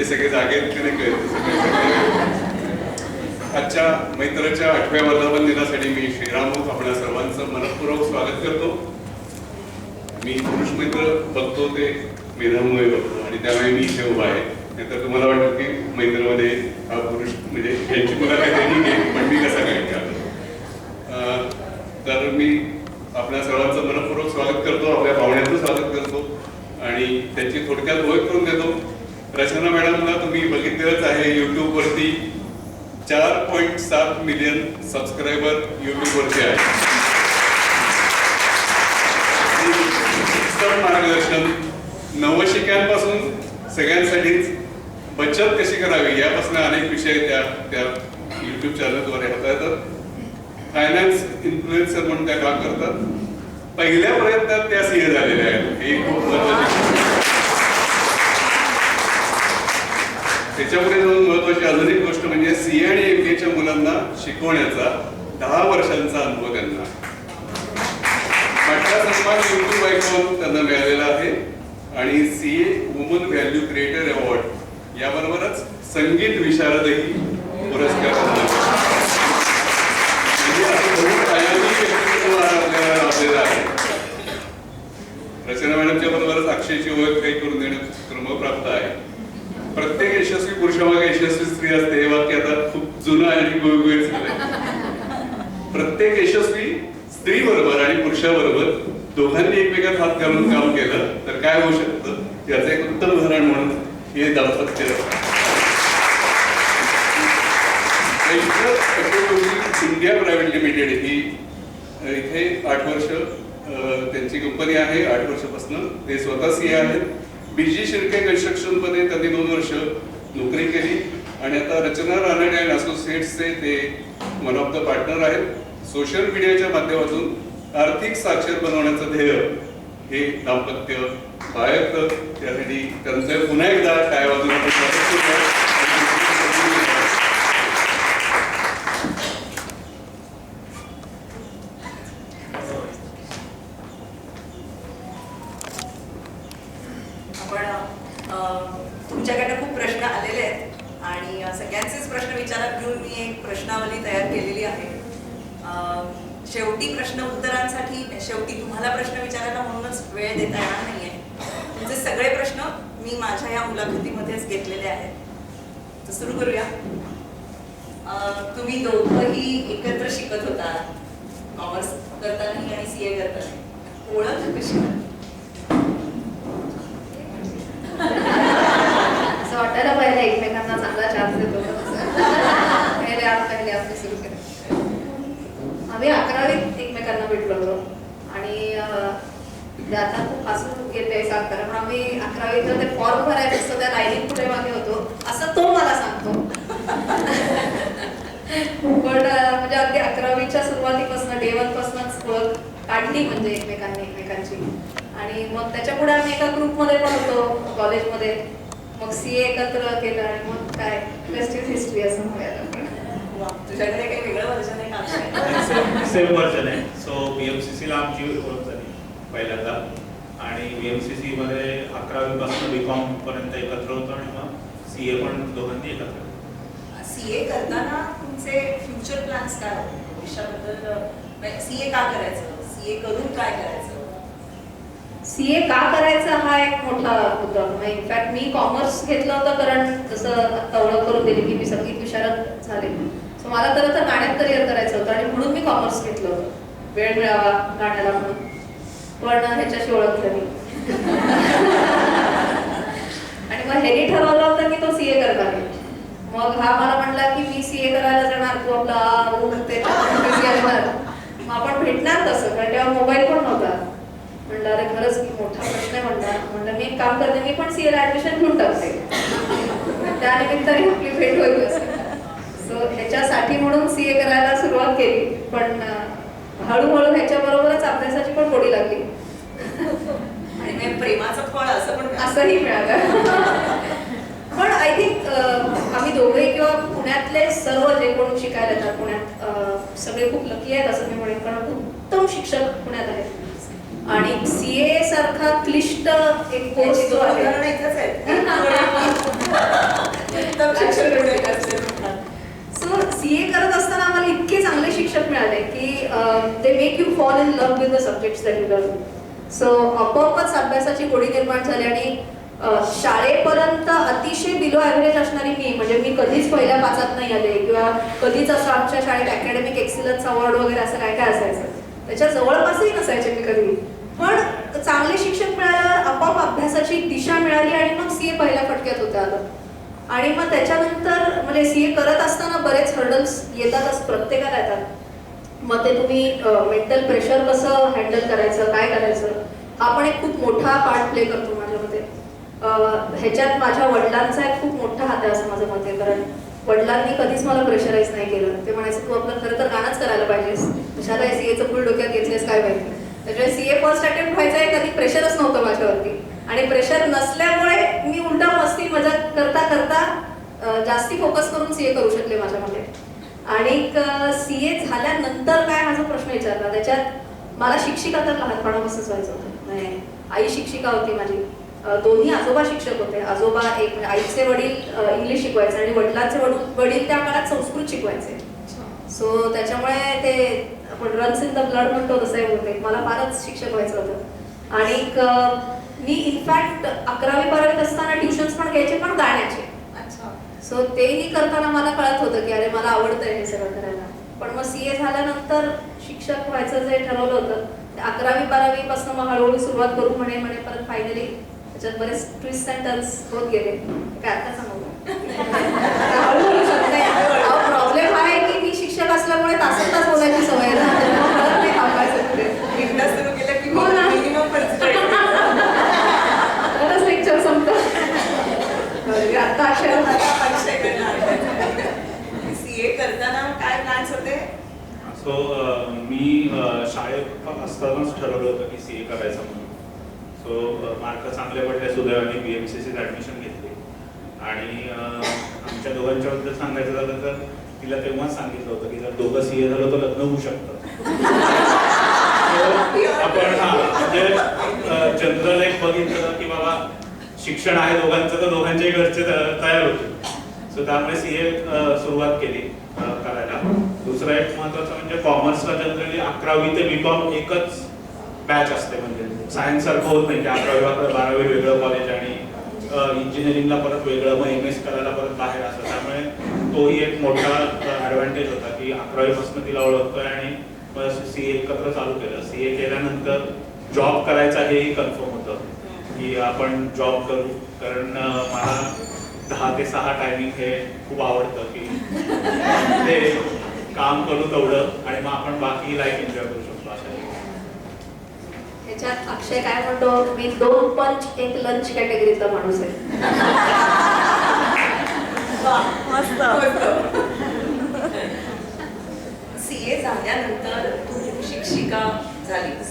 म्हणजे सगळे जागे आहेत की नाही कळत. आजच्या मैत्राच्या 8व्या वर्धापन दिनासाठी मी श्रीराम आपल्या सर्वांचं मनपूर्वक स्वागत करतो. मी पुरुष मित्र बघतो ते मेधामुळे बघतो आणि त्यामुळे मी इथे उभा आहे. नाहीतर तुम्हाला वाटतं की मैत्रमध्ये हा पुरुष म्हणजे यांची मुलाखत ठीक आहे पण मी कसा काय का. तर मी आपल्या सर्वांचं मनपूर्वक स्वागत करतो, आपल्या पाहुण्यांचं स्वागत करतो आणि त्याची थोडक्यात ओळख करून देतो. रचना मॅडमला तुम्ही बघितलेलंच आहे, यूट्यूबवरती 4.7 मिलियन सबस्क्रायबर यूट्यूबवरती आहे. मार्गदर्शन नवशिक्यांपासून सगळ्यांसाठीच बचत कशी करावी यापासून अनेक विषय त्या यूट्यूब चॅनलद्वारे हाताळतात. फायनान्स इन्फ्लुएन्सर म्हणून त्या काम करतात. पहिल्या प्रयत्नात त्या सीए झालेल्या आहेत, हे खूप महत्वाचे. त्याच्यापुढे जाऊन महत्वाची अजून एक गोष्ट म्हणजे सीए आणि एमबीएच्या मुलांना शिकवण्याचा 10 वर्षांचा अनुभव त्यांना. मोठा सन्मान यूट्यूब आयकॉन त्यांना मिळालेला आहे आणि CA woman value creator award याबरोबरच संगीत विशारदही पुरस्कार लाभलेला आहे. रचना मॅडमच्या बरोबरच अक्षयची ओळख काही करून देण्यात क्रमप्राप्त आहे. प्रत्येक यशस्वी पुरुषामागे यशस्वी स्त्री असते हे वाक्य आता खूप जुनं आणि गुळगुळीत झालंय. प्रत्येक यशस्वी स्त्री बरोबर आणि पुरुषाबरोबर दोघांनी एकमेकात हात घालून काम केलं तर काय होऊ शकतं याचं एक उत्तम उदाहरण म्हणून हे दाम्पत्य. इंडिया प्रायव्हेट लिमिटेड ही इथे 8 वर्ष त्यांची कंपनी आहे. 8 वर्षापासून ते स्वतः सीए आहेत. बीजी शिर्के कन्स्ट्रक्शन मध्ये त्यांनी 2 वर्ष नोकरी केली आणि आता रचना रानडे अँड असोसिएट्सचे ते वन ऑफ द पार्टनर आहेत. सोशल मीडियाच्या माध्यमातून आर्थिक साक्षर बनवण्याचं ध्येय हे दाम्पत्य बाळगतं. त्यासाठी त्यांचं पुन्हा एकदा टाळ्या वाजवून तुमच्याकडे खूप प्रश्न आलेले आहेत आणि सगळ्यांचेच प्रश्न विचारात घेऊन मी एक प्रश्नावली तयार केलेली आहे. शेवटी प्रश्न उत्तरांसाठी शेवटी तुम्हाला प्रश्न विचारायला म्हणूनच वेळ देता येणार नाहीये. तुमचे सगळे प्रश्न मी माझ्या या मुलाखतीमध्येच घेतलेले आहेत. तर सुरू करूया. तुम्ही दोघंही एकत्र शिकत होता, कॉमर्स करतानाही आणि सीए करताना. ओळख कशी? असं वाटायला पाहिजे एकमेकांना चांगला चान्स देतो. पहिले आपली सुरू केलं. आम्ही 11वीत एकमेकांना भेटलो होतो आणि आता खूप हसून येते सांगताना पण आम्ही 11वीत ते फॉर्म भरायचं असतं त्या लाईनीत पुढे मागे होतो असं तो मला सांगतो. पण म्हणजे अगदी 11वीच्या सुरुवातीपासून डे 1 पासूनच ओळख काढली म्हणजे एकमेकांची. आणि मग त्याच्या पुढे आम्ही एका ग्रुपमध्ये पण होतो कॉलेजमध्ये. मग सीए एकत्र केलं आणि मग काय फेस्टिव्ह हिस्ट्री असं म्हणायला. तुझ्याकडे काही वेगळं वर्जन आहे का? सेम वर्जन आहे. सो बीएमसीसीला आमची ओळख झाली पहिल्यांदा आणि बीएमसीसी मध्ये 11वी पासून बीकॉम पर्यंत एकत्र होतो आणि मग सीए पण दोघांनी एकत्र. सीए करताना तुमचे फ्युचर प्लॅन्स काय होते भविष्याबद्दल? सीए का करायचं, सीए करून काय करायचं? सीए का करायचा हा एक मोठा मुद्दा होता. इनफॅक्ट मी कॉमर्स घेतलं होतं कारण जसं आता ओळख करून दिली की मी संगीत विशारद झाले. सो मला खरं तर गाण्यात करिअर करायचं होतं आणि म्हणून मी कॉमर्स घेतलं होतं, वेळ मिळावा गाण्याला म्हणून. पण ह्याच्याशी ओळख झाली आणि मग ह्यानी ठरवलं होतं की तो सीए करणार आहे. मग हा मला म्हणला की मी सीए करायला जाणार, तू आपला ते मग आपण भेटणार कसं, कारण तेव्हा मोबाईल पण नव्हता. म्हणलं अरे खरंच की मोठा प्रश्न आहे. म्हणलं मी एक काम करते, मी पण सीएला ऍडमिशन घेऊन टाकते, त्यानिमित्ताने आपली भेट होईल असं. सो ह्याच्यासाठी म्हणून सीए करायला सुरुवात केली. पण हळूहळू ह्याच्याबरोबरच अभ्यासाची पण गोडी लागली आणि प्रेमाचं फळ असंही मिळालं. पण आय थिंक आम्ही दोघे किंवा पुण्यातले सर्व जे कोण शिकायला येतात पुण्यात सगळे खूप लकी आहेत असं मी म्हणेन, कारण उत्तम शिक्षक पुण्यात आहेत. आणि सीए सारखा क्लिष्ट एक कोर्स त्याची जो दोन आहे उदाहरणं इथंच आहेत. उत्तम शिक्षक मिळाले असते. सो सीए करत असताना आम्हाला इतके चांगले शिक्षक मिळाले की they make you fall in love with the subjects that you learn. So आपोआपच अभ्यासाची गोडी निर्माण झाली आणि शाळेपर्यंत अतिशय बिलो ॲव्हरेज असणारी मी, म्हणजे मी कधीच पहिल्या पाचात नाही आले किंवा कधीच असं आमच्या शाळेत अकॅडमिक एक्सिलन्स अवॉर्ड वगैरे असं काय काय असायचं, त्याच्या जवळपासही नसायचे मी कधी. पण चांगले शिक्षक मिळाल्यावर आपोआप अभ्यासाची दिशा मिळाली आणि मग सीए पहिल्या फटक्यात होतं आलं. आणि मग त्याच्यानंतर म्हणजे सीए करत असताना बरेच हर्डल्स येतातच, प्रत्येकाला येतात. मग ते तुम्ही मेंटल प्रेशर कसं हँडल करायचं, काय करायचं, हा पण एक खूप मोठा पार्ट प्ले करतो माझ्या मते. ह्याच्यात माझ्या वडिलांचा एक खूप मोठा हात आहे असं माझं मत आहे, कारण वडिलांनी कधीच मला प्रेशराईज नाही केलं. ते म्हणायचं तू आपलं खरं तर गाणंच करायला पाहिजेस, कशाला सीएचं फुल डोक्यात घेतलेस काय माहिती. त्याच्यामुळे सीए फर्स्ट अटेम्प्ट व्हायचा आहे, कधी प्रेशरच नव्हतं माझ्यावरती. आणि प्रेशर नसल्यामुळे मी उलटा मस्ती मजा करता करता जास्ती फोकस करून सीए करू शकले माझ्यामध्ये. आणि सीए झाल्यानंतर काय हा जो प्रश्न विचारला, त्याच्यात मला शिक्षिका तर लहानपणापासूनच व्हायचं होतं. आई शिक्षिका होती माझी, दोन्ही आजोबा शिक्षक होते. आजोबा एक म्हणजे आईचे वडील इंग्लिश शिकवायचे आणि वडिलांचे वडील त्या काळात संस्कृत शिकवायचे. सो त्याच्यामुळे ते आपण रन्स इन द ब्लड म्हणतो तसं आहे बहुतेक. मला फारच शिक्षक व्हायचं होतं. आणि मी इनफॅक्ट 11वी-12वीत असताना ट्युशन्स पण घ्यायचे, पण गाण्याचे. सो तेही करताना मला कळत होतं की अरे मला आवडतंय हे सगळं करायला. पण मग सीए झाल्यानंतर शिक्षक व्हायचं जे ठरवलं होतं, 11वी-12वी पासून मग हळूहळू सुरुवात करू म्हणे परत फायनली त्याच्यात बरेच ट्विस्ट अँड टर्न्स होत गेले. काय आता सांगू प्रॉब्लेम आहे की मी शिक्षक असल्यामुळे तास तास बोलायची सवय आहे ना, कळत नाही थांबायचं कुठे. एकदा सुरू केलं की हो ना. मिनिमम लेक्चर संपतं. आता अक्षय सीए करताना काय प्लॅन्स होते? सो मी शाळेत असतानाच ठरवलं होतं की सीए करायचं म्हणून. सो मार्क चांगले पडले, सुदैवाने BMCCत ॲडमिशन घेतली. आणि आमच्या दोघांच्या बद्दल सांगायचं झालं तर तिला तेव्हाच सांगितलं होतं की जर दोघं सीए झालं तर लग्न होऊ शकतं. आपण म्हणजे जनरल एक बघितलं की बाबा शिक्षण आहे दोघांचं तर दोघांच्याही घरचे तयार होते. सो त्यामुळे सीए सुरुवात केली करायला. दुसरं एक महत्वाचं म्हणजे कॉमर्सला जनरली 11वी ते बीकॉम एकच बॅच असते, म्हणजे सायन्स सारखं होत नाही की 11वी-12वी वेगळं कॉलेज आणि इंजिनिअरिंगला परत वेगळं, मग MS करायला परत बाहेर असतं. त्यामुळे तोही एक मोठा ॲडव्हान्टेज होता की 11वीपासून तिला ओळखतोय आणि मग सीए एकत्र चालू केलं. सीए केल्यानंतर जॉब करायचा हेही कन्फर्म होतं की आपण जॉब करू, कारण मला 10 ते 6 टायमिंग हे खूप आवडतं की ते काम करू तेवढं आणि मग आपण बाकी लाईफ एन्जॉय करू शकतो. अशा ह्याच्यात अक्षय काय म्हणतो, मी 2 पंच 1 लंच कॅटेगरीचा माणूस आहे. मस्त. सीए झाल्यानंतर तू शिक्षिका झालीस,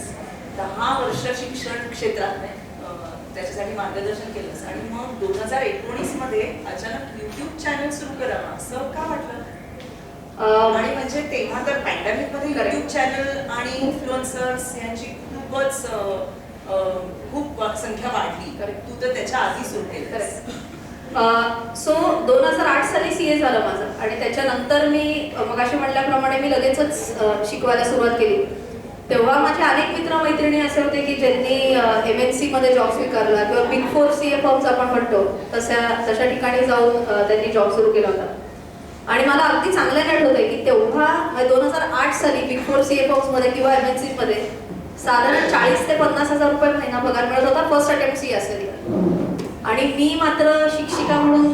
10 वर्ष शिक्षण क्षेत्रात त्याच्यासाठी मार्गदर्शन केलंस आणि मग 2019 मध्ये अचानक YouTube चॅनल सुरू करावं असं का वाटलं? आणि म्हणजे तेव्हा तर पॅन्डेमिक मध्ये YouTube चॅनल आणि इन्फ्लुएन्सर्स यांची खूप संख्या वाढली. तू तर त्याच्या आधी सुरू केलंस. सो 2008 साली सीए झालं माझं आणि त्याच्यानंतर मी मगाशी म्हटल्याप्रमाणे मी लगेचच शिकवायला सुरुवात केली. तेव्हा माझे अनेक मित्र मैत्रिणी असे होते की ज्यांनी MNC मध्ये जॉब स्वीकारला किंवा बिग 4 सीए फर्म्स आपण म्हणतो तशा ठिकाणी जाऊन त्यांनी जॉब सुरू केला होता. आणि मला अगदी चांगलं आठवतंय की तेव्हा 2008 साली बिग 4 सीए फर्म्स मध्ये किंवा MNC मध्ये साधारण 40 ते 50 हजार रुपये महिना पगार मिळत होता फर्स्ट अटेम्प्ट सीए असेल. आणि मी मात्र शिक्षिका म्हणून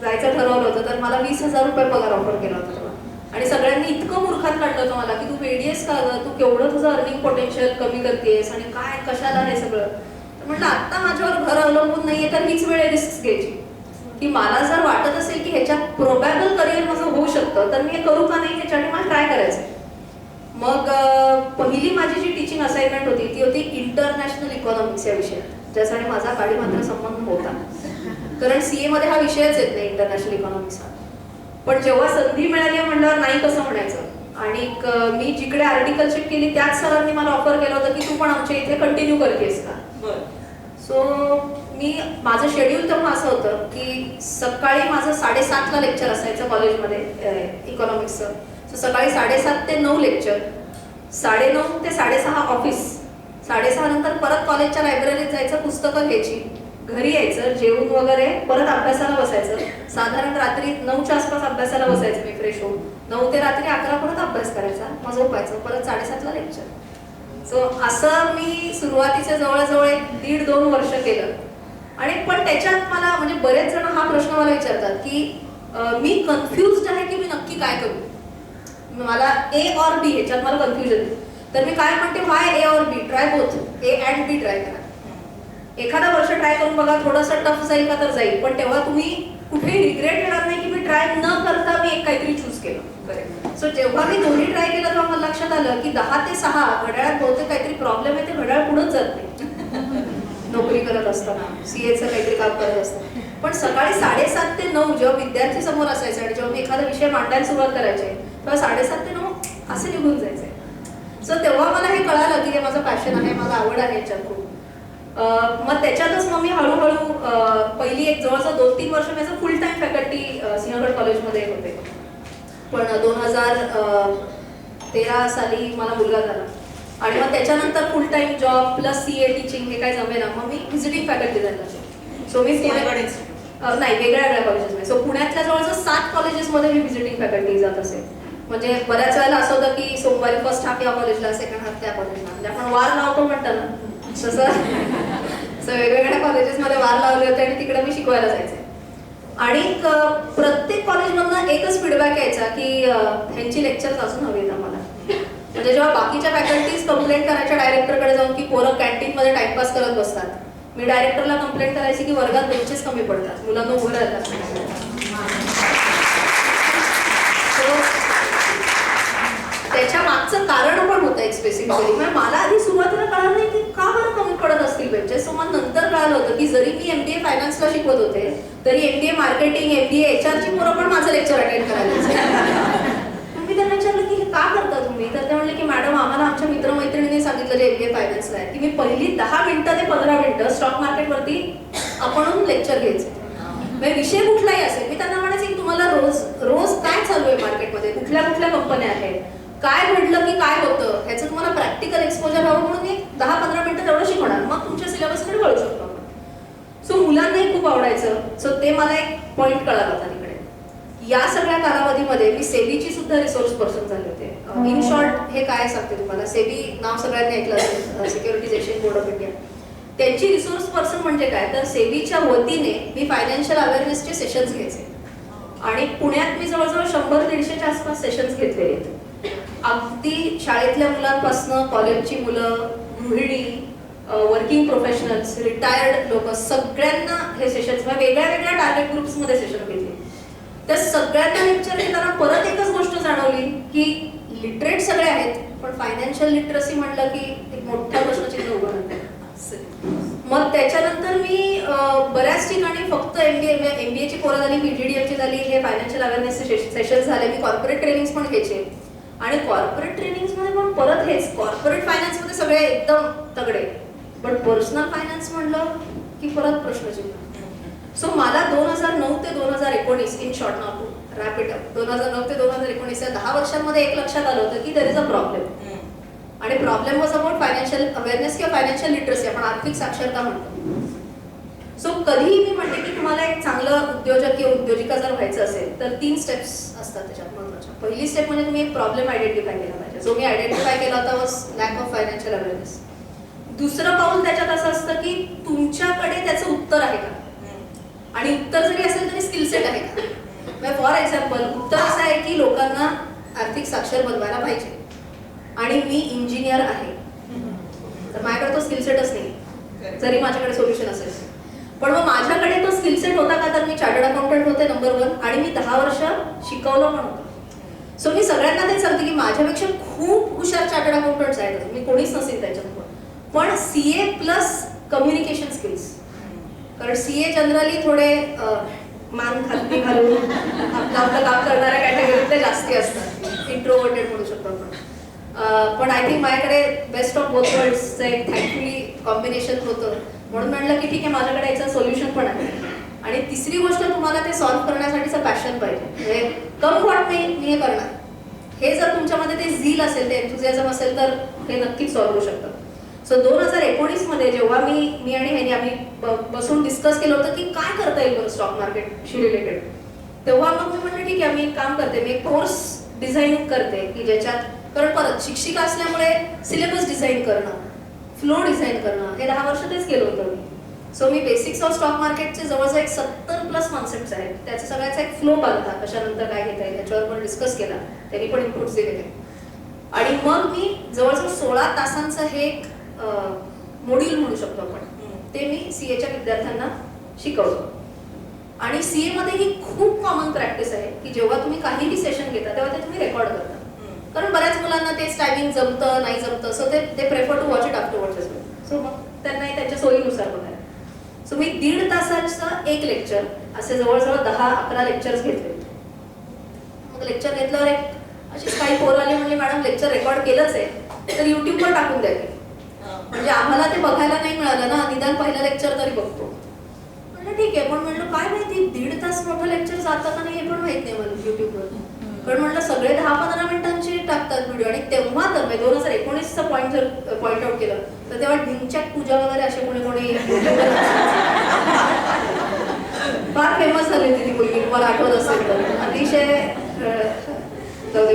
जायचं ठरवलं होतं, तर मला 20,000 रुपये पगार ऑफर केला होता. आणि सगळ्यांनी इतकं मूर्खात काढलं होतं मला की तू वेडीएस का गं, तू केवढं तुझं अर्निंग पोटेन्शियल कमी करतेस आणि काय कशाला हे सगळं. तर म्हटलं आत्ता माझ्यावर घर अवलंबून नाहीये, तर हीच वेळ रिस्क घ्यायची की मला जर वाटत असेल की ह्याच्यात प्रोबॅबल करिअर माझं होऊ शकतं तर मी हे करू का नाही, ह्याच्यासाठी मला ट्राय करायचं. मग पहिली माझी जी टीचिंग असाइनमेंट होती ती होती इंटरनॅशनल इकॉनॉमिक्स या विषयात, ज्यासाठी माझा काळी मात्र संबंध होता, कारण सीए मध्ये हा विषयच येत नाही इंटरनॅशनल इकॉनॉमिक्सचा. पण जेव्हा संधी मिळाली म्हणल्यावर नाही कसं म्हणायचं. आणि मी जिकडे आर्टिकलशिप केली त्याच सरांनी मला ऑफर केलं होतं की तू पण आमच्या इथे कंटिन्यू करतेस का. बरं. सो मी माझं शेड्यूल तेव्हा असं होतं की सकाळी माझं 7:30ला लेक्चर असायचं कॉलेजमध्ये इकॉनॉमिक्सचं. सो सकाळी 7:30 ते 9 लेक्चर, 9:30 ते 6:30 ऑफिस, 6:30 नंतर परत कॉलेजच्या लायब्ररीत जायचं, पुस्तकं घ्यायची, घरी यायचं, जेवून वगैरे परत अभ्यासाला बसायचं. साधारण रात्री 9च्या आसपास अभ्यासाला बसायचं मी फ्रेश होऊन. 9 ते रात्री 11 परत अभ्यास करायचा, मग झोपायचं, परत 7:30ला लेक्चर. सो असं मी सुरुवातीचे जवळजवळ 1.5-2 वर्ष केलं. आणि पण त्याच्यात मला म्हणजे बरेच जण हा प्रश्न मला विचारतात की मी कन्फ्युज्ड आहे की मी नक्की काय करू, मला ए ऑर बी ह्याच्यात मला कन्फ्युजन आहे. तर मी काय म्हणते, why A or B, try both, A and B try करा. एखादा वर्ष ट्राय करून बघा, थोडंसं टफ जाईल का तर जाईल, पण तेव्हा तुम्ही कुठेही रिग्रेट येणार नाही की मी ट्राय न करता मी एक काहीतरी चूज केलं. सो जेव्हा मी दोन्ही ट्राय केलं तेव्हा मला लक्षात आलं की 10 ते 6 घड्याळात बहुतेक काहीतरी प्रॉब्लेम आहे, ते घड्याळ पुढेच जात नाही नोकरी करत असताना, सीएचं काहीतरी काम करत असताना. पण सकाळी 7:30 ते 9 जेव्हा विद्यार्थी समोर असायचे आणि जेव्हा मी एखादा विषय मांडायला सुरुवात करायचे तेव्हा 7:30 ते 9 असे निघून जायचे. सो तेव्हा मला हे कळालं की हे माझं पॅशन आहे, मला आवड आहे याच्यात खूप. मग त्याच्यातच मग मी हळूहळू पहिली एक जवळजवळ 2-3 वर्ष मी असं फुल टाइम फॅकल्टी सिंहगड कॉलेजमध्ये होते. पण 2013 साली मला मुलगा झाला आणि मग त्याच्यानंतर फुल time job plus CA teaching हे काय जमेना, मग मी व्हिजिटिंग फॅकल्टी झाले. सो मी नाही वेगळ्या कॉलेजेसमध्ये. सो पुण्यातल्या जवळजवळ 7 कॉलेजेसमध्ये मी व्हिजिटिंग फॅकल्टी जात असे. म्हणजे बऱ्याच वेळेला असं होतं की सोमवारी फर्स्ट हाफ या कॉलेजला, सेकंड हाफ त्या कॉलेजला, म्हणजे आपण वार लावतो म्हणतो ना तसं वेगवेगळ्या कॉलेजेसमध्ये वार लावले होते आणि तिकडे मी शिकवायला जायचे. आणि प्रत्येक कॉलेजमधनं एकच फीडबॅक यायचा की ह्यांची लेक्चर्स अजून हवेत आम्हाला. म्हणजे जेव्हा बाकीच्या फॅकल्टीज कंप्लेंट करायच्या डायरेक्टरकडे जाऊन की पोरं कॅन्टीनमध्ये टाइमपास करत बसतात, मी डायरेक्टरला कंप्लेंट करायची की वर्गात बेंचेस कमी पडतात, मुलांना उभं राहतात. त्याच्या मागचं कारण पण होतं एक स्पेसिफिकली. म्हणजे मला आधी सुरुवातीला कळलं नाही की का बरं कमी पडत असतील बेंचेस. सो मला नंतर कळलं होतं की जरी मी MBA फायनान्सला शिकवत होते तरी MBA मार्केटिंग, MBA HR ची पोरं पण माझं लेक्चर अटेंड करायला. मी त्यांना विचारलं की हे का करता तुम्ही, तर ते म्हणले की मॅडम आम्हाला आमच्या मित्रमैत्रिणींनी सांगितलं जे MBA फायनान्सला आहे की मी पहिली 10 मिनिटं ते 15 मिनिटं स्टॉक मार्केटवरती आपण लेक्चर घ्यायचे. म्हणजे विषय कुठलाही असेल, मी त्यांना म्हणायचे की तुम्हाला रोज काय चालू आहे मार्केटमध्ये, कुठल्या कुठल्या कंपन्या आहेत, काय घडलं की काय होतं, ह्याचं तुम्हाला प्रॅक्टिकल एक्सपोजर हवं, म्हणून मी 10-15 मिनिटं तेवढं शिकवणार, मग तुमच्या सिलेबसकडे वळू शकतो आपण. सो मुलांनाही खूप आवडायचं. सो ते मला एक पॉईंट कळाला होता तिकडे. या सगळ्या कालावधीमध्ये मी सेबीची सुद्धा रिसोर्स पर्सन झाले होते. इन शॉर्ट हे काय सांगते तुम्हाला, सेबी नाव सगळ्यांनी ऐकलं असेल, securities exchange board of India. त्यांची रिसोर्स पर्सन म्हणजे काय, तर सेबीच्या वतीने मी फायनान्शियल अवेअरनेसचे सेशन्स घ्यायचे. आणि पुण्यात मी जवळजवळ 100-150च्या आसपास सेशन्स घेतलेले आहेत. अगदी शाळेतल्या मुलांपासनं कॉलेजची मुलं, गृहिणी, वर्किंग प्रोफेशनल्स, रिटायर्ड लोक, सगळ्यांना हे सेशन्स वेगळ्या वेगळ्या टार्गेट ग्रुप्समध्ये सेशन घेतले. त्या सगळ्यांना लेक्चर घेताना परत एकच गोष्ट जाणवली की लिटरेट सगळे आहेत, पण फायनान्शियल लिटरसी म्हटलं की एक मोठा प्रश्नचिन्ह उभं राहतं. मग त्याच्यानंतर मी बऱ्याच ठिकाणी फक्त MBA ची पोरं झाली, PGDM ची झाली, हे फायनान्शियल अवेअरनेसचे सेशन्स झाले. मी कॉर्पोरेट ट्रेनिंग्स पण घ्यायचे. आणि कॉर्पोरेट ट्रेनिंग्समध्ये पण परत हेच, कॉर्पोरेट फायनान्समध्ये सगळे एकदम तगडे, पण पर्सनल फायनान्स म्हणलं की परत प्रश्नचिन्ह. सो मला 2009 ते 2019 इन शॉर्ट नाव टू रॅप इट अप, 2009 ते 2019 या 10 वर्षांमध्ये एक लक्षात आलं होतं की देयर इज अ प्रॉब्लेम. आणि problem was about financial awareness किंवा फायनान्शियल लिटरसी, आपण आर्थिक साक्षरता म्हणतो. सो कधीही मी म्हणते की तुम्हाला एक चांगलं उद्योजक किंवा उद्योजिका जर व्हायचं असेल तर 3 स्टेप्स असतात त्याच्यात महत्त्वाच्या. पहिली स्टेप म्हणजे तुम्ही एक प्रॉब्लेम आयडेंटिफाय केला पाहिजे. जो मी आयडेंटिफाय केला होता was lack of financial awareness. दुसरं पाऊल त्याच्यात असं असतं की तुमच्याकडे त्याचं उत्तर आहे का, आणि उत्तर जरी असेल तरी स्किल सेट आहे का. फॉर एक्झाम्पल उत्तर असं आहे की लोकांना आर्थिक साक्षर बनवायला पाहिजे आणि मी इंजिनियर आहे, तर माझ्याकडे तो स्किल सेटच नाही जरी माझ्याकडे सोल्युशन असेल. पण मग माझ्याकडे तो स्किल सेट होता का, तर मी चार्टर्ड अकाउंटंट होते नंबर 1 आणि मी 10 वर्ष शिकवलं पण होतं. सो मी सगळ्यांना तेच सांगते की माझ्यापेक्षा खूप हुशार चार्टर्ड अकाउंटंट्स आहेत, मी कोणीच नसेल त्याच्यात, पण CA प्लस कम्युनिकेशन स्किल्स. कारण CA जनरली थोडे मान खाली घालून आपलं काम करणाऱ्या कॅटेगरीतले जास्ती असतात, इंट्रोवर्टेड म्हणू शकतो. पण आय थिंक माझ्याकडे बेस्ट ऑफ बोथ वर्ल्ड्सचं एक थँकफुली कॉम्बिनेशन होतं, म्हणून म्हणलं की ठीक आहे माझ्याकडे याचं सोल्युशन पण आहे. आणि तिसरी गोष्ट, तुम्हाला ते सॉल्व्ह करण्यासाठीचं पॅशन पाहिजे, म्हणजे कम व्हॉट मी हे करणार, हे जर तुमच्यामध्ये ते झील असेल, ते एन्थुझियाझम असेल तर हे नक्कीच सॉल्व्ह होऊ शकतं. सो 2019 मध्ये जेव्हा मी आणि ह्यानी आम्ही बसून डिस्कस केलं होतं की काय करता येईल बरं स्टॉक मार्केटशी रिलेटेड, तेव्हा मग मी म्हटलं ठीक आहे मी एक काम करते, मी एक कोर्स डिझाईन करते की ज्याच्यात, कारण परत शिक्षिका असल्यामुळे सिलेबस डिझाईन करणं, फ्लो डिझाईन करणं, हे 10 वर्ष तेच केलं होतं मी. सो मी बेसिक्स ऑफ स्टॉक मार्केटचे जवळजवळ एक 70+ कॉन्सेप्ट आहेत, त्याचा सगळ्याचा एक फ्लो बांधला, कशानंतर काय घेता येईल त्याच्यावर पण डिस्कस केला, त्यांनी पण इनपुट्स दिलेले. आणि मग मी जवळजवळ 16 तासांचं हे एक मॉड्यूल म्हणू शकतो आपण, ते मी CAच्या विद्यार्थ्यांना शिकवतो. आणि CA मध्ये ही खूप कॉमन प्रॅक्टिस आहे की जेव्हा तुम्ही काहीही सेशन घेता तेव्हा ते तुम्ही रेकॉर्ड करता, कारण बऱ्याच मुलांना तेच टायमिंग जमतं नाही जमतं, सो ते prefer to watch it afterwards as well. So मग त्यांना त्यांच्या सोयीनुसार बघायला. सो मी 1.5 तासाचं एक लेक्चर, असे जवळजवळ 10-11 लेक्चर्स घेतले. मग लेक्चर घेतल्यावर एक अशी काही पोरं आली, म्हणली मॅडम लेक्चर रेकॉर्ड केलंच आहे तर युट्यूबवर टाकून द्या, म्हणजे आम्हाला ते बघायला नाही मिळालं ना, निदान पहिलं लेक्चर तरी बघतो. म्हणलं ठीक आहे, पण म्हणलं काय माहिती 1.5 तास मोठं लेक्चर जातं का नाही हे पण माहित नाही मला युट्यूबवर. पण म्हणलं सगळे 10-15 मिनिटांचे टाकतात व्हिडिओ. आणि तेव्हा तर मी 2019चा पॉईंट जर पॉईंट आउट केलं तर तेव्हा ढिंच्याक पूजा वगैरे असे कोणी फार फेमस झाली होती ती मुलगी, तुम्हाला आठवत असेल तर. अतिशय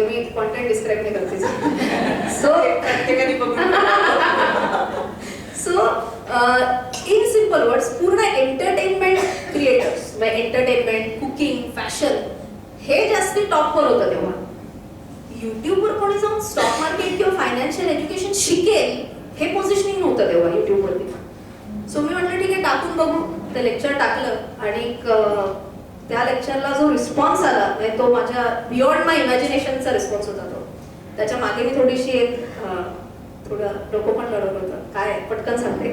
मी कॉन्टेंट डिस्क्राईब नाही करते. सो प्रत्येकाने बघून सो इन सिम्पल वर्ड्स, पूर्ण entertainment creators, entertainment, cooking, fashion हे जास्ती टॉपवर होतं तेव्हा. युट्यूबवर कोणी जाऊन स्टॉक मार्केट किंवा फायनान्शियल एज्युकेशन शिकेल हे पोझिशनिंग नव्हतं तेव्हा युट्यूबवरती. सो मी म्हटलं ठीक आहे टाकून बघू. ते लेक्चर टाकलं आणि त्या लेक्चरला जो रिस्पॉन्स आला म्हणजे तो माझ्या बियॉन्ड माय इमॅजिनेशनचा रिस्पॉन्स होता तो. त्याच्या मागे मी थोडीशी एक थोडं डोकं पण लढवलं होतं. काय पटकन सांगते,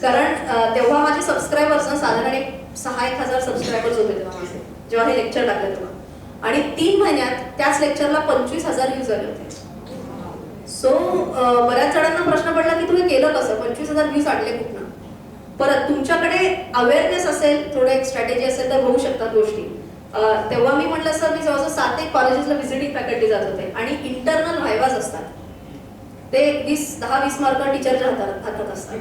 कारण तेव्हा माझे सबस्क्रायबर्स ना साधारण एक 6-1 हजार सबस्क्रायबर्स होते तेव्हा माझे, जेव्हा हे लेक्चर टाकलं तेव्हा. आणि 3 महिन्यात त्याच लेक्चरला 25,000 व्ह्यूज आले होते. सो बऱ्याच जणांना प्रश्न पडला की तुम्ही केलं कसं, 25,000 व्ह्यूज आणले कुठनं. परत तुमच्याकडे अवेअरनेस असेल, थोडं एक स्ट्रॅटेजी असेल तर होऊ शकतात गोष्टी. तेव्हा मी म्हटलं सर मी जवळजवळ 7-1 कॉलेजेसला व्हिजिटिंग फॅकल्टी जात होते आणि इंटरनल व्हायवाज असतात, ते 10-20 मार्क टीचरच्या हातात असतात.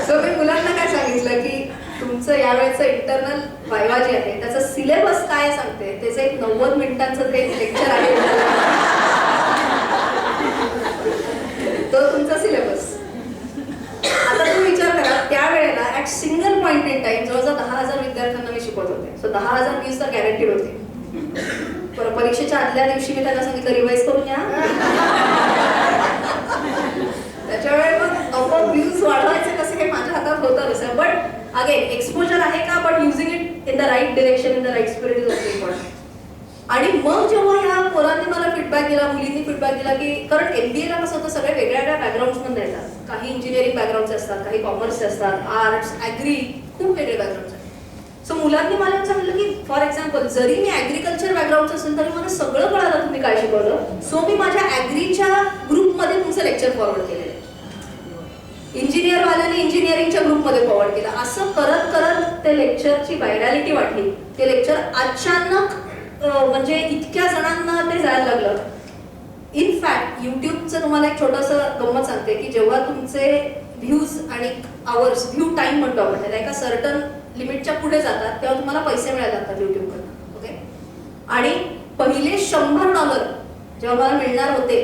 सो मी मुलांना काय सांगितलं की तुमचं यावेळेचं इंटरनल व्हायवा जे आहे त्याचा सिलेबस काय सांगते, त्याचं एक 90 मिनिटांचं ते लेक्चर आहे, तो तुमचा सिलेबस. आता तुम्ही विचार करा त्यावेळेला at single point in time जवळजवळ 10,000 विद्यार्थ्यांना मी शिकवत होते. सो 10,000 व्ह्यूज तर गॅरंटीड होते. परीक्षेच्या आदल्या दिवशी मी त्यांना सांगितलं रिवाइज करून या. त्याच्यावेळी मग आपोआप व्ह्यूज वाढवायचे कसे हे माझ्या हातात होतं तसं. बट अगेन एक्सपोजर आहे का, but using it in the right direction, in the right spirit is also important. आणि मग जेव्हा ह्या पोरांनी मला फीडबॅक दिला, मुलींनी फीडबॅक दिला की कारण MBA ला कसं होतं सगळे वेगळ्या बॅकग्राऊंड्समधून येतात. काही इंजिनिअरिंग बॅकग्राऊंडचे असतात, काही कॉमर्सचे असतात, आर्ट्स, ॲग्री, खूप वेगळे बॅकग्राऊंड्स आहेत. सो मुलांनी मला सांगितलं की फॉर एक्झाम्पल जरी मी ॲग्रिकल्चर बॅकग्राऊंडचं असेल तरी मला सगळं कळालं तुम्ही काय शिकवलं. सो मी माझ्या ॲग्रीच्या ग्रुपमध्ये तुमचं लेक्चर फॉरवर्ड केलेलं आहे, इंजिनिअरवाल्याने इंजिनिअरिंगच्या ग्रुपमध्ये फॉरवर्ड केलं. असं करत करत ते लेक्चरची व्हायरॅलिटी वाढली. ते लेक्चर अचानक म्हणजे इतक्या जणांना ते जायला लागलं. इनफॅक्ट युट्यूबचं तुम्हाला एक छोटंसं गंमत सांगते की जेव्हा तुमचे व्ह्यूज आणि आवर्स, व्ह्यू टाइम म्हणतो आपण त्याला, एका सर्टन लिमिटच्या पुढे जातात तेव्हा तुम्हाला पैसे मिळायला लागतात युट्यूबकडनं. ओके. आणि पहिले $100 जेव्हा मला मिळणार होते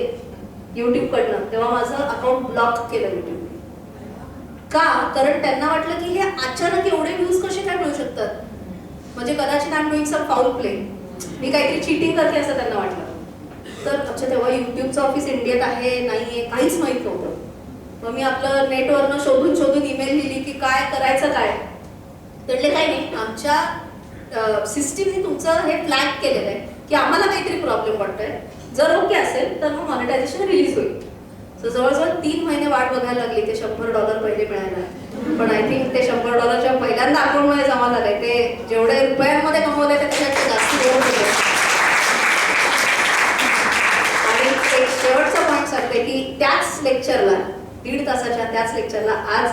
युट्यूबकडनं तेव्हा माझं अकाउंट ब्लॉक केलं युट्यूब. का? कारण त्यांना वाटलं की हे अचानक एवढे व्ह्यूज कसे काय मिळू शकतात, म्हणजे कदाचित I am doing some foul play, मी काहीतरी चीटिंग करते असं त्यांना वाटलं. तर अच्छा तेव्हा युट्यूबचं ऑफिस इंडियात आहे नाहीये काहीच माहित नव्हतं. मग मी आपलं नेटवरनं शोधून ईमेल लिहिली की काय करायचं काय. म्हटले काही नाही, आमच्या सिस्टीमने तुमचं हे फ्लॅग केलेलं आहे की आम्हाला काहीतरी प्रॉब्लेम वाटतोय, जर ओके असेल तर मग मॉनिटायझेशन रिलीज होईल. सो जवळजवळ 3 महिने वाट बघायला लागली ते $100 पहिले मिळायला. पण आय थिंक ते $100 पहिल्यांदा अकाउंटमध्ये जमा झाले, ते जेवढे रुपयांमध्ये कमवले ते त्याच्यापेक्षा जास्त होत होते. आणि एक शेवटचा पॉईंट सांगते की त्याच लेक्चरला 1.5 तासाच्या त्याच लेक्चरला आज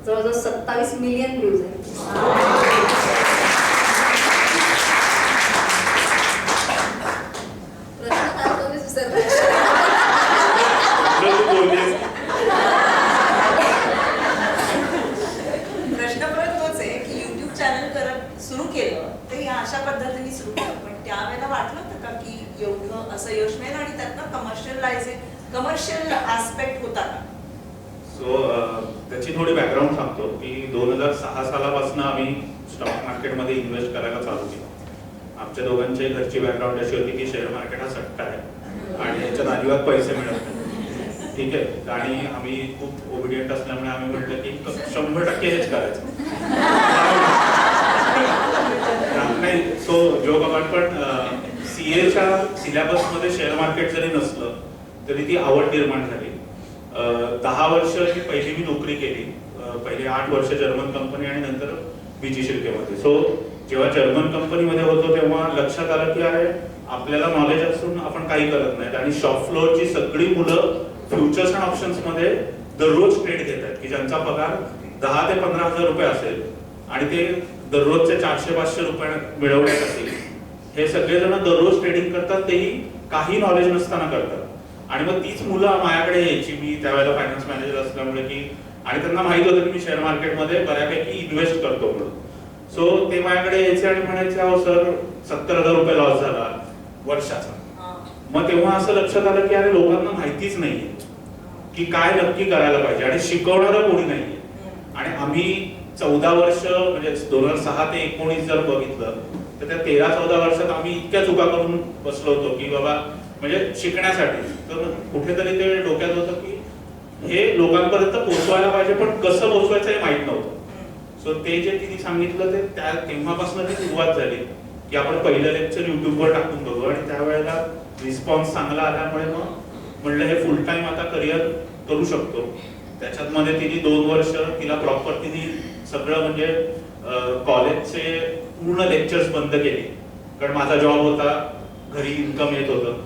जवळजवळ 27 मिलियन व्ह्यूज आहेत. प्रश्न काय होता मी विसरले. तू बोललीस. प्रश्न परत तोच आहे की युट्यूब चॅनल करत सुरू केलं ते या अशा पद्धतीने सुरू केलं, पण त्यावेळेला वाटलं होतं का की एवढं असं यश मिळेल आणि त्यातनं कमर्शियल ऍस्पेक्ट होता का? सो त्याची थोडी बॅकग्राऊंड सांगतो की 2006 सालापासून आम्ही स्टॉक मार्केटमध्ये इन्व्हेस्ट करायला चालू केलं. आमच्या दोघांची घरची बॅकग्राऊंड अशी होती की शेअर मार्केट हा सट्टा आहे आणि याच्यात अजिबात पैसे मिळत नाही. ठीक आहे, आणि आम्ही खूप ओबिडियंट असल्यामुळे आम्ही म्हटलं की 100% हेच करायचं. नाही, सो जोक अबाउट, पण सीएच्या सिलेबसमध्ये शेअर मार्केट जरी नसलं तरी ती आवड निर्माण झाली. 10 वर्ष ही पहिली मी नोकरी केली. पहिले 8 वर्ष जर्मन कंपनी आणि नंतर बीजी शिर्केमध्ये. सो जेव्हा जर्मन कंपनीमध्ये होतो तेव्हा लक्षात आलं की अरे आपल्याला नॉलेज असून आपण काही करत नाहीत आणि शॉप फ्लोअरची सगळी मुलं फ्युचर्स अँड ऑप्शन्स मध्ये दररोज ट्रेड घेत आहेत की ज्यांचा पगार 10 ते 15 हजार रुपये असेल आणि ते दररोजचे 400-500 रुपये मिळवण्यासाठी हे सगळेजण दररोज ट्रेडिंग करतात, तेही काही नॉलेज नसताना करतात. आणि मग तीच मुलं माझ्याकडे यायची, मी त्यावेळेला फायनान्स मॅनेजर असल्यामुळे की, आणि त्यांना माहित होतं की मी शेअर मार्केटमध्ये बऱ्यापैकी इन्व्हेस्ट करतो म्हणून. सो ते माझ्याकडे यायचे आणि म्हणायचे अहो सर 70,000 रुपये लॉस झाला वर्षाचा. मग तेव्हा असं लक्षात आलं की अरे लोकांना माहितीच नाहीये की काय नक्की करायला पाहिजे आणि शिकवणारं कोणी नाहीये. आणि आम्ही 14 वर्ष म्हणजे 2006 ते 19 जर बघितलं तर त्या 13-14 वर्षात आम्ही इतक्या चुका करून बसलो होतो की बाबा म्हणजे शिकण्यासाठी. तर कुठेतरी ते डोक्यात होतं की हे लोकांपर्यंत पोहोचवायला पाहिजे, पण कसं पोहोचवायचं हे माहित नव्हतं. सो ते जे तिने सांगितलं ते तेव्हापासून ती सुरुवात झाली की आपण पहिलं लेक्चर युट्यूबवर टाकून बघू. आणि त्यावेळेला रिस्पॉन्स चांगला आल्यामुळे मग म्हणलं हे फुल टाइम आता करिअर करू शकतो. त्याच्यात मध्ये तिने 2 वर्ष तिला प्रॉपर तिने सगळं म्हणजे कॉलेजचे पूर्ण लेक्चर्स बंद केले, कारण माझा जॉब होता, घरी इन्कम येत होतं.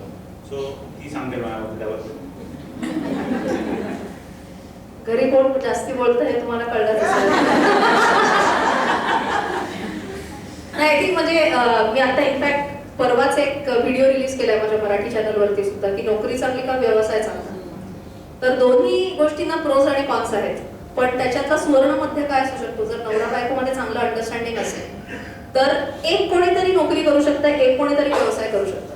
सो ती सांगते माझ्याबद्दल. घरी कोण जास्ती बोलतं हे तुम्हाला कळलंच असेल. नाही, ती म्हणजे मी आता इनफॅक्ट परवाच एक व्हिडिओ रिलीज केलाय माझ्या मराठी चॅनलवरती सुद्धा की नोकरी चांगली का व्यवसाय चांगला. तर दोन्ही गोष्टींना प्रोज आणि कॉन्स आहेत, पण त्याच्यातला सुवर्ण मध्य काय असू शकतो. जर नवरा बायकोमध्ये चांगलं अंडरस्टँडिंग असेल तर एक कोणीतरी नोकरी करू शकतं, एक कोणीतरी व्यवसाय करू शकतं.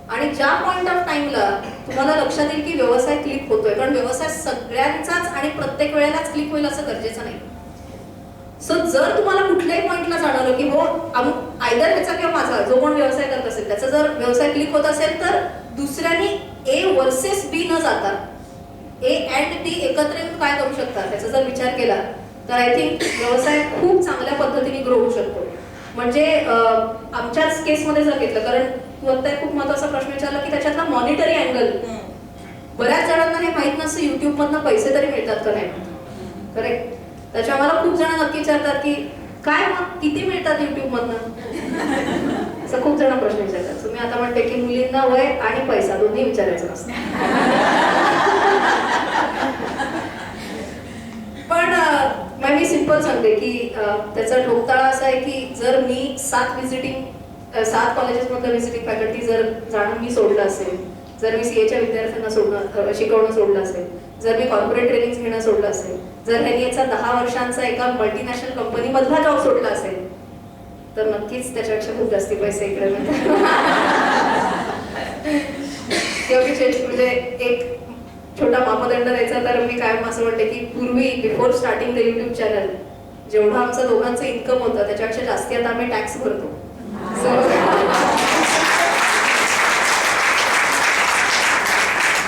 आणि ज्या पॉइंट ऑफ टाइमला तुम्हाला लक्षात येईल की व्यवसाय क्लिक होतोय, कारण व्यवसाय सगळ्यांचाच आणि प्रत्येक वेळेलाच क्लिक होईल असं गरजेचं नाही. सो जर तुम्हाला कुठल्याही पॉइंटला जाणवलं की हो आयदर ह्याचा किंवा माझा जो कोण व्यवसाय करत असेल त्याचा जर व्यवसाय क्लिक होत असेल तर दुसऱ्याने ए वर्सेस बी न जाता ए अँड डी एकत्र येऊन काय करू शकतात त्याचा जर विचार केला तर आय थिंक व्यवसाय खूप चांगल्या पद्धतीने ग्रो होऊ शकतो. म्हणजे आमच्याच केसमध्ये जर घेतलं, कारण तू आता एक खूप महत्त्वाचा प्रश्न विचारला की त्याच्यातला मॉनिटरी अँगल बऱ्याच जणांना हे माहित नसतं युट्यूब मधनं पैसे तरी मिळतात का नाही. करेक्ट. त्याच्या मला खूप जण नक्की विचारतात की काय मग किती मिळतात युट्यूब मधनं, असं खूप जण प्रश्न विचारतात. तुम्ही आता म्हणते की मुलींना वय आणि पैसा दोन्ही विचारायचं नसतं. पण मी सिंपल सांगते की त्याचा ठोकताळा असा आहे की जर मी 7 कॉलेजेसमधलं व्हिजिटिंग फॅकल्टी जर जाणून मी सोडलं असेल, जर मी सीएच्या विद्यार्थ्यांना शिकवणं सोडलं असेल, जर मी कॉर्पोरेट ट्रेनिंग घेणं सोडलं असेल, जर ह्यांनी याचा 10 वर्षांचा एका मल्टीनॅशनल कंपनीमधला जॉब सोडला असेल तर नक्कीच त्याच्यापेक्षा खूप जास्ती पैसे इकडे मिळतात. म्हणजे एक छोटा मापदंड द्यायचा तर मी कायम असं म्हणते की पूर्वी before starting the YouTube channel जेवढं आमचं दोघांचं इन्कम होतं त्याच्यापेक्षा जास्ती आता आम्ही टॅक्स भरतो.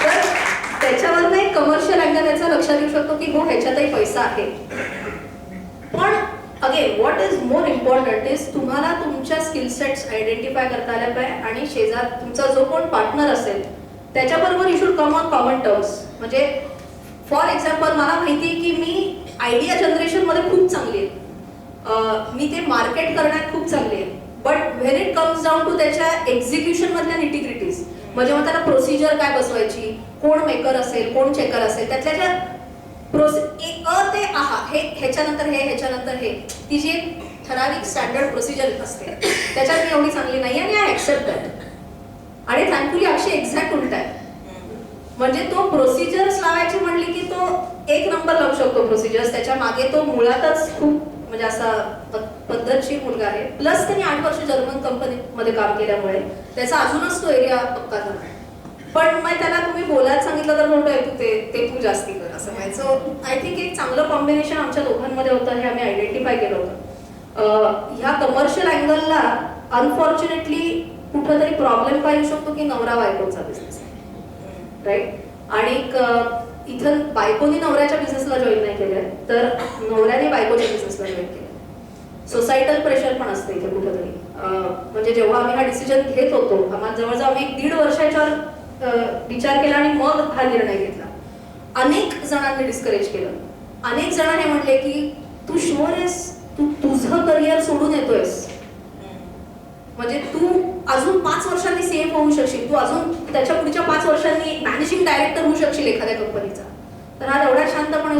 तर त्याच्यावरनं एक कमर्शियल अँगल याचा लक्षात येऊ शकतो की हो ह्याच्यातही पैसा आहे. पण again what is more important is तुम्हाला तुमच्या स्किल सेट्स आयडेंटिफाय करता आल्या पाहिजे आणि शेजार तुमचा जो कोण पार्टनर असेल त्याच्याबरोबर you should come on common terms. म्हणजे फॉर एक्झाम्पल मला माहिती आहे की मी आयडिया जनरेशनमध्ये खूप चांगली आहे, मी ते मार्केट करण्यात खूप चांगली आहे, but when it comes down to त्याच्या एक्झिक्युशन मधल्या निटीग्रिटीज, म्हणजे मग त्याला प्रोसिजर काय बसवायची, कोण मेकर असेल, कोण चेकर असेल, त्यातल्या ज्या ते आहा हे ह्याच्यानंतर हे ह्याच्यानंतर हे, ती जी एक ठराविक स्टँडर्ड प्रोसिजर असते त्याच्यात मी एवढी चांगली नाही आणि आय ऍक्सेप्ट दॅट. आणि थँकफुली अक्षय एक्झॅक्ट उलटा आहे, म्हणजे तो प्रोसिजर्स लावायची म्हणली की तो एक नंबर लावू शकतो प्रोसिजर्स, त्याच्या मागे तो मुळातच खूप म्हणजे असा पद्धतशीर मुलगा आहे. प्लस त्यांनी 8 वर्ष जर्मन कंपनीमध्ये काम केल्यामुळे त्याचा अजूनच तो एरिया पक्का झाला. पण मग त्याला तुम्ही बोलायला सांगितलं तर म्हणतोय तू ते तू जास्ती कर असं म्हणायचं. आय थिंक एक चांगलं कॉम्बिनेशन आमच्या दोघांमध्ये होतं, हे आम्ही आयडेंटिफाय केलं होतं. ह्या कमर्शियल अँगलला अनफॉर्च्युनेटली कुठंतरी प्रॉब्लेम काय येऊ शकतो की नवरा बायकोचा बिझनेस, राईट. आणि इथं बायकोनी नवऱ्याच्या बिझनेसला जॉईन नाही केलंय, तर नवऱ्याने बायकोच्या बिझनेसला जॉईन केलं. सोसायटल प्रेशर पण असतं इथे कुठंतरी. म्हणजे जेव्हा आम्ही हा डिसिजन घेत होतो, आम्हाला जवळजवळ आम्ही 1.5 वर्षाच्यावर विचार केला आणि मग हा निर्णय घेतला. अनेक जणांनी डिस्करेज केलं, अनेक जण हे म्हणले की तू शुअर आहेस, तू तुझं करिअर सोडून येतोयस, म्हणजे तू अजून 5 वर्षांनी सीएफ होऊ शकशील, तू अजून त्याच्या पुढच्या 5 वर्षांनी मॅनेजिंग डायरेक्टर होऊ शकशील एखाद्या कंपनीचा. तर हा एवढ्या शांतपणे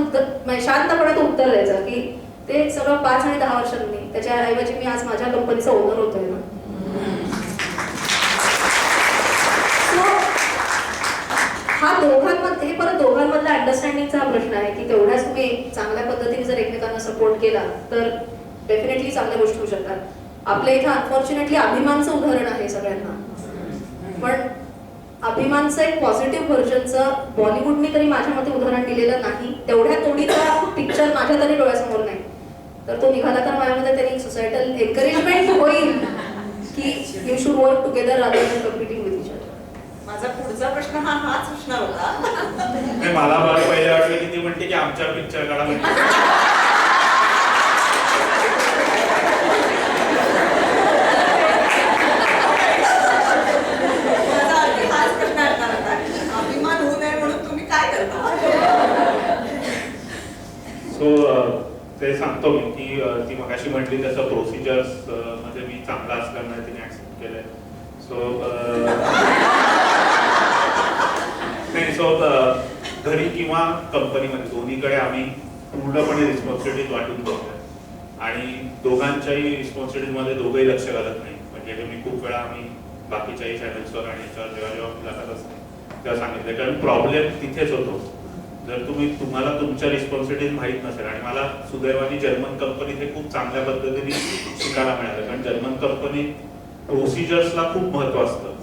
तो उत्तर द्यायचा की ते सगळं 5 आणि 10 वर्षांनी, त्याच्याऐवजी मी आज माझ्या कंपनीचा ओनर होतोय ना. हा दोघांमध्ये, हे परत दोघांमधला अंडरस्टँडिंगचा हा प्रश्न आहे की तेवढ्याच तुम्ही चांगल्या पद्धतीने जर एकमेकांना सपोर्ट केला तर डेफिनेटली चांगल्या गोष्टी होऊ शकतात. आपल्या इथं अनफॉर्च्युनेटली अभिमानचं उदाहरण आहे सगळ्यांना, पण अभिमानचं एक पॉझिटिव्ह व्हर्जनचं बॉलिवूडने तरी माझ्या मते उदाहरण दिलेलं नाही. तेवढ्या तोडीचा पिक्चर माझ्या तरी डोळ्यासमोर नाही, तर तो निघाला तर माझ्यामध्ये त्यांनी सोसायटल एनकरेजमेंट होईल की you should work together rather than competing with each other. माझा पुढचा प्रश्न हाच असणार होता. मला बरं पहिले वाटलं की ती म्हणते की आमच्या पिक्चर काढा म्हणते. सो ते सांगतो मी की ती मगाशी म्हटली तसं प्रोसिजर्स मध्ये मी चांगला असल्यामुळे तिने ऍक्सेप्ट केलंय. घरी किंवा कंपनीमध्ये दोन्हीकडे आम्ही पूर्णपणे रिस्पॉन्सिबिलिटीज वाटून घेतोय आणि दोघांच्याही रिस्पॉन्सिबिलिटीज मध्ये दोघंही लक्ष घालत नाही. म्हणजे मी खूप वेळा आम्ही बाकीच्याही चॅनल्सवर आणि जेव्हा मुलाखत असते तेव्हा सांगितलं, कारण प्रॉब्लेम तिथेच होतो. जर तुम्हाला तुमच्या रिस्पॉन्सिबिलिटीज माहीत नसेल, आणि मला सुदैवाने जर्मन कंपनीत हे खूप चांगल्या पद्धतीने शिकायला मिळालं, कारण जर्मन कंपनीत प्रोसिजर्सला खूप महत्व असतं.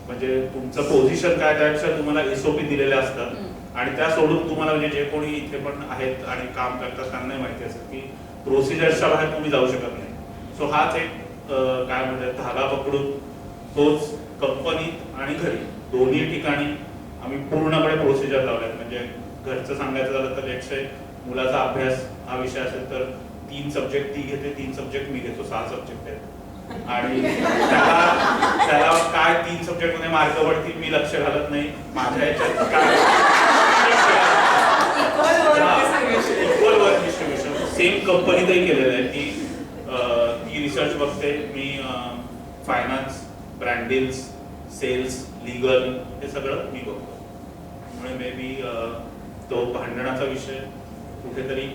म्हणजे तुमचं पोझिशन काय त्यापेक्षा तुम्हाला एसओपी दिलेले असतात आणि त्या सोडून तुम्हाला, म्हणजे जे कोणी इथे पण आहेत आणि काम करतात त्यांनाही माहिती असेल की प्रोसिजर्सच्या बाहेर तुम्ही जाऊ शकत नाही. सो हाच एक काय म्हणतात धागा पकडून तोच कंपनीत आणि घरी दोन्ही ठिकाणी आम्ही पूर्णपणे प्रोसिजर लावल्यात. म्हणजे घरचं सांगायचं झालं तर एकशे मुलाचा अभ्यास हा विषय असेल तर 3 सब्जेक्ट ती घेते, 3 सब्जेक्ट मी घेतो, 6 सब्जेक्ट आहेत. आणि त्याला काय 3 सब्जेक्ट मध्ये मार्क पडतील मी लक्ष घालत नाही. माझ्या याच्यात काय इक्वल वर्क डिस्ट्रीब्युशन सेम कंपनीतही केलेलं आहे की ती रिसर्च बघते, मी finance, brand deals, sales, legal हे सगळं मी बघतो. त्यामुळे मे बी तो भांडणाचा विषय कुठेतरी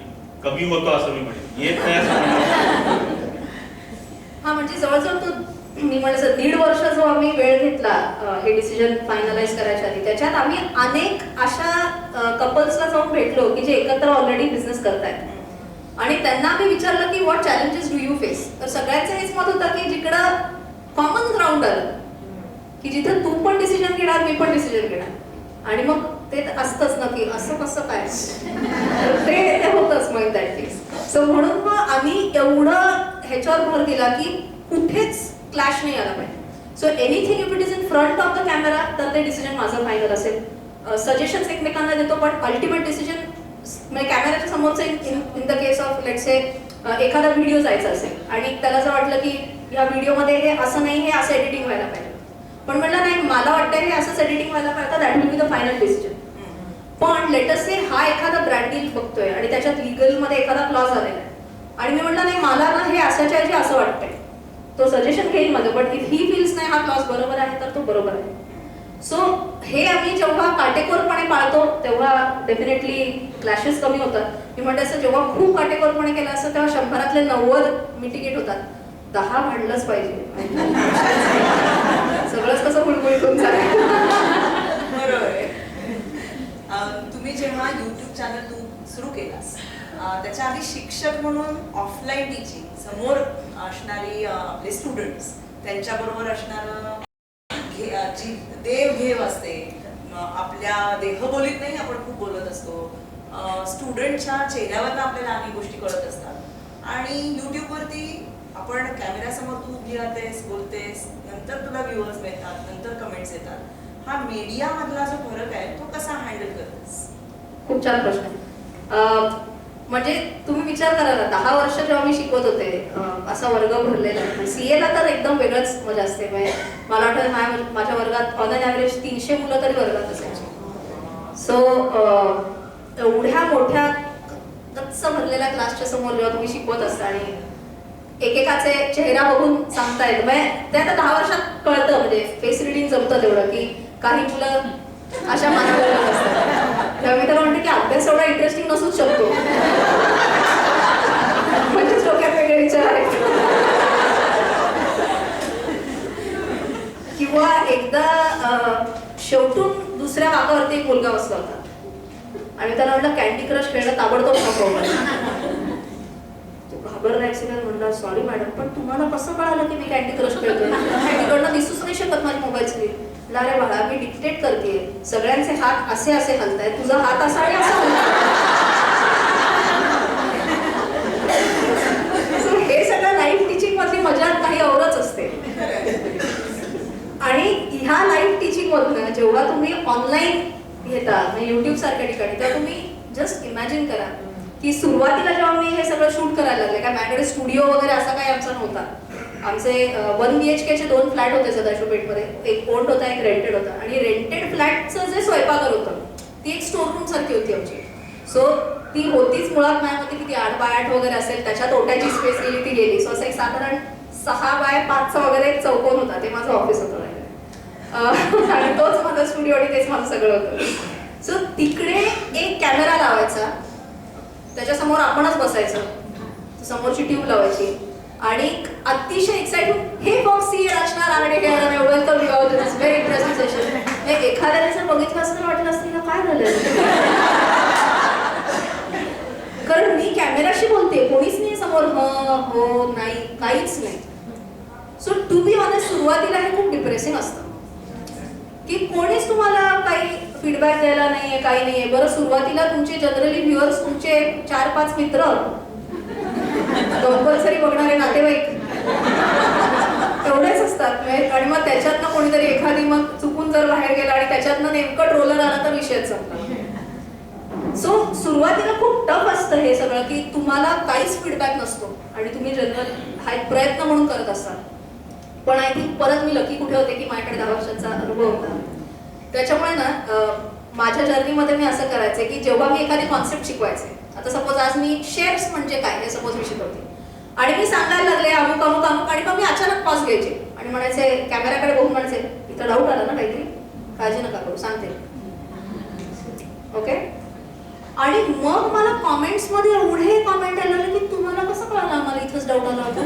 कमी होतो असं मी म्हणेन. येत नाही असं हा, म्हणजे जवळजवळ तो मी म्हणलं 1.5 वर्ष जो आम्ही वेळ घेतला हे डिसिजन फायनलाइज करायच्या आधी, त्याच्यात आम्ही अनेक अशा कपल्सला जाऊन भेटलो की जे एकत्र ऑलरेडी बिझनेस करतायत आणि त्यांना आम्ही विचारलं की what challenges do you face. तर सगळ्यांचं हेच मत होतं की जिकडं कॉमन ग्राउंड आलं की जिथं तू पण डिसिजन घेणार, मी पण डिसिजन घेणार, आणि मग ते असतंच ना की असं कसं काय ते होतच मग दॅट केस. सो म्हणून मग आम्ही एवढं ह्याच्यावर भर दिला की कुठेच क्लॅश नाही आला पाहिजे. So anything if it is in front of the camera तर ते डिसिजन माझं फायनल असेल. सजेशन्स एकमेकांना देतो, पण अल्टिमेट डिसिजन म्हणजे कॅमेऱ्याच्या समोरचं in the case of let's say एखादा व्हिडिओ जायचा असेल आणि त्याला जर वाटलं की या व्हिडिओमध्ये हे असं नाही, हे असं एडिटिंग व्हायला पाहिजे, पण म्हटलं नाही मला वाटतं हे असंच एडिटिंग व्हायला पाहिजे, that will be the final decision. पण लेटेस्ट से हा एखादा ब्रँड डील बघतोय आणि त्याच्यात लीगल मध्ये एखादा क्लॉज आलेला आहे आणि मी म्हटलं नाही मला ना हे असायच्या ऐवजी असं वाटतंय, तो सजेशन घेईल माझं, बट इफ ही फील्स नाही हा क्लॉज बरोबर आहे तर तो बरोबर आहे. सो हे आम्ही जेव्हा काटेकोरपणे पाळतो तेव्हा डेफिनेटली क्लॅशेस कमी होतात. मी म्हणते असं जेव्हा खूप काटेकोरपणे केलं असतं तेव्हा 100 90 मिटिगेट होतात, 10 वाढलंच पाहिजे. सगळंच कसं गुळगुळीत होऊन चालेल. बरोबर आहे. तुम्ही जेव्हा युट्यूब चॅनल तू सुरू केलास त्याच्या आधी शिक्षक म्हणून ऑफलाईन टीचिंग समोर असणारी आपले स्टुडंट्स त्यांच्याबरोबर असणारं जी देवघेव असते, आपल्या देहबोलीत नाही आपण खूप बोलत असतो, स्टुडंटच्या चेहऱ्यावरनं आपल्याला अनेक गोष्टी कळत असतात आणि युट्यूबवरती आपण कॅमेऱ्यासमोर तू उभी राहतेस, बोलतेस, नंतर तुला व्ह्यूअर्स मिळतात, नंतर कमेंट्स येतात. हा मीडिया मधला जो फरक आहे तो कसा हँडल करतेस? खूप छान प्रश्न आहे. म्हणजे तुम्ही विचार करा ना, 10 वर्ष जेव्हा मी शिकवत होते असा वर्ग भरलेला आहे. सीएला तर एकदम वेगळंच मजा असते. मला वाटतं माझ्या वर्गात ऑन अन ॲव्हरेज 300 मुलं तरी वर्गात असायची. सो एवढ्या मोठ्या गच्च भरलेल्या क्लासच्या समोर जेव्हा तुम्ही शिकवत असता आणि एकेकाचे चेहरा बघून सांगता येतं, म्हणजे ते आता 10 वर्षात कळतं, म्हणजे फेस रिडिंग जमतं तेवढं की काही मुलं अशा मानवलेल्या असतात. तेव्हा मी तर म्हणते की अभ्यास एवढा इंटरेस्टिंग नसूच शकतो, म्हणजेच डोक्यात वेगळे विचार आहेत. किंवा एकदा शेवटून दुसऱ्या वाकावरती एक मुलगा बसला होता आणि त्याला म्हटलं कॅन्डी क्रश खेळणं ताबडतोब नको. घाबरला ऍक्सिडेंट म्हणला सॉरी मॅडम पण तुम्हाला कसं कळालं की मी कॅन्डी क्रश खेळतोय? तिकडनं दिसूच नाही शकत माझी मोबाईल स्क्रीन. अरे बाळा मी डिक्टेट करते, सगळ्यांचे हात असे असे हलतायत, तुझा हात असा आणि असा हे सगळं लाईव्ह टीचिंग मधली मजा काही औरच असते. आणि ह्या लाईव्ह टीचिंग मधून जेव्हा तुम्ही ऑनलाईन घेता युट्यूब सारख्या ठिकाणी तर तुम्ही जस्ट इमॅजिन करा की सुरुवातीला जेव्हा मी हे सगळं शूट करायला लागले, काय माझ्याकडे स्टुडिओ वगैरे असा काही आमचा नव्हता. आमचे 1 BHK चे 2 फ्लॅट होते सदाशिवपेठमध्ये, एक ओन्ड होता एक रेंटेड होता आणि रेंटेड फ्लॅटचं जे स्वयंपाकघर होतं ती एक स्टोर रूम सारखी होती आमची. सो ती होतीच मुळात माझ्यामध्ये किती 8 बाय 8 वगैरे असेल, त्याच्यात ओट्याची स्पेस गेली ती गेली. सो असं एक साधारण 6 बाय 5 वगैरे एक चौकोन होता, ते माझं ऑफिस होतं आणि तोच माझा स्टुडिओ आणि तेच माझं सगळं होतं. सो तिकडे एक कॅमेरा लावायचा, त्याच्यासमोर आपणच बसायचं, समोरची ट्यूब लावायची आणि अतिशय एक्साइटेड हे बॉक्स सी रचना रांगडे खेळायला welcome you all to this very interesting session. एखाद्याने जर बघितलं असतं तर वाटलं असतं काय झालं, कारण मी कॅमेराशी बोलते, कोणीच नाही समोर, हो नाही काहीच नाही. सो टू बी ऑनेस्ट सुरुवातीला हे खूप डिप्रेसिंग असतं की कोणीच तुम्हाला काही फीडबॅक द्यायला नाहीये, काही नाहीये. बरं सुरुवातीला तुमचे जनरली व्ह्युअर्स तुमचे 4-5 मित्र, कंपल्सरी बघणारे नातेवाईक एवढेच असतात आणि मग त्याच्यातनं कोणीतरी एखादी मग चुकून जर बाहेर गेला आणि त्याच्यातनं नेमकं ट्रोलर आला तर विषयच संपला. सो सुरुवातीला खूप टफ असतं हे सगळं की तुम्हाला काहीच फीडबॅक नसतो आणि तुम्ही जनरल हा एक प्रयत्न म्हणून करत असता. पण आय थिंक परत मी लकी कुठे होते की माझ्याकडे 10 वर्षांचा अनुभव होता. त्याच्यामुळे ना माझ्या जर्नीमध्ये मी असं करायचे की जेव्हा मी एखादी कॉन्सेप्ट शिकवायचे, आता सपोज आज मी शेअर्स म्हणजे काय हे सपोज मी शिकवते आणि मी सांगायला लागले अमुक अमुक अमुक आणि मग मी अचानक पॉज घ्यायचे आणि म्हणायचे कॅमेराकडे बघून म्हणायचे इथं डाऊट आला ना काहीतरी, काळजी नका करू सांगते ओके. आणि मग मला कॉमेंट्स मध्ये एवढे कॉमेंट आले की तुम्हाला कसं कळलं आम्हाला इथंच डाऊट आला होता,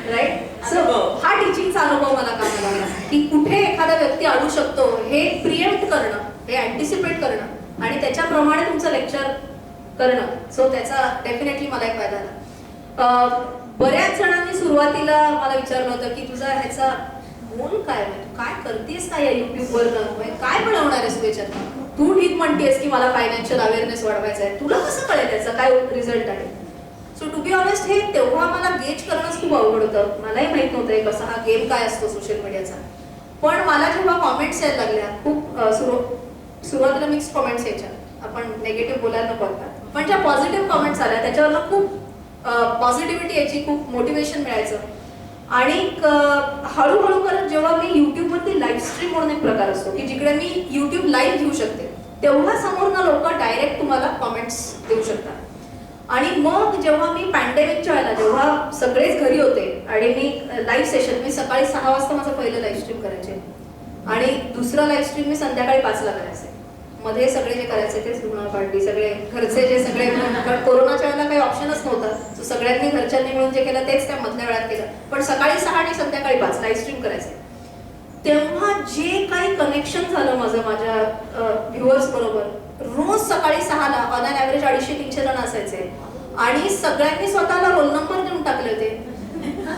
राईट. सो हा टीचिंगचा अनुभव मला काय लागला की कुठे एखादा व्यक्ती अडू शकतो हे प्रिएम्प्ट करणं, हे अँटिसिपेट करणं आणि त्याच्याप्रमाणे तुमचं लेक्चर करणं. सो त्याचा डेफिनेटली मला एक फायदा झाला. बऱ्याच जणांनी सुरुवातीला मला विचारलं होतं की तुझा ह्याचा गोल काय, तू काय करतेस काय या युट्यूबवर, काय बनवणार आहेस त्याच्यात, तू ठीक म्हणतेस की मला फायनान्शियल अवेअरनेस वाढवायचा आहे, तुला कसं कळेल त्याचा काय रिझल्ट आहे. सो टू बी ऑनेस्ट हे तेव्हा मला गेज करणंच खूप अवघड होतं. मलाही माहित नव्हतं कसा हा गेम काय असतो सोशल मीडियाचा. पण मला जेव्हा कॉमेंट्स यायला लागल्या खूप सुरुवातीला मिक्स कॉमेंट्स यायच्या, आपण नेगेटिव्ह बोलायला नको आता, पण ज्या पॉझिटिव्ह कॉमेंट्स आल्या त्याच्यावरनं खूप पॉझिटिव्हिटी यायची, खूप मोटिवेशन मिळायचं. आणि हळूहळू करत जेव्हा मी युट्यूबवरती लाईव्ह स्ट्रीम म्हणून एक प्रकार असतो की जिकडे मी युट्यूब लाईव्ह घेऊ शकते, तेव्हा समोरनं लोक डायरेक्ट तुम्हाला कॉमेंट्स देऊ शकतात. आणि मग जेव्हा मी पॅन्डेमिकच्या वेळेला जेव्हा सगळेच घरी होते आणि मी लाईव्ह सेशन, मी सकाळी 6 वाजता माझं पहिलं लाईव्ह स्ट्रीम करायचे आणि दुसरं लाईव्ह स्ट्रीम मी संध्याकाळी 5ला करायचे. मध्ये सगळे जे करायचे ते धुणं भांडी सगळे घरचे जे सगळे, कारण कोरोनाच्या वेळेला काही ऑप्शनच नव्हता, सो सगळ्यांनी घरच्यांनी मिळून जे केलं तेच त्या मधल्या वेळात केलं. पण सकाळी 6 आणि संध्याकाळी 5 लाईव्ह स्ट्रीम करायचे. तेव्हा जे काही कनेक्शन झालं माझ्या व्ह्युअर्स बरोबर, रोज सकाळी 6ला ऑन ॲन ॲव्हरेज 250-300 जण असायचे आणि सगळ्यांनी स्वतःला रोल नंबर देऊन टाकले होते.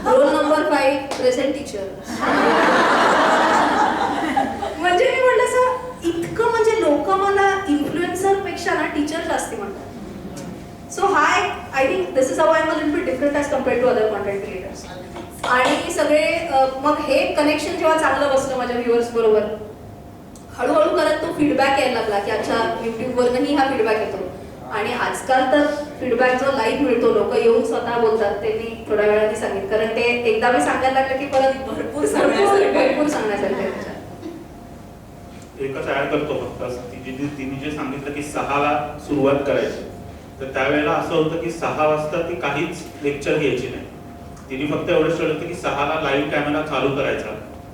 Roll number 5 present teacher. म्हणजे मी म्हटलं असं इतकं, म्हणजे लोक मला इन्फ्लुएन्सर पेक्षा ना टीचर जास्ती म्हणतात. So I think this is how I am a little bit different as compared to other content creators. आणि सगळे मग हे कनेक्शन जेव्हा चांगलं बसलं माझ्या व्ह्युअर्स बरोबर, हळूहळू करत तो फीडबॅक यायला लागला की अच्छा युट्यूबवरनंही हा फीडबॅक येतो. आणि आजकाल तर फीडबॅक जो लाईव्ह मिळतो, लोक येऊन स्वतः बोलतात, ते मी थोड्या वेळाने सांगेन, कारण ते एकदा मी सांगायला लागलं की परत भरपूर सांगण्यासारखं आहे. एकच ऍड करतो फक्त, तिने जे सांगितलं की 6ला सुरुवात करायची, तर त्यावेळेला असं होतं की 6 वाजता ती काहीच लेक्चर घ्यायची नाही. तिने फक्त एवढंच ठरवलं की 6ला लाईव्ह कॅमेरा चालू करायचा,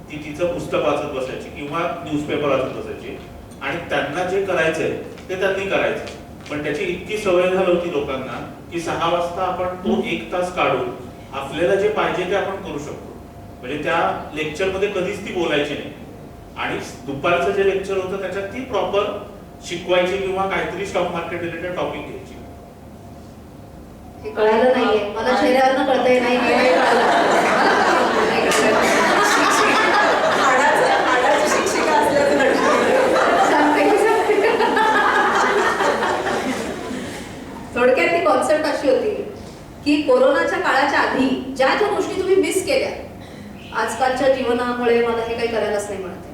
ती तिचं पुस्तक वाचत बसायची किंवा न्यूजपेपर वाचत बसायची आणि त्यांना जे करायचंय ते त्यांनी करायचं. पण त्याची इतकी सवय झाली होती लोकांना की 6 वाजता आपण तो 1 तास काढून आपल्याला जे पाहिजे ते आपण करू शकतो. म्हणजे त्या लेक्चरमध्ये कधीच ती बोलायची नाही आणि दुपारचं जे लेक्चर होतं त्याच्यात ती प्रॉपर शिकवायची किंवा काहीतरी स्टॉक मार्केट रिलेटेड टॉपिक घ्यायची. हे कळालं नाहीये मला, चेहऱ्यावरनं कळतंय नाही. शिक्षिका असल्याचं थोडक्यात ती कॉन्सेप्ट अशी होती की कोरोनाच्या काळाच्या आधी ज्या ज्या गोष्टी तुम्ही मिस केल्या, आजकालच्या जीवनामुळे मला हे काही करायलाच नाही म्हणते,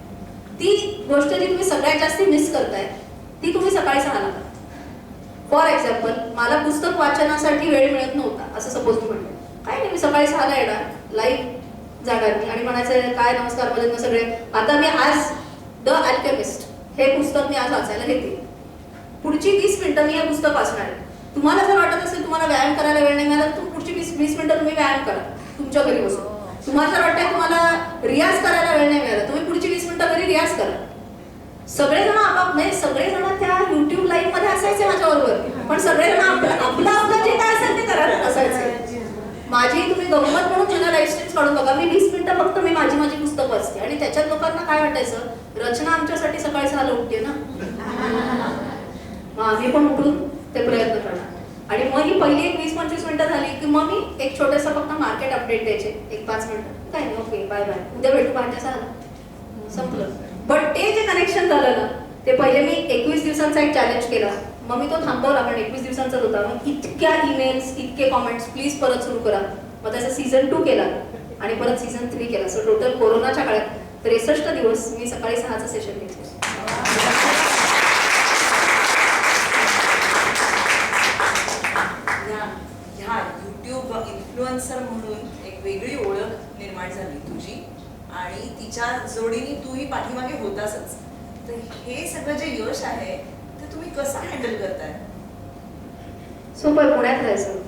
ती गोष्ट जी तुम्ही सगळ्यात जास्त मिस करताय ती तुम्ही सकाळी 6ला करा. फॉर एक्झाम्पल, मला पुस्तक वाचनासाठी वेळ मिळत नव्हता असं सपोज मी म्हणते, काय नाही, मी सकाळी 6ला येणार, लाईव्ह जाणार मी आणि म्हणायचं काय नमस्कार म्हणजे सगळे, आता मी आज द अल्केमिस्ट हे पुस्तक मी आज वाचायला घेते, पुढची 20 मिनिटं मी हे पुस्तक वाचणार आहे. तुम्हाला जर वाटत असेल तुम्हाला व्यायाम करायला वेळ नाही मिळाला, तर पुढची 20 मिनिटं तुम्ही व्यायाम करा तुमच्या घरी बसून. तुम्हाला जर वाटतंय तुम्हाला रियाज करायला वेळ नाही मिळाला, तुम्ही पुढची 20 मिनिटं घरी रियाज करा. सगळेजण आपापले, सगळेजण त्या युट्यूब लाईव्ह मध्ये असायचे माझ्याबरोबर, पण सगळेजण आपलं जे काय असेल ते करत असायचे. माझी तुम्ही गंमत म्हणून जुन्या लाईव्ह स्ट्रीम्स काढून बघा, मी 20 मिनिटं फक्त मी माझी पुस्तक वाचते आणि त्याच्यात लोकांना काय वाटायचं, रचना आमच्यासाठी सकाळी 6ला उठते ना, मग आम्ही पण उठून ते प्रयत्न करणार. आणि मग ही पहिली एक 20-25 मिनिटं झाली की मग मी एक छोटंसं फक्त मार्केट अपडेट द्यायचे, एक 5 मिनिटं, काय नाही, ओके बाय बाय, उद्या भेटू, पाहण्याचा आला, संपलं. बट ते जे कनेक्शन झालं ना, ते पहिले मी 21 दिवसांचा एक चॅलेंज केला, मग मी तो थांबवला कारण 21 दिवसांचाच होता. मग इतक्या ईमेल्स, इतके कॉमेंट्स, प्लीज परत सुरू करा. मग त्याचा सीझन 2 केला आणि परत सीझन 3 केला. सो टोटल कोरोनाच्या काळात 63 दिवस मी सकाळी 6चं सेशन घेतलं. ह्या युट्यूब इन्फ्लुएन्सर म्हणून एक वेगळी ओळख निर्माण झाली तुझी आणि तिच्या जोडीने तूही पाठीमागे होतासच. तर हे सगळं जे यश आहे ते तुम्ही कसं हँडल करताय? सोपं, पुण्यात राहायचं.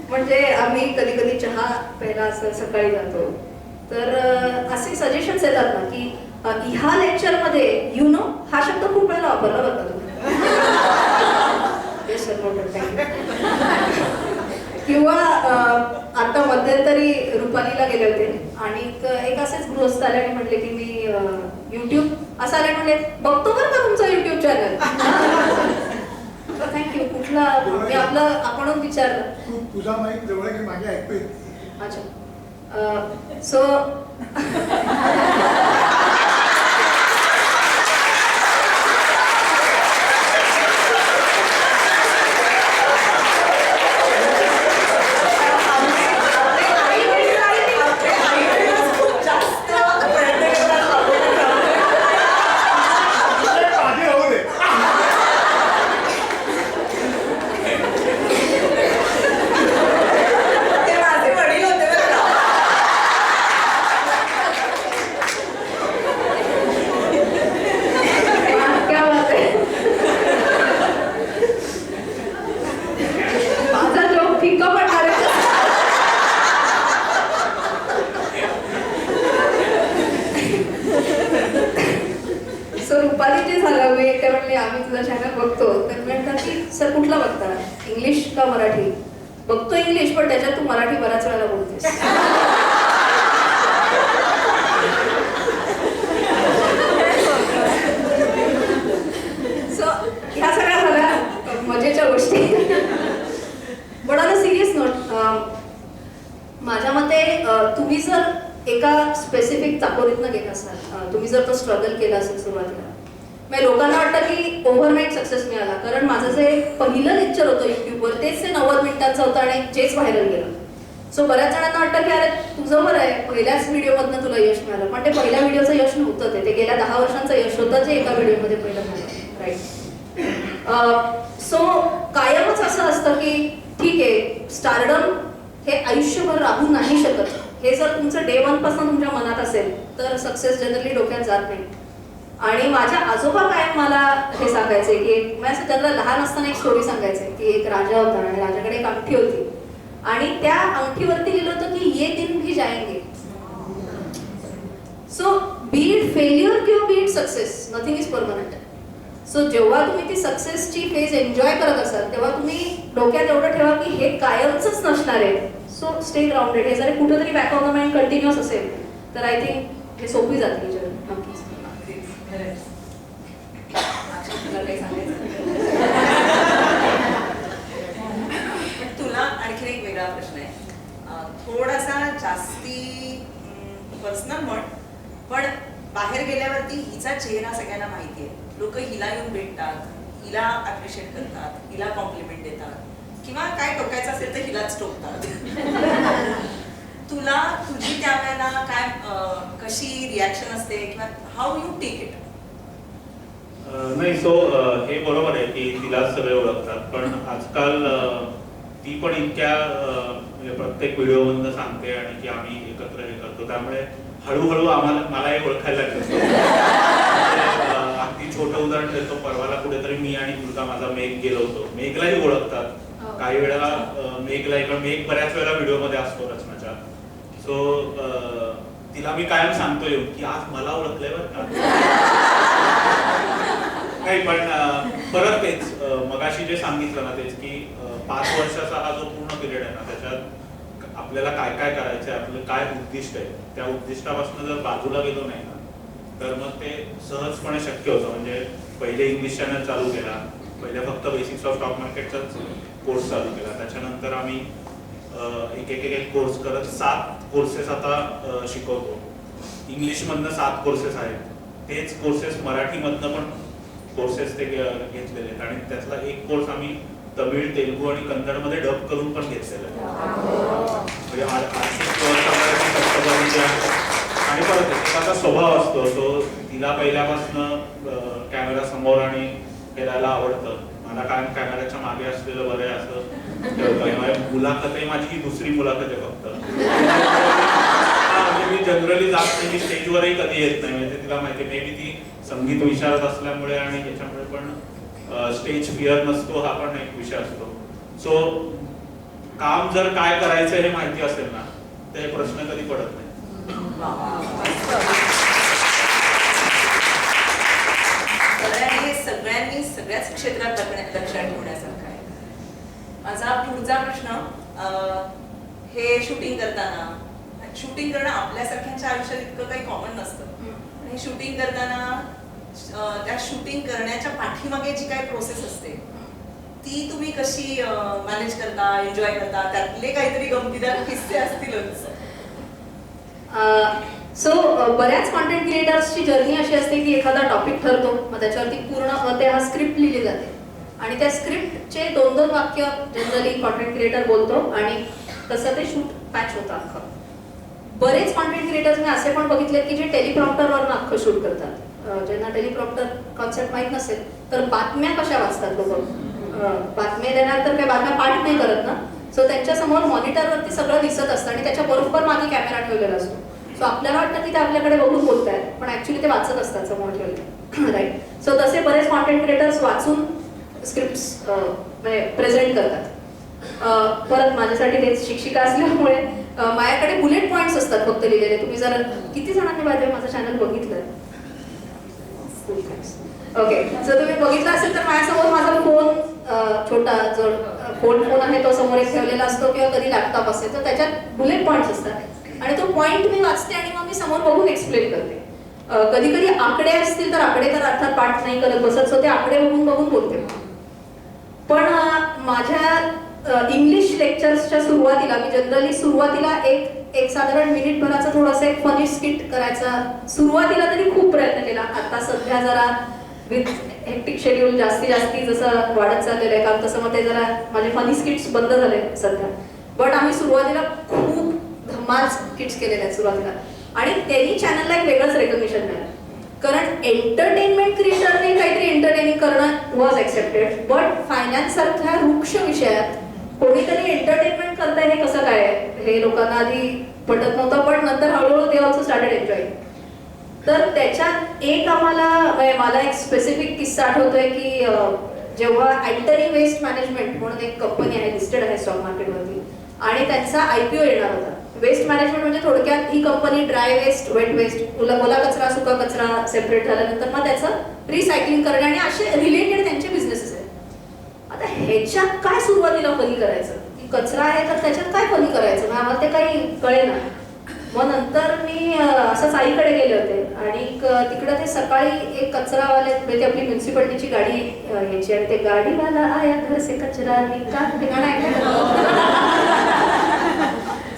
म्हणजे आम्ही कधी कधी चहा प्यायला असं सकाळी जातो, तर असे सजेशन्स येतात ना की ह्या लेक्चर मध्ये यु नो हा शब्द खूप वेळेला वापरला बरं का तुम्ही. किंवा आता मध्यंतरी रुपालीला गेले होते आणि एक असेच गृहस्थ आले आणि म्हटले की मी युट्यूब असं आले, म्हणले बघतो बरं का तुमचा युट्यूब चॅनल. थँक्यू. कुठला? मी आपलं आपणच विचारलं. तुझा माईक जवळ की मागे ऐकू येते. अच्छा. सो विचारा, इंग्लिश का मराठी? बघतो इंग्लिश, पण त्याच्यात तू मराठी बऱ्याच वेळेला बोलतेस. सो ह्या सगळ्या झाल्या मजेच्या गोष्टी. पण ऑन अ सिरियस नोट, माझ्या मते तुम्ही जर एका स्पेसिफिक चाकोरीतनं गेला असाल, तुम्ही जर तो स्ट्रगल केला असेल सुरुवातीला, म्हणजे लोकांना वाटतं की ओव्हरनाईट सक्सेस मिळाला. कारण माझं जे पहिलं लेक्चर होतं युट्यूबवर तेच ते 90 मिनिटांचं होतं आणि जेच व्हायरल गेलं. सो बऱ्याच जणांना वाटतं की अरे तुझं बरं आहे, पहिल्याच व्हिडिओमधनं तुला यश मिळालं. पण ते पहिल्या व्हिडिओचं यश नव्हतं, ते गेल्या 10 वर्षांचं यश होतं जे एका व्हिडिओमध्ये पहिलं मिळालं. राईट. सो कायमच असं असतं की ठीक आहे, स्टारडम हे आयुष्यभर राहू नाही शकत. हे जर तुमचं डे 1 पासून तुमच्या मनात असेल तर सक्सेस जनरली डोक्यात जात नाही. आणि माझ्या आजोबा कायम मला हे सांगायचे की मी असं त्यांना लहान असताना एक स्टोरी सांगायचे की एक राजा होता आणि राजाकडे एक अंगठी होती आणि त्या अंगठीवरती लिहिलं होतं की ये दिन भी जाएंगे. सो बी इट फेल्युअर किंवा बी it success, nothing is permanent. So जेव्हा तुम्ही ती सक्सेसची फेज एन्जॉय करत असाल तेव्हा तुम्ही डोक्यात एवढं ठेवा की हे कायमच नसणार आहे. So stay grounded. हे जरी कुठेतरी back of the mind continuous असेल तर आय थिंक हे सोपी जाते ही जर्नी. नक्कीच. तुला काही सांगायचं? पण तुला आणखीन एक वेगळा प्रश्न आहे, थोडासा जास्ती पर्सनल म्हण, पण बाहेर गेल्यावरती हिचा चेहरा सगळ्यांना माहिती आहे. लोक हिला येऊन भेटतात, हिला अप्रिशिएट करतात, हिला कॉम्प्लिमेंट देतात किंवा काय टोकायचं असेल तर हिलाच टोकतात. तुला तुझी त्यावेळेला काय कशी रिॲक्शन असते किंवा हाऊ यू टेक इट? नाही, सो हे बरोबर आहे की तिला सगळे ओळखतात, पण आजकाल ती पण इतक्या म्हणजे प्रत्येक व्हिडिओ मधनं सांगते आणि की आम्ही एकत्र हे करतो, त्यामुळे हळूहळू मलाही ओळखायला लागतं. अगदी छोटं उदाहरण देतो, परवाला कुठेतरी मी आणि दुर्गा माझा मेघ गेलो होतो, मेघलाही ओळखतात. काही वेळेला मेघला, कारण मेघ बऱ्याच वेळेला व्हिडिओमध्ये असतो रचनाच्या. सो तिला मी कायम सांगतो येऊन की आज मला ओळखलंय बरं का. नाही, पण परत तेच मगाशी जे सांगितलं ना तेच की 5 वर्षाचा हा जो पूर्ण पिरियड आहे ना, त्याच्यात आपल्याला काय काय करायचंय, आपलं काय उद्दिष्ट आहे, त्या उद्दिष्टापासून जर बाजूला गेलो नाही ना तर मग ते सहजपणे शक्य होतं. म्हणजे पहिले इंग्लिश चॅनल चालू केला, पहिले फक्त बेसिक्स ऑफ स्टॉक मार्केटचाच कोर्स चालू केला, त्याच्यानंतर आम्ही एक कोर्स करत 7 कोर्सेस आता शिकवतो. इंग्लिशमधनं 7 कोर्सेस आहेत, तेच कोर्सेस मराठीमधनं पण कोर्सेस ते घेतलेले आहेत आणि त्यातला एक कोर्स आम्ही तमिळ, तेलुगू आणि कन्नडमध्ये डब करून पण घेतलेलं आहे. म्हणजे आणि परत एखादा स्वभाव असतो, तो तिला पहिल्यापासून कॅमेरा समोर आणि फिरायला आवडतं. मला काय कॅमेऱ्याच्या मागे असलेलं बरं आहे असं. मुलाखत माझी ही दुसरी मुलाखत आहे फक्त. म्हणजे मी जनरली जात नाही, मी स्टेजवरही कधी येत नाही. म्हणजे तिला माहिती, मे बी ती संगीत विशारद असल्यामुळे आणि याच्यामुळे पण स्टेज फिअर नसतो, हा पण एक विषय असतो. सो काम जर काय करायचं हे माहिती असेल ना तर हे प्रश्न कधी पडत नाही. सगळ्यांनी सगळ्याच क्षेत्रात लक्षात ठेवण्यासारखं आहे. माझा पुढचा प्रश्न, हे शूटिंग करताना, शूटिंग करणं आपल्यासारख्यांच्या आयुष्यात इतकं काही कॉमन नसतं. हे शूटिंग करताना त्या शूटिंग करण्याच्या पाठीमागे जी काही प्रोसेस असते ती तुम्ही कशी मॅनेज करता, एन्जॉय करता? त्यातले काहीतरी गमतीदार किस्से असतीलच. सो बऱ्याच कॉन्टेंट क्रिएटर्सची जर्नी अशी असते की एखादा टॉपिक ठरतो, मग त्याच्यावरती पूर्ण हा स्क्रिप्ट लिहिली जाते आणि त्या स्क्रिप्टचे 2-2 वाक्य जनरली कॉन्टेंट क्रिएटर बोलतो आणि तसं ते शूट पॅच होतं अख्खं. बरेच कॉन्टेंट क्रिएटर्स मी असे पण बघितले की जे टेलिप्रॉम्प्टरवर अख्खं शूट करतात. ज्यांना टेलिप्रॉम्प्टर कॉन्सेप्ट माहीत नसेल तर बातम्या कशा वाचतात लोक, बातम्या देणार तर काही बातम्या पाठ नाही करत ना. सो त्यांच्या समोर मॉनिटरवरती सगळं दिसत असतं आणि त्याच्या बरोबर मागे कॅमेरा ठेवलेला असतो. सो आपल्याला वाटतं की ते आपल्याकडे बघून बोलतायत, पण ऍक्च्युली ते वाचत असतात समोर ठेवले. राईट. सो तसे बरेच कॉन्टेंट क्रिएटर्स वाचून स्क्रिप्ट म्हणजे प्रेझेंट करतात. परत माझ्यासाठी तेच शिक्षिका असल्यामुळे माझ्याकडे बुलेट पॉईंट्स असतात फक्त लिहिलेले. तुम्ही जर किती जणांनी माझं चॅनल बघितलं? ओके, जर तुम्ही बघितलं असेल तर माझ्यासमोर माझा फोन छोटा जो फोन आहे तो समोर एक ठेवलेला असतो किंवा कधी लॅपटॉप असेल तर त्याच्यात बुलेट पॉईंट्स असतात आणि तो पॉईंट मी वाचते आणि मग मी समोर बघून एक्सप्लेन करते. कधी कधी आकडे असतील तर आकडे तर अर्थात पाठ नाही करत बसत, सो ते आकडे बघून बघून बोलते. पण माझ्या इंग्लिश लेक्चर्सच्या सुरुवातीला मी जनरली सुरुवातीला एक साधारण मिनिटभराचा थोडासा एक फनी स्किट करायचा सुरुवातीला तरी खूप प्रयत्न केला. आता सध्या जरा विथ हेक्टिक शेड्यूल जास्ती जसं वाढत चाललेलं आहे काम तसं मग ते जरा माझे फनी स्किट्स बंद झाले सध्या. बट आम्ही सुरुवातीला खूप धमाल स्किट्स केलेले आहेत सुरुवातीला आणि त्यांनी चॅनलला एक वेगळंच रेकग्निशन मिळालं. कारण एंटरटेनमेंट क्रिएटरने काहीतरी एंटरटेनिंग करणं वॉज एक्सेप्टेड, बट फायनान्स सारख्या वृक्ष विषयात कोणीतरी एंटरटेनमेंट करताय हे कसं काय हे लोकांना आधी पटत नव्हतं, पण नंतर हळूहळू ते ऑल्सो स्टार्टेड एन्जॉयिंग. तर त्याच्यात एक मला एक स्पेसिफिक किस्सा आठवतोय की जेव्हा अँटनी वेस्ट मॅनेजमेंट म्हणून एक कंपनी आहे लिस्टेड आहे स्टॉक मार्केटवरती आणि त्यांचा IPO येणार होता. वेस्ट मॅनेजमेंट म्हणजे थोडक्यात ही company dry waste, wet waste, ओला कचरा, सुका कचरा सेपरेट झाल्यानंतर मग त्याचं रिसायकलिंग करणे आणि असे रिलेटेड त्यांचे बिझनेसेस आहेत. आता ह्याच्यात काय सुरुवातीला फनी करायचं की कचरा आहे तर त्याच्यात काय फनी करायचं आम्हाला ते काही कळेना. मग नंतर मी असंच आईकडे गेले होते आणि तिकडे ते सकाळी एक कचरावाले म्हणजे आपली म्युन्सिपालिटीची गाडी यायची आणि ते गाडीवाला आया घर से कचरा निकाल ते गाणं ऐकलं.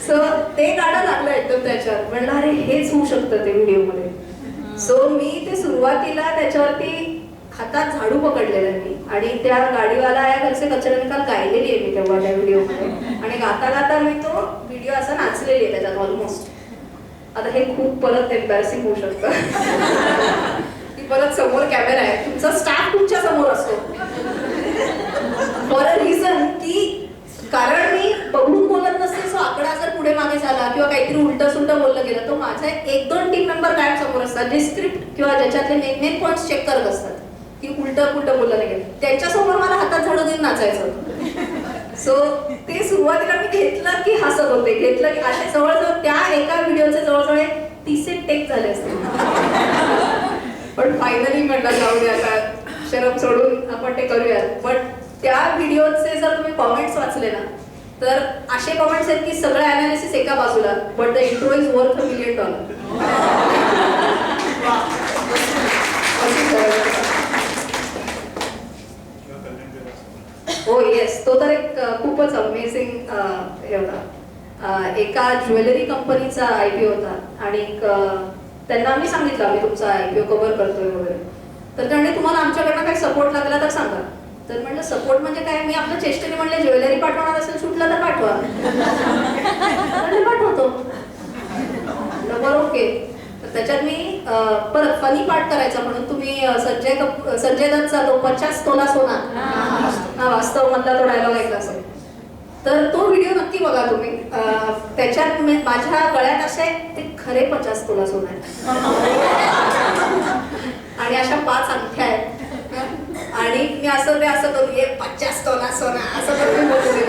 सो ते गाणं लागलं एकदम त्याच्यात. म्हणलं अरे हेच होऊ शकतं ते व्हिडिओमध्ये. सो मी ते सुरुवातीला त्याच्यावरती हातात झाडू पकडलेला मी आणि त्या गाडीवाला आया घर से कचरा निकाल गायलेली आहे मी तेव्हा त्या व्हिडिओमध्ये आणि गाता गाता मी तो व्हिडिओ असा नाचलेली आहे त्याच्यात ऑलमोस्ट. आता हे खूप परत एम्बॅरसिंग होऊ शकतं की परत समोर कॅमेरा आहे, तुमचा स्टाफ तुमच्या समोर असतो फॉर अ रिझन की कारण मी बघून बोलत नसते. सो आकडा जर पुढे मागे झाला किंवा काहीतरी उलट सुलट बोललं गेलं तर माझे 1-2 टीम मेंबर काय समोर असतात जे स्क्रिप्ट किंवा ज्याच्यातले मेन पॉईंट्स चेक करत असतात की उलट बोललं नाही गेलं त्यांच्यासमोर मला हातात झाडू देऊन नाचायचं होतं. सो ते सुरुवातीला मी घेतलं की हसत होते, घेतलं की असे जवळजवळ त्या एका व्हिडिओचे जवळजवळ 30 टेक झाले असते. पण फायनली म्हटलं जाऊ दे आता शरम सोडून आपण ते करूयात. बट त्या व्हिडिओचे जर तुम्ही कॉमेंट्स वाचले ना तर असे कॉमेंट्स आहेत की सगळं अनालिसिस एका बाजूला but the intro is worth $1 million. हो येस, तो तर एक खूपच अमेझिंग हे होता. एका ज्वेलरी कंपनीचा IPO होता आणि त्यांना आम्ही सांगितलं आम्ही तुमचा IPO कव्हर करतोय वगैरे. तर त्याने तुम्हाला आमच्याकडनं काही सपोर्ट लागला तर सांगा. तर म्हणलं सपोर्ट म्हणजे काय, मी आपल्या चेष्टेने म्हणले ज्वेलरी पाठवणार असेल शूटला तर पाठवा. म्हणजे पाठवतो बरोबर ओके. तर त्याच्यात मी परत फनी पार्ट करायचा म्हणून तुम्ही संजय दत्तचा तो 50 तोला सोना हा वास्तव मधला तो डायलॉग ऐकला असेल तर तो व्हिडिओ नक्की बघा तुम्ही. त्याच्यात माझ्या गळ्यात असे ते खरे 50 तोला सोना आहे आणि अशा 5 अंगठ्या आहेत आणि मी असं करून 50 तोला सोना असं करून बोलते.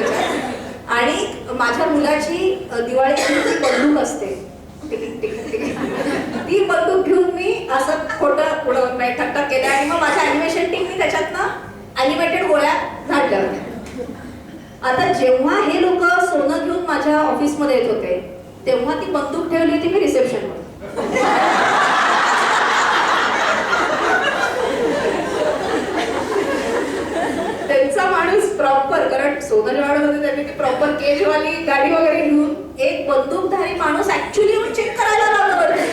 आणि माझ्या मुलाची दिवाळीची बंदूक असते ती बंदूक घेऊन मी असं खोटं पुढं ठकठक केलं आणि मग माझ्या अॅनिमेशन टीमनी त्याच्यातनं अॅनिमेटेड गोळ्या झाडल्या होत्या. आता जेव्हा हे लोक सोनं घेऊन माझ्या ऑफिसमध्ये येत होते तेव्हा ती बंदूक ठेवली होती मी रिसेप्शनवर. त्यांचा माणूस प्रॉपर कारण सोनं जेवढं होतं त्यांनी ती प्रॉपर केजवाली गाडी वगैरे घेऊन एक बंदूकधारी माणूस ऍक्च्युली चेक करायला लावलं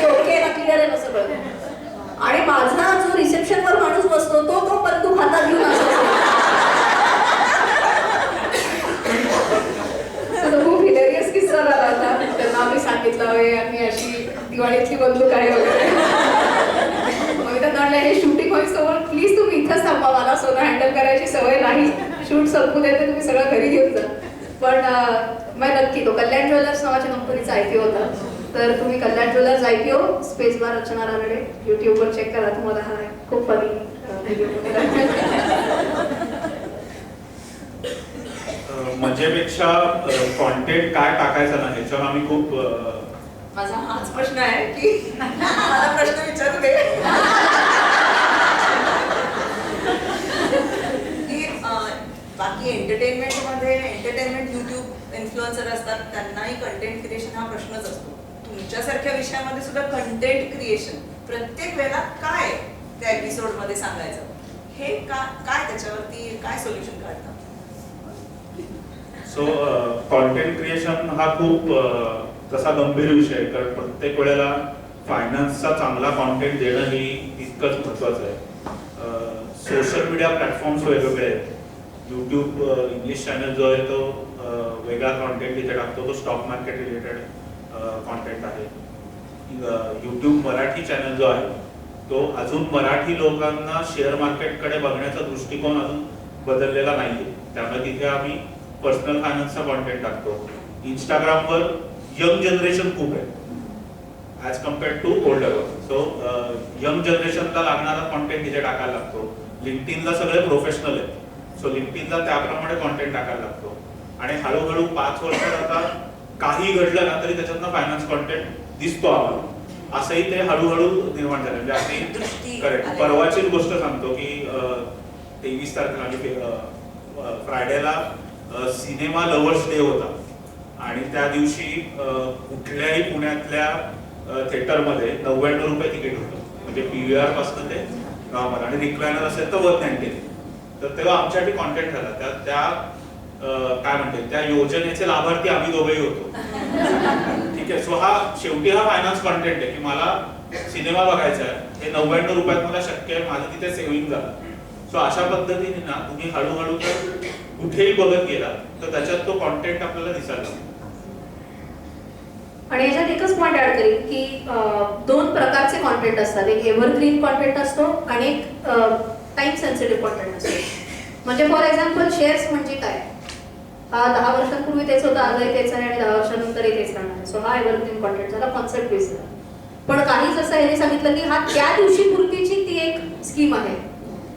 ओके ना क्लिअर आहे ना सगळं. आणि माझा जो रिसेप्शनवर माणूस बसतो तो बंदूक हातात घेऊन असतो. खूप हिलेरियस किस्सा झाला होता. त्यांना आम्ही सांगितलं आम्ही अशी दिवाळीतली बंदूक आहे वगैरे. मग त्यांना म्हणलं हे शूटिंग होईल समोर प्लीज तुम्ही इथंच थांबा, मला सोनं हँडल करायची सवय नाही, शूट संपू देते तुम्ही सगळं घरी घेऊन जा. पण मग नक्की तो कल्याण ज्वेलर्स नावाच्या कंपनीचा IPO होता. तर तुम्ही कल्याण ज्वेलर्स IPO स्पेस बार रचना रानडे युट्यूबवर चेक करा, तुम्हाला हा खूप फनी व्हिडिओ. मजेपेक्षा कॉन्टेंट काय टाकायचं ना ह्याच्यावर आम्ही खूप माझा हाच प्रश्न आहे की मला प्रश्न विचारू दे. बाकी एंटरटेनमेंट युट्यूब इन्फ्लुएन्सर असतात, त्यांनाही कंटेंट क्रिएशन हा प्रश्नच असतो. तुमच्यासारख्या विषयामध्ये सुद्धा कंटेंट क्रिएशन प्रत्येक वेळेला काय त्या एपिसोडमध्ये सांगायचं, हे काय त्याच्यावरती काय सोल्युशन काढतात? सो कॉन्टेंट क्रिएशन हा खूप तसा गंभीर विषय आहे, कारण प्रत्येक वेळेला फायनान्सचा चांगला कॉन्टेंट देणं ही इतकंच महत्त्वाचं आहे. सोशल मीडिया प्लॅटफॉर्म्स वेगवेगळे आहेत. यूट्यूब इंग्लिश चॅनल जो आहे तो वेगळा कॉन्टेंट इथे टाकतो, तो स्टॉक मार्केट रिलेटेड कॉन्टेंट आहे. यूट्यूब मराठी चॅनल जो आहे तो अजून मराठी लोकांना शेअर मार्केटकडे बघण्याचा दृष्टिकोन अजून बदललेला नाहीये, त्यामुळे तिथे आम्ही पर्सनल फायनान्सचा कॉन्टेंट टाकतो. इंस्टाग्रामवर यंग जनरेशन खूप आहे as compared to older. So young जनरेशनला लागणारा कॉन्टेंट तिथे टाकायला लागतो. लिंक्डइनला सगळे प्रोफेशनल आहेत, सो लिंक्डइनला त्याप्रमाणे कॉन्टेंट टाकायला लागतो. आणि हळूहळू 5 वर्षात आता काही घडलं ना तरी त्याच्यातनं फायनान्स कॉन्टेंट दिसतो आम्हाला, असंही ते हळूहळू निर्माण झालं. म्हणजे अगदी करेक्ट परवाची गोष्ट सांगतो की 23 तारखेला म्हणजे फ्रायडेला सिनेमा लवर्स डे होता आणि त्या दिवशी कुठल्याही पुण्यातल्या थिएटरमध्ये 99 रुपये तिकीट होतं, म्हणजे PVR पासून ते नॉर्मल, आणि रिक्लायनर असेल तर 190. तर तेव्हा आमच्यासाठी कॉन्टेंट झाला. त्या काय म्हणते त्या योजनेचे लाभार्थी आम्ही दोघेही होतो. ठीक आहे. सो शेवटी हा फायनान्स कॉन्टेंट आहे की मला सिनेमा बघायचा आहे, हे 99 रुपयात मला शक्य आहे, माझं तिथे सेव्हिंग झालं. सो अशा पद्धतीने ना तुम्ही हळूहळू जर कुठेही बघत गेला तर त्याच्यात तो कॉन्टेंट आपल्याला दिसायला लागतो. आणि याच्यात एकच पॉईंट ऍड करेन की 2 प्रकारचे कॉन्टेंट असतात. एक एव्हरग्रीन कॉन्टेंट असतो आणि एक टाइम सेन्सिटिव्ह कॉन्टेंट असतो. म्हणजे फॉर एक्झाम्पल शेअर्स म्हणजे काय, 10 वर्षांपूर्वी तेच होतं, आजही तेच आहे आणि 10 वर्षांनंतरही तेच राहणार. सो हा एव्हरग्रीन कॉन्टेंट झाला, कॉन्सेप्ट बेस झाला. पण काही जसं याने सांगितलं की हा त्या दिवशी पूर्वीची ती एक स्कीम आहे.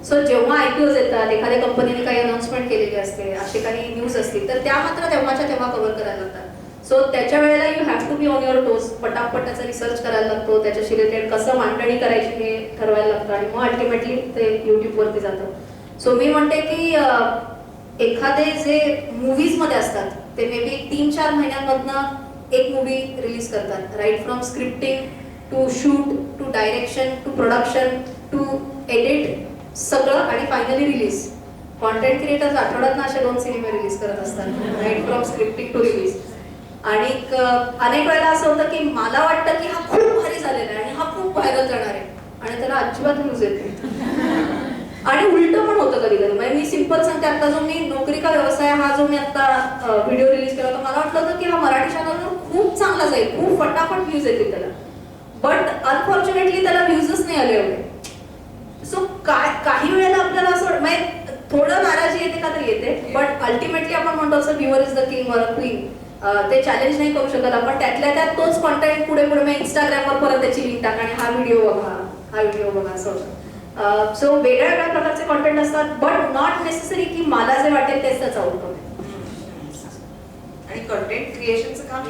सो जेव्हा IPOs येतात, एखाद्या कंपनीने काही अनाउन्समेंट केलेली असते, असे काही न्यूज असतील तर त्या मात्र तेव्हाच्या तेव्हा कव्हर करायला लागतात. सो त्याच्या वेळेला you have to be on your toes. पटापट त्याचा रिसर्च करायला लागतो, त्याच्याशी रिलेटेड कसं मांडणी करायची हे ठरवायला लागतं आणि मग अल्टिमेटली ते युट्यूबवरती जातं. सो मी म्हणते की एखादे जे मूवीजमध्ये असतात ते मे बी 3-4 महिन्यांमधनं एक मूवी रिलीज करतात. Right from scripting to shoot to direction to production to edit सगळं, आणि फायनली रिलीज. कॉन्टेंट क्रिएटर्स आठवड्यातनं असे 2 सिनेमे रिलीज करत असतात, right from scripting to release. आणि अनेक वेळेला असं होतं की मला वाटतं की हा खूप भारी झालेला आहे आणि हा खूप व्हायरल जाणार आहे आणि त्याला अजिबात न्यूज येत नाही. आणि उलट पण होतं कधी कधी. म्हणजे मी सिंपल सांगते, आता जो मी नोकरी का व्यवसाय हा जो मी आता व्हिडिओ रिलीज केला होता, मला वाटलं होतं की हा मराठी चॅनलवर खूप चांगला जाईल, खूप फटाफट व्ह्यूज येतील त्याला. बट अनफॉर्च्युनेटली त्याला व्ह्यूजच नाही आले एवढे. सो काही वेळेला आपल्याला असं म्हणजे थोडं नाराजी येते का तरी येते, बट अल्टिमेटली आपण म्हणतो असं व्ह्युअर इज द किंग और क्वीन. ते चॅलेंज नाही करू शकत आपण. त्यातल्या त्यात तोच कॉन्टेंट पुढे पुढे मग इंस्टाग्रामवर परत त्याची लिंक टाका आणि हा व्हिडिओ बघा, हा व्हिडिओ बघा, असं होतं. सो वेगळ्या वेगळ्या प्रकारचे कॉन्टेंट असतात, बट नॉट नेसेसरी की मला जे वाटेल तेच त्याचा आउटकम आहे. आणि कंटेंट क्रिएशनचं काम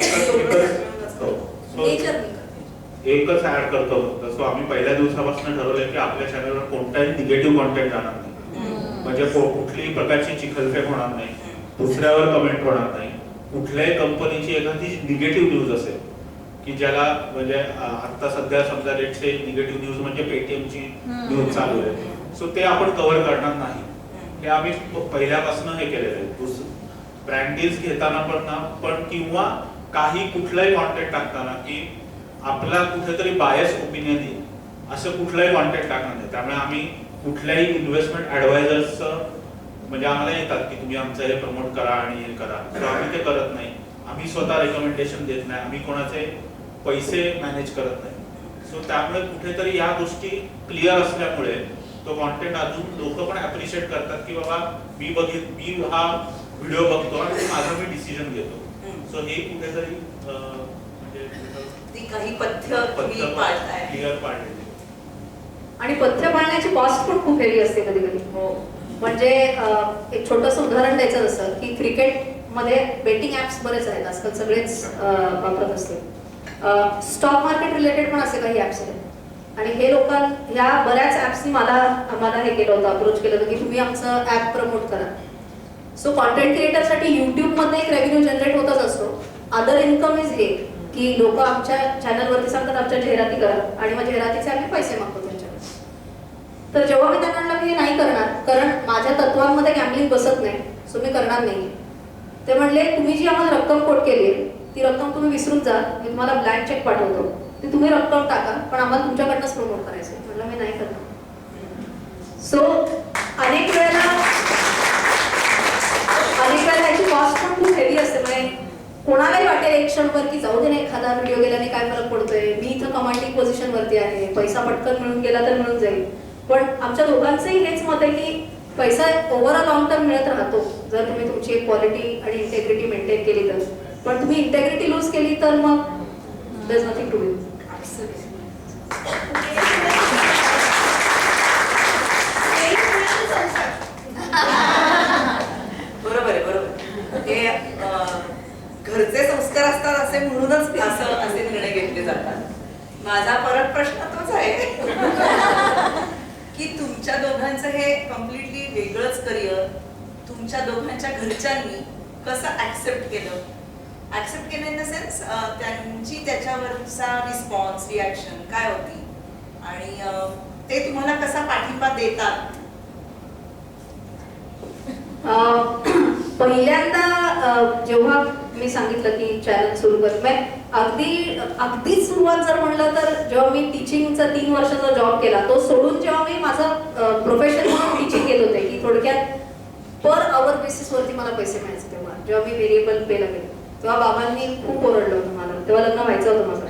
एकच ऍड करतो. जसं आम्ही पहिल्या दिवसापासून ठरवलंय की आपल्या चॅनलवर कोणताही निगेटिव्ह कॉन्टेंट जाणार नाही. म्हणजे कुठलीही प्रकारची चिखलफेक होणार नाही, दुसऱ्यावर कमेंट होणार नाही. कुठल्याही कंपनीची एखादी निगेटिव्ह न्यूज असेल की ज्याला म्हणजे आता सध्या समजा लेट्स निगेटिव्ह न्यूज म्हणजे पेटीएमची न्यूज चालू आहे, सो ते आपण कव्हर करणार नाही. हे आम्ही पहिल्यापासून हे केलेलं आहे. ब्रँड डील्स घेताना पण किंवा काही कुठलाही कॉन्टेंट टाकताना की आपला कुठेतरी बायस ओपिनियन येईल असं कुठलाही कॉन्टेंट टाकणार नाही. त्यामुळे आम्ही कुठल्याही इन्व्हेस्टमेंट ऍडवायझर्सचं म्हणजे आम्हाला येतात की तुम्ही आमचं हे प्रमोट करा आणि हे करा, तर आम्ही ते करत नाही. आम्ही स्वतः रेकमेंडेशन देत नाही, आम्ही कोणाचे पैसे मॅनेज करत नाही. सो त्यामुळे कुठेतरी या गोष्टी क्लिअर असल्यामुळे तो कॉन्टेंट अजून लोक पण अप्रिशिएट करतात की बाबा मी हा व्हिडिओ बघतो आणि माझा मी डिसिजन घेतो. सो हे कुठेतरी काही पथ्य पाळताय क्लिअर पाळले. आणि पथ्य पाळण्याची कॉस्ट पण खूप हेवी असते कधी कधी. म्हणजे एक छोटंसं उदाहरण द्यायचं असं की क्रिकेटमध्ये बेटिंग ऍप्स बरेच आहेत आजकाल, सगळेच वापरत असते. स्टॉक मार्केट रिलेटेड पण असे काही ऍप्स आहेत आणि हे ह्या बऱ्याच ऍप्सनी आम्हाला हे केलं होतं, अप्रोच केलं होतं की तुम्ही आमचं ऍप प्रमोट करा. सो कॉन्टेंट क्रिएटरसाठी यूट्यूबमध्ये एक रेव्हेन्यू जनरेट होतच असतो. अदर इन्कम इज हे की लोक आमच्या चॅनलवरती सांगतात आमच्या जाहिराती करा आणि मग जाहिरातीचे आम्ही पैसे मागतो त्यांच्याकडे. तर जेव्हा मी त्यांना म्हणलं मी हे नाही करणार कारण माझ्या तत्वांमध्ये गॅम्बलिंग बसत नाही, सो मी करणार नाही. ते म्हणले तुम्ही जी आम्हाला रक्कम कोट केली आहे ती रक्कम तुम्ही विसरून जा, मी तुम्हाला ब्लँक चेक पाठवतो, ती तुम्ही रक्कम टाका पण आम्हाला तुमच्याकडनंच प्रमोट करायचं. म्हटलं मी नाही करणार. सो अनेक वेळेला याची कॉस्ट पण खूप हेवी असते. म्हणजे कोणालाही वाटेल एक क्षणभर की जाऊ दे ना एखादा व्हिडिओ गेल्याने काय फरक पडतोय, मी इथं कमांडिंग पोझिशनवरती आहे, पैसा पटकन मिळून गेला तर मिळून जाईल. पण आमच्या दोघांचंही हेच मत आहे की पैसा ओव्हर अ लॉंग टर्म मिळत राहतो जर तुम्ही तुमची एक क्वालिटी आणि इंटेग्रिटी मेंटेन केली तर. पण तुम्ही इंटेग्रिटी लूज केली तर मग there is nothing to do. बरोबर आहे, बरोबर. हे घरचे संस्कार असतात असे म्हणूनच असे निर्णय घेतले जातात. माझा परत प्रश्न तोच आहे की तुमच्या दोघांचं हे कम्प्लिटली वेगळंच करिअर तुमच्या दोघांच्या घरच्यांनी कसं ऍक्सेप्ट केलं इन द सेन्स त्यांची त्याच्यावरचा रिस्पॉन्स रिॲक्शन काय होती आणि ते तुम्हाला कसा पाठिंबा देतात? पहिल्यांदा जेव्हा मी सांगितलं की चॅनल सुरू कर, अगदी सुरुवात जर म्हणलं तर जेव्हा मी टीचिंगचा 3 वर्षाचा जॉब केला तो सोडून जेव्हा मी माझं प्रोफेशन म्हणून टीचिंग घेत होते की थोडक्यात पर आवर बेसिसवरती मला पैसे मिळायचे, तेव्हा जेव्हा मी व्हेरिएबल पेला गेले तेव्हा बाबांनी खूप ओरडलं होतं मला. तेव्हा लग्न व्हायचं होतं माझं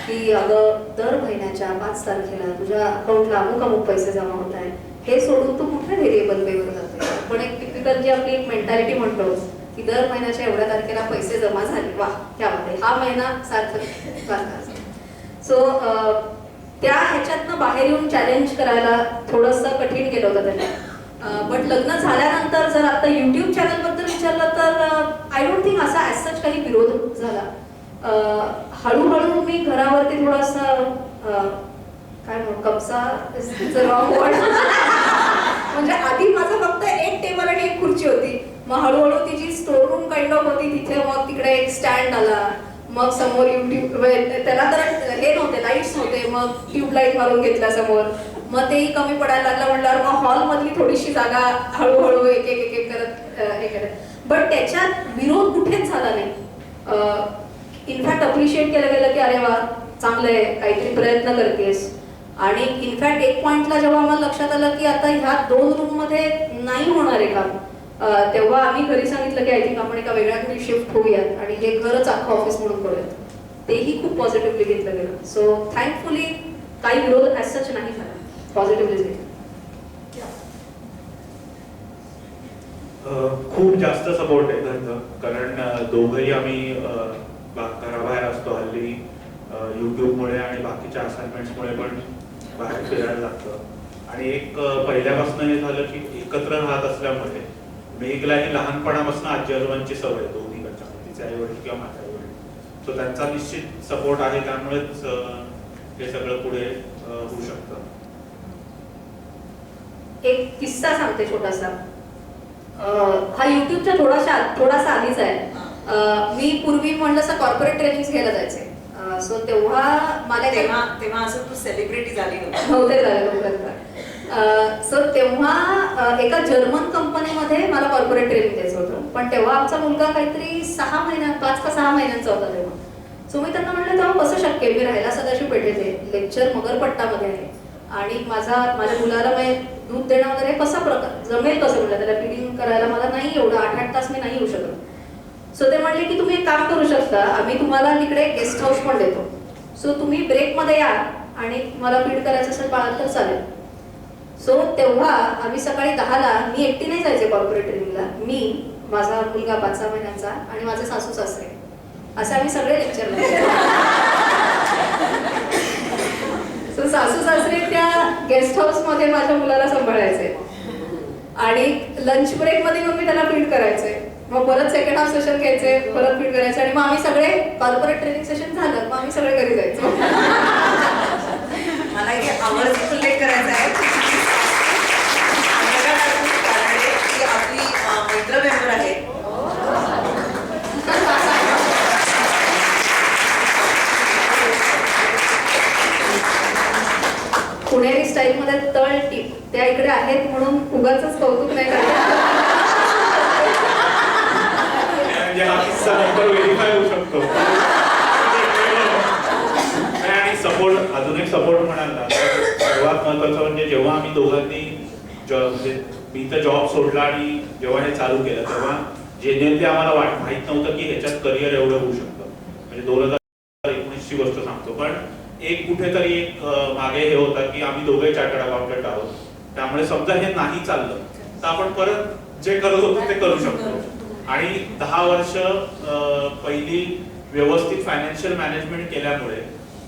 की अगं दर महिन्याच्या 5 तारखेला तुझ्या अकाउंटला अमुक पैसे जमा होत आहेत, हे सोडून तू कुठल्या व्हेरिएबल पेवर जाते. पण एक टिपिकल जी आपली एक मेंटॅलिटी म्हणतो की दर महिन्याच्या एवढ्या तारखेला पैसे जमा झाले, वा क्या बात आहे, हा महिना सार्थक झाला. सो त्या ह्याच्यातनं बाहेर येऊन चॅलेंज करायला थोडंसं कठीण गेलं होतं त्यांना. बट लग्न झाल्यानंतर जर आता युट्यूब चॅनल बद्दल विचारलं तर आय डोंट थिंक असा ॲज सच काही विरोध झाला. हळूहळू मी घरावरती थोडासा काय म्हणू कब्जा रॉंग वर्ड म्हणजे आधी माझं फक्त एक टेबल आणि एक खुर्ची होती, मग हळूहळू तिची स्टोर रूम काइंड ऑफ होती तिथे, मग तिकडे एक स्टँड आला, मग समोर युट्यूब त्याला तर हे नव्हते लाईट्स नव्हते, मग ट्यूबलाईट मारून घेतल्या समोर, मग तेही कमी पडायला लागलं म्हटल्यावर मग हॉलमधली थोडीशी जागा हळूहळू एक एक एक करत हे करत. बट त्याच्यात विरोध कुठेच झाला नाही. इनफॅक्ट अप्रिशिएट केलं गेलं की अरे वा चांगलं आहे, काहीतरी प्रयत्न करतेस. आणि इनफॅक्ट एक पॉइंटला जेव्हा आम्हाला लक्षात आलं की आता ह्या 2 रूममध्ये नाही होणार आहे काम, तेव्हा आम्ही घरी सांगितलं की आय थिंक आपण एका वेगळ्या घरी शिफ्ट होऊयात आणि हे घरच अख्खं ऑफिस म्हणून करूयात. तेही खूप पॉझिटिव्हली घेतलं गेलं. सो थँकफुली काही विरोध ॲज सच नाही झाला, पॉझिटिव्हली घेतलं. खूप जास्त सपोर्ट आहे घरचं, कारण दोघंही आम्ही घराबाहेर असतो हल्ली. युट्यूबमुळे आणि बाकीच्या असाइनमेंट्समुळे पण बाहेर फिरायला लागतं. आणि एक पहिल्यापासून हे झालं की एकत्र राहत असल्यामुळे मेघलाही लहानपणापासून आजी आजोबांची सवय दोन्हीकडच्या, तिचे आई वडील किंवा माझ्या आई वडील. सो त्यांचा निश्चित सपोर्ट आहे, त्यामुळेच हे सगळं पुढे होऊ शकतं. एक किस्सा सांगते छोटासा. हा युट्यूबच्या थोडासा आधीच आहे. मी पूर्वी म्हणलं असं कॉर्पोरेट ट्रेनिंग घ्यायला जायचे. सो तेव्हा मला तेव्हा असं तू सेलिब्रिटी झाली नव्हते झाले. सो तेव्हा एका जर्मन कंपनीमध्ये मला कॉर्पोरेट ट्रेनिंग द्यायचं होतं. पण तेव्हा आमचा मुलगा काहीतरी 5 का 6 महिन्यांचा होता तेव्हा. सो मी त्यांना म्हटलं तेव्हा कसं शक्य, मी राहायला सदाशिव पेठेत, लेक्चर मगरपट्टामध्ये आहे आणि माझ्या मुलाला दूध देणं वगैरे कसा प्रकार जमेल कसं म्हटलं, त्याला फिडिंग करायला मला नाही एवढं 8-8 तास मी नाही येऊ शकत. सो ते म्हणले की तुम्ही एक काम करू शकता, आम्ही तुम्हाला तिकडे गेस्ट हाऊस पण देतो, सो तुम्ही ब्रेकमध्ये या आणि तुम्हाला फीड करायचं असेल बाळाला तर चालेल. सो तेव्हा आम्ही सकाळी 10ला, मी एकटी नाही जायचे कॉर्पोरेट ट्रेनिंगला, मी, माझा मुलगा 5-6 महिन्यांचा आणि माझे सासू सासरे, असे आम्ही सगळे लेक्चरला. सो सासू सासरे त्या गेस्ट हाऊसमध्ये माझ्या मुलाला सांभाळायचे आणि लंच ब्रेकमध्ये मग मी त्याला फीड करायचे, मग परत सेकंड हाफ सेशन घ्यायचे, परत फीड करायचे आणि मग आम्ही सगळे कॉर्पोरेट ट्रेनिंग सेशन झालं, मग आम्ही सगळे घरी जायचो. मला इथे आवर्जून उल्लेख करायचा आहे की आपली मित्र मेंबर आहेत. पुणेरी स्टाईल मध्ये तळ टीप त्या इकडे आहेत म्हणून उगाचच कौतुक नाही करायचं. म्हणजे हा किस्सा नंतर व्हेरीफाय होऊ शकतो. नाही, आणि सपोर्ट, अजून एक सपोर्ट म्हणाल ना, सर्वात महत्वाचं म्हणजे जेव्हा आम्ही दोघांनी म्हणजे मी तर जॉब सोडला आणि जेव्हा हे चालू केलं तेव्हा जेन्युइनली आम्हाला माहित नव्हतं की ह्याच्यात करिअर एवढं होऊ शकतं. म्हणजे 2019 ची गोष्ट सांगतो. पण एक कुठेतरी एक मागे हे होता की आम्ही दोघे चार्टर्ड अकाउंटंट आहोत, त्यामुळे समजा हे नाही चाललं तर आपण परत जे करत होतो ते करू शकतो. आणि 10 वर्ष पहिली व्यवस्थित फायनान्शियल मॅनेजमेंट केल्यामुळे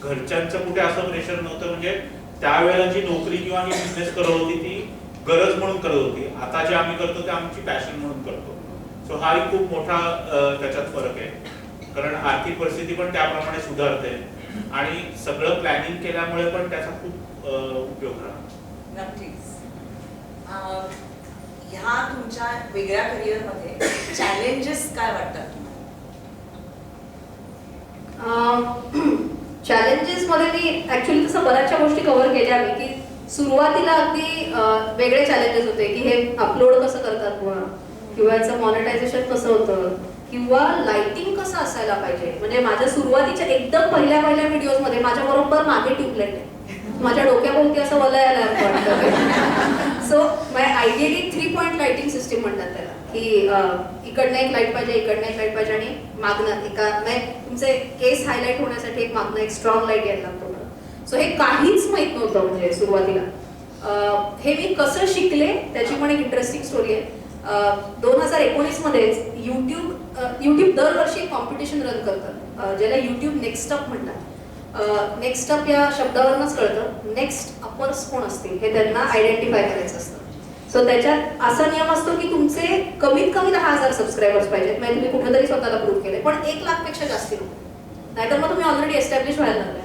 घरच्यांचं कुठे असं प्रेशर नव्हतं. म्हणजे त्यावेळेला जी नोकरी किंवा ही बिझनेस करत होती ती गरज म्हणून करत होती. आता जे आम्ही करतो ते आमची पॅशन म्हणून करतो. सो हा एक खूप मोठा त्याच्यात फरक आहे. कारण आर्थिक परिस्थिती पण त्याप्रमाणे सुधारते आणि सगळं प्लॅनिंग केल्यामुळे पण त्याचा खूप उपयोग राहतो. नक्कीच. ह्या तुमच्या वेगळ्या करिअरमध्ये चॅलेंजेस काय वाटतात तुम्हाला? चॅलेंजेस मध्ये मी ऍक्च्युली तसं बऱ्याचशा गोष्टी कव्हर केल्या मी की सुरुवातीला अगदी वेगळे चॅलेंजेस होते की हे अपलोड कसं करतात किंवा याचं मॉनिटायझेशन कसं होतं किंवा लाइटिंग कसं असायला पाहिजे. म्हणजे माझ्या सुरुवातीच्या एकदम पहिल्या व्हिडिओज मध्ये माझ्या बरोबर मागे ट्यूबलाईट आहे, माझ्या डोक्याभोवती असं वलयाला वाटतं. So my ideally 3 point lighting system म्हणतात त्याला की इकडनं एक लाईट पाहिजे, इकडनं एक लाईट पाहिजे आणि मागणं एका तुमचे केस हायलाईट होण्यासाठी एक मागणं एक स्ट्रॉंग लाईट यायला लागतो. सो हे काहीच माहित नव्हतं म्हणजे सुरुवातीला. हे मी कसं शिकले त्याची पण एक इंटरेस्टिंग स्टोरी आहे. 2019 मध्येच युट्यूब दरवर्षी एक कॉम्पिटिशन रन करतं ज्याला युट्यूब नेक्स्ट अप म्हणतात. नेक्स्ट अप या शब्दावरूनच कळतं नेक्स्ट अपरच कोण असतील हे त्यांना आयडेंटिफाय करायचं असतं. सो त्याच्यात असा नियम असतो की तुमचे कमीत कमी 10,000 सबस्क्रायबर्स पाहिजेत. म्हणजे तुम्ही कुठेतरी स्वतःला प्रूव्ह केले, पण 1 लाखपेक्षा जास्ती नको, नाहीतर मग तुम्ही ऑलरेडी एस्टॅब्लिश व्हायला लागले.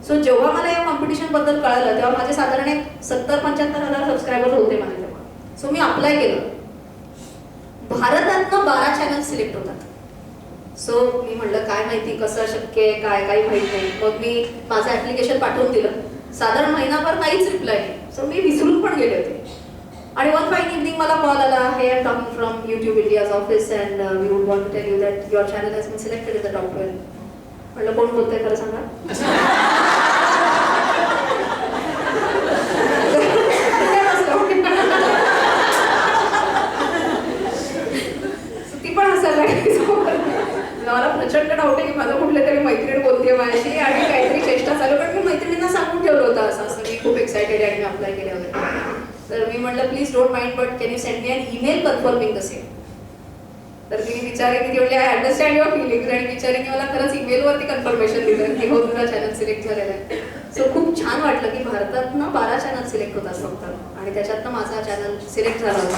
सो जेव्हा मला या कॉम्पिटिशन बद्दल कळालं तेव्हा माझे साधारण 70-75,000 सबस्क्रायबर होते माझे तेव्हा. सो मी अप्लाय केलं. भारतातनं 12 चॅनल सिलेक्ट होतात. सो मी म्हणलं काय माहिती कसं शक्य आहे, काय काही माहित नाही. मग मी माझं ऍप्लिकेशन पाठवून दिलं. साधारण महिनाभर नाहीच रिप्लाय नाही. सो मी विसरून पण गेले होते. आणि वन फाईन इव्हनिंग मला कॉल आला, hey I am talking from YouTube India's office and we would want to tell you that your channel has been selected in the top 12. म्हणलं कोण बोलतंय खरं सांगा. ती पण हसायला लागली. मला प्रचंड डाऊट आहे की माझं कुठल्या तरी मैत्रीण बोलते माझ्याशी आणि काहीतरी चेष्टा चालू. कारण मी मैत्रिणींना सांगून ठेवलं होतं असं असं मी खूप एक्सायटेड आहे आणि मी अप्लाय केले होते. तर मी म्हटलं please don't mind but can you send me an email confirming the same. तर मी विचारेन की आय अंडरस्टँड युअर फिलिंग्स आणि विचारेन मला खरंच ईमेलवरती कन्फर्मेशन दिलं की हो तुझा चॅनल सिलेक्ट झालेला आहे. सो खूप छान वाटलं की भारतातनं 12 चॅनल सिलेक्ट होतात फक्त आणि त्याच्यातनं माझा चॅनल सिलेक्ट झाला होता.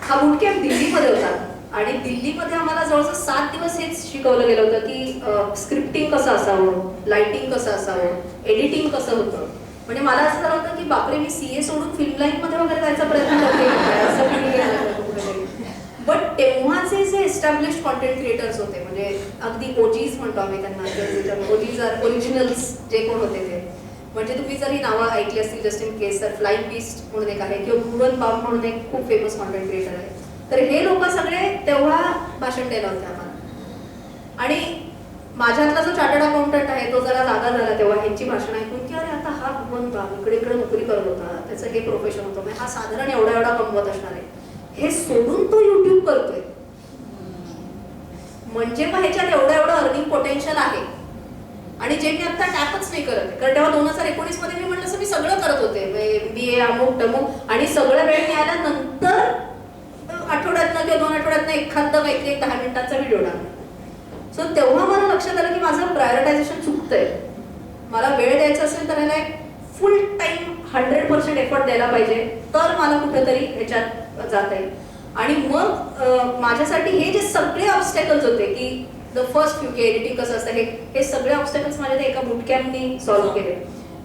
हा बुटकॅम्प दिल्लीमध्ये होता आणि दिल्लीमध्ये आम्हाला जवळजवळ 7 दिवस हेच शिकवलं गेलं होतं की स्क्रिप्टिंग कसं असावं, लाइटिंग कसं असावं, एडिटिंग कसं होतं. म्हणजे मला असं झालं होतं की बापरे मी CA सोडून फिल्म लाईन मध्ये वगैरे जायचा प्रयत्न करते असं कुठेतरी. बट तेव्हाचे जे एस्टॅब्लिश्ड कॉन्टेंट क्रिएटर्स होते म्हणजे अगदी ओजीज म्हणतो आम्ही त्यांना, ओजीज आर ओरिजिनल्स जे कोण होते ते. म्हणजे तुम्ही जर ही नावं ऐकली असतील जस्ट इन केस तर फ्लाइंग बीस्ट म्हणून एक आहे किंवा भुवन बाम म्हणून एक खूप फेमस कॉन्टेंट क्रिएटर आहे. तर हे लोक सगळे तेव्हा भाषण द्यायला होते आम्हाला. आणि माझ्यातला जो चार्टर्ड अकाउंटंट आहे तो जरा जागा झाला तेव्हा ह्यांची भाषण ऐकून की अरे आता हा भुवन बाम इकडे इकडे नोकरी करत होता, त्याचं हे प्रोफेशन होतं, म्हणजे हा साधारण एवढा कमवत असणार आहे, हे सोडून तो युट्यूब करतोय म्हणजे मग ह्याच्यात एवढं अर्निंग पोटेन्शियल आहे. आणि जे मी आता टॅपच नाही करत कारण तेव्हा 2019 मध्ये मी म्हटलं असं मी सगळं करत होते MBA अमुक टमुक आणि सगळं वेळ मिळाल्यानंतर आठवड्यातनं किंवा 2 आठवड्यातनं एखादं काहीतरी 10 मिनिटांचा व्हिडिओ टाकला. सो तेव्हा मला लक्षात आलं की माझं प्रायोरिटायझेशन चुकतंय. मला वेळ द्यायचा असेल तर याला फुल टाइम 100% एफर्ट द्यायला पाहिजे तर मला कुठेतरी ह्याच्यात जाता येईल. आणि मग माझ्यासाठी हे जे सगळे ऑब्स्टॅकल्स होते की द फर्स्ट फ्यू की एडिटिंग कसं असतं हे सगळे ऑब्स्टॅकल्स माझ्या एका बुटकॅम्पनी सॉल्व्ह केले.